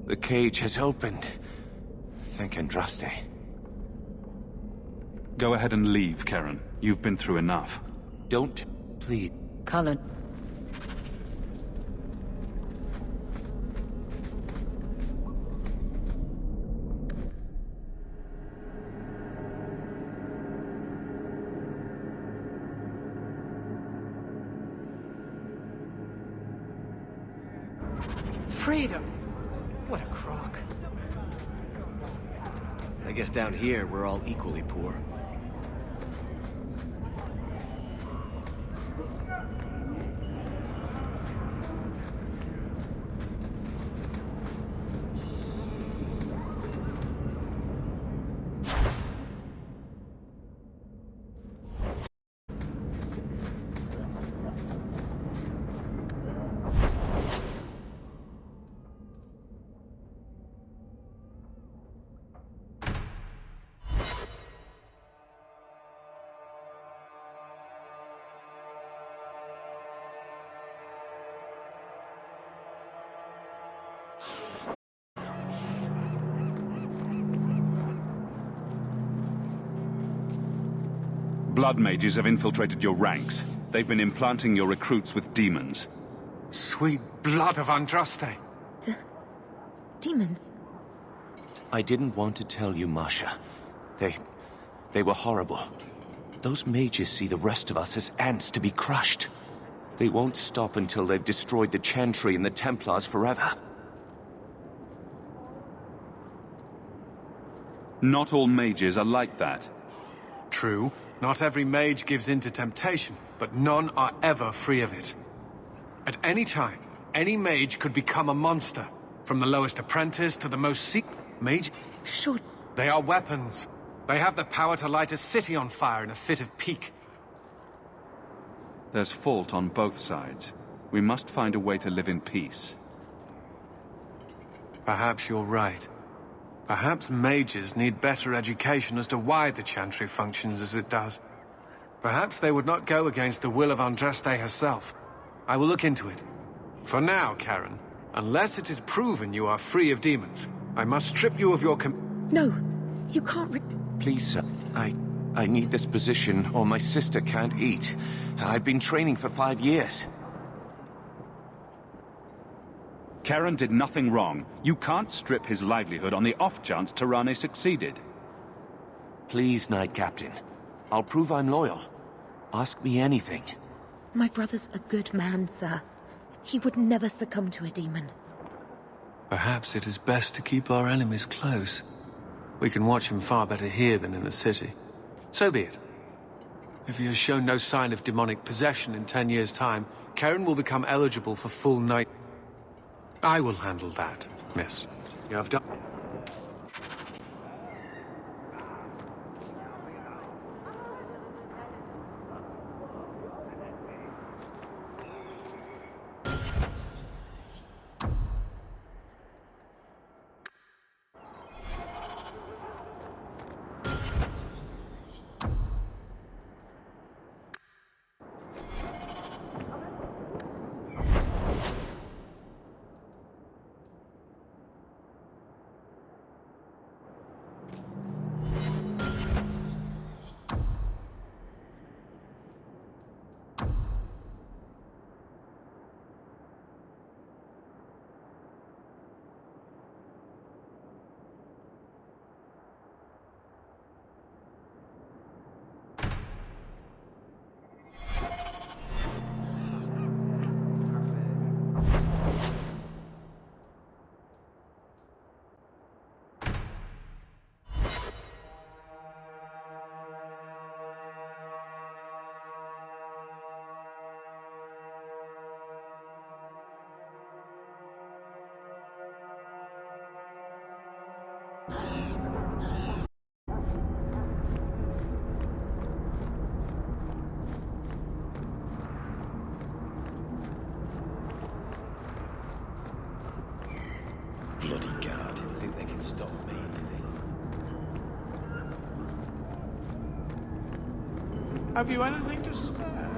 The cage has opened. Thank Andraste. Go ahead and leave, Karen. You've been through enough. Don't, please. Cullen. Freedom! What a crock. I guess down here, we're all equally poor. Blood mages have infiltrated your ranks. They've been implanting your recruits with demons. Sweet blood of Andraste. Demons? I didn't want to tell you, Masha. They were horrible. Those mages see the rest of us as ants to be crushed. They won't stop until they've destroyed the Chantry and the Templars forever. Not all mages are like that. True. Not every mage gives in to temptation, but none are ever free of it. At any time, any mage could become a monster, from the lowest apprentice to the most mage. Sure. They are weapons. They have the power to light a city on fire in a fit of pique. There's fault on both sides. We must find a way to live in peace. Perhaps you're right. Perhaps mages need better education as to why the Chantry functions as it does. Perhaps they would not go against the will of Andraste herself. I will look into it. For now, Karen, unless it is proven you are free of demons, I must strip you of your No, you can't Please, sir. I need this position, or my sister can't eat. I've been training for 5 years. Karen did nothing wrong. You can't strip his livelihood on the off chance Tirane succeeded. Please, Knight Captain. I'll prove I'm loyal. Ask me anything. My brother's a good man, sir. He would never succumb to a demon. Perhaps it is best to keep our enemies close. We can watch him far better here than in the city. So be it. If he has shown no sign of demonic possession in 10 years' time, Karen will become eligible for full knight. I will handle that, miss. You have done. Bloody guard. Think they can stop me, do they? Have you anything to spare?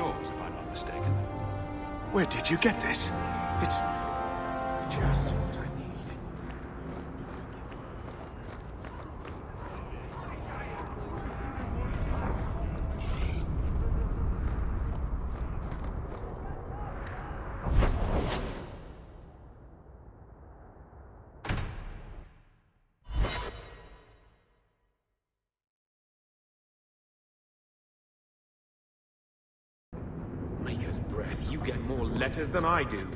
yours, if I'm not mistaken. Where did you get this? It's just what I need. Maker's breath, you get more letters than I do.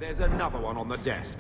There's another one on the desk.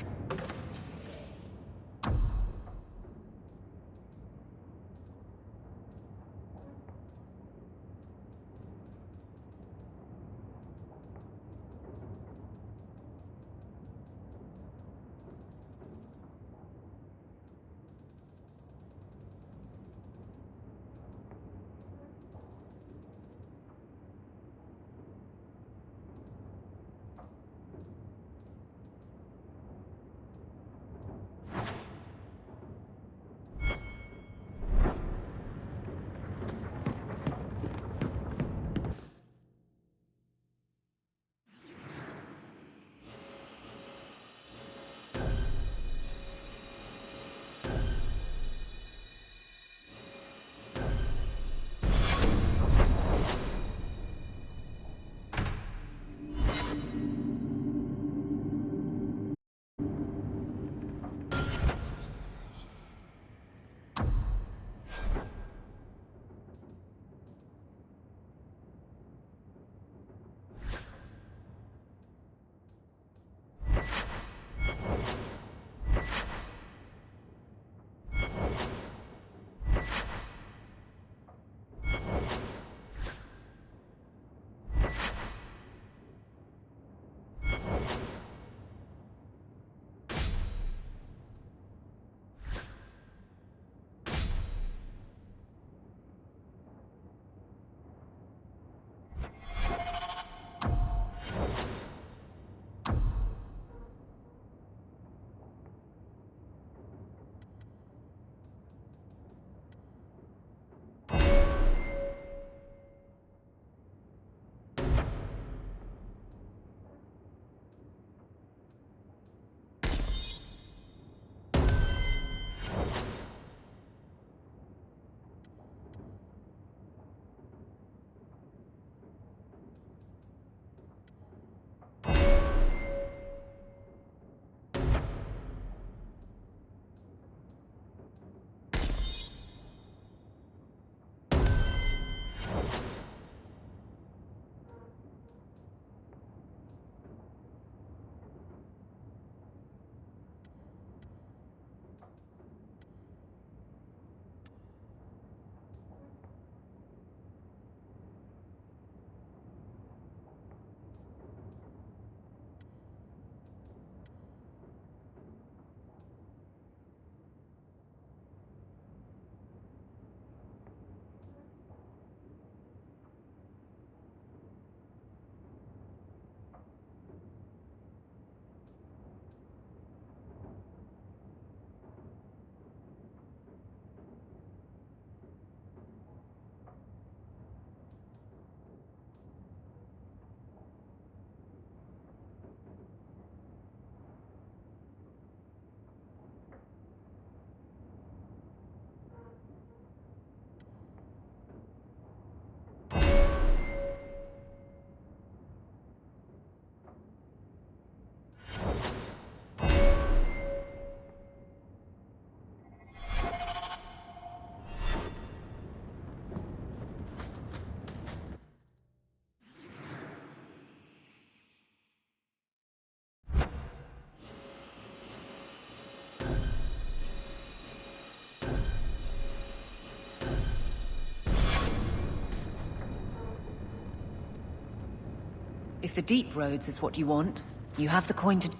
If the deep roads is what you want, you have the coin to...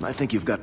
I think you've got...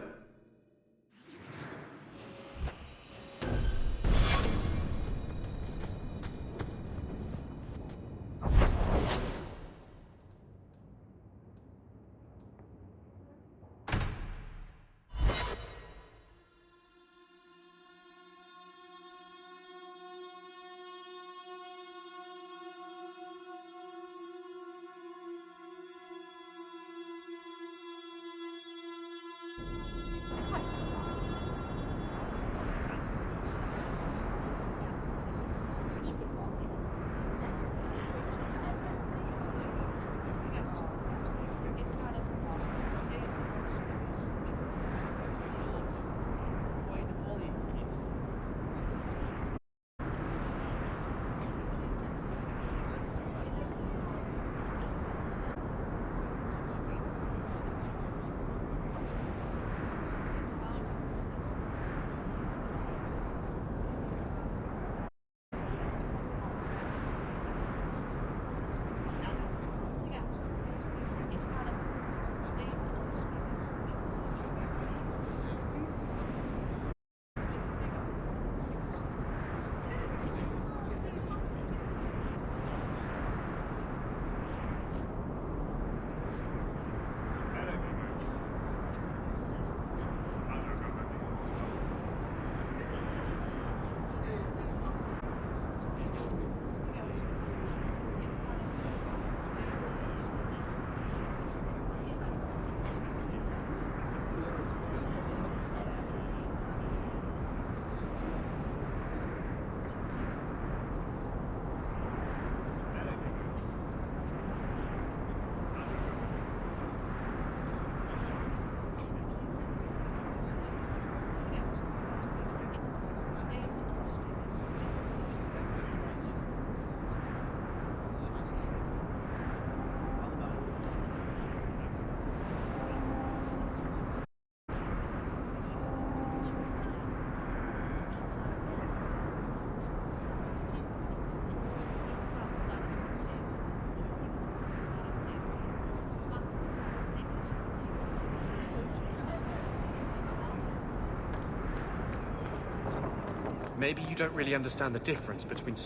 Maybe you don't really understand the difference between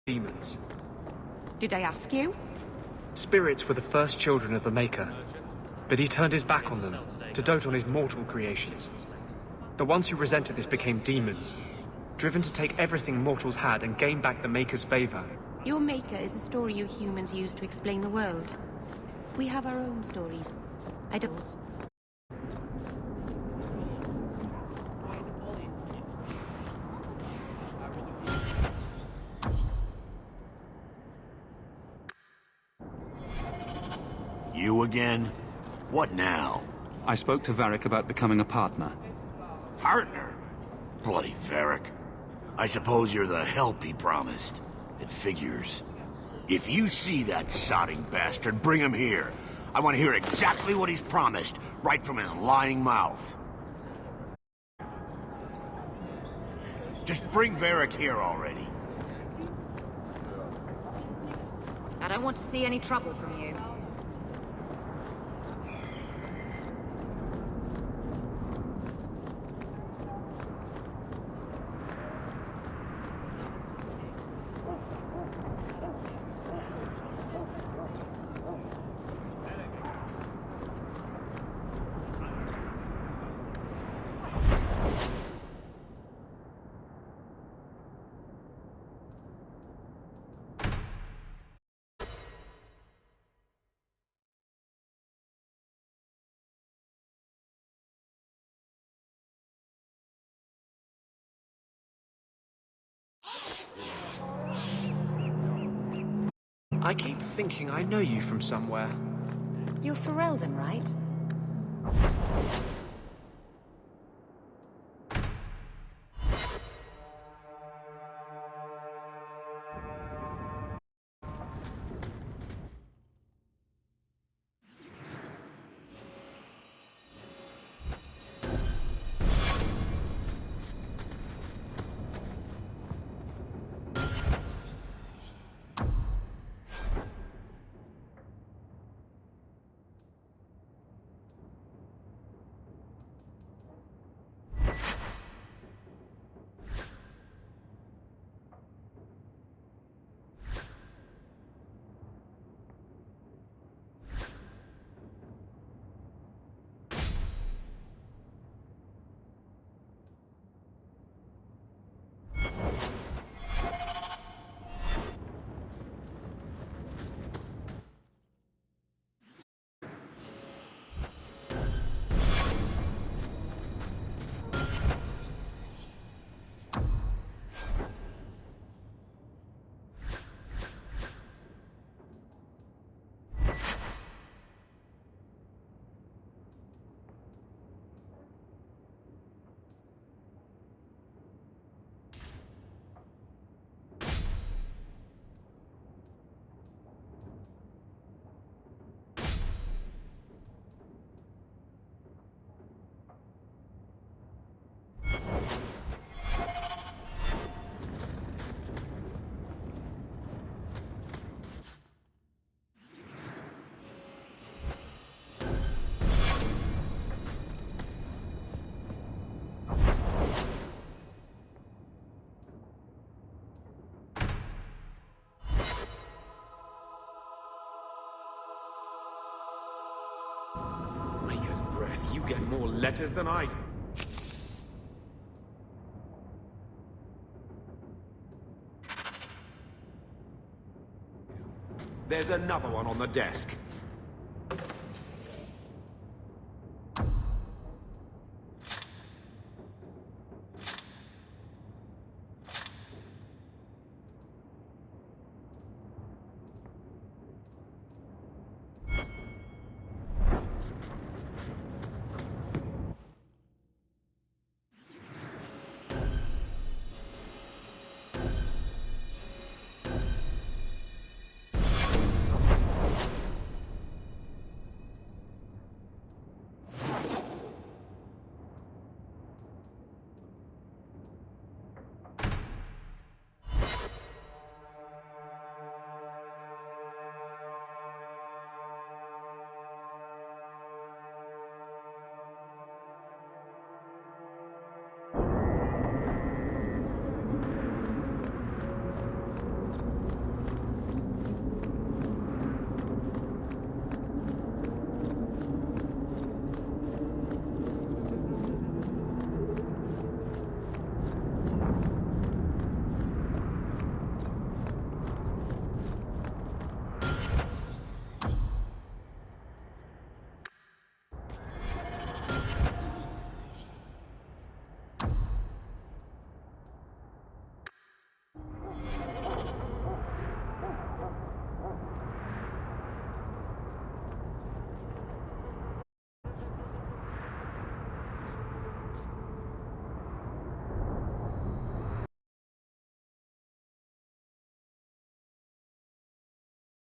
demons. Did I ask you? Spirits were the first children of the Maker, but he turned his back on them to dote on his mortal creations. The ones who resented this became demons, driven to take everything mortals had and gain back the Maker's favor. Your Maker is the story you humans use to explain the world. We have our own stories. I don't. You again? What now? I spoke to Varric about becoming a partner. Partner? Bloody Varric. I suppose you're the help he promised. It figures. If you see that sodding bastard, bring him here. I want to hear exactly what he's promised, right from his lying mouth. Just bring Varric here already. I don't want to see any trouble from you. I keep thinking I know you from somewhere. You're Ferelden, right? Maker's breath, you get more letters than I do. There's another one on the desk.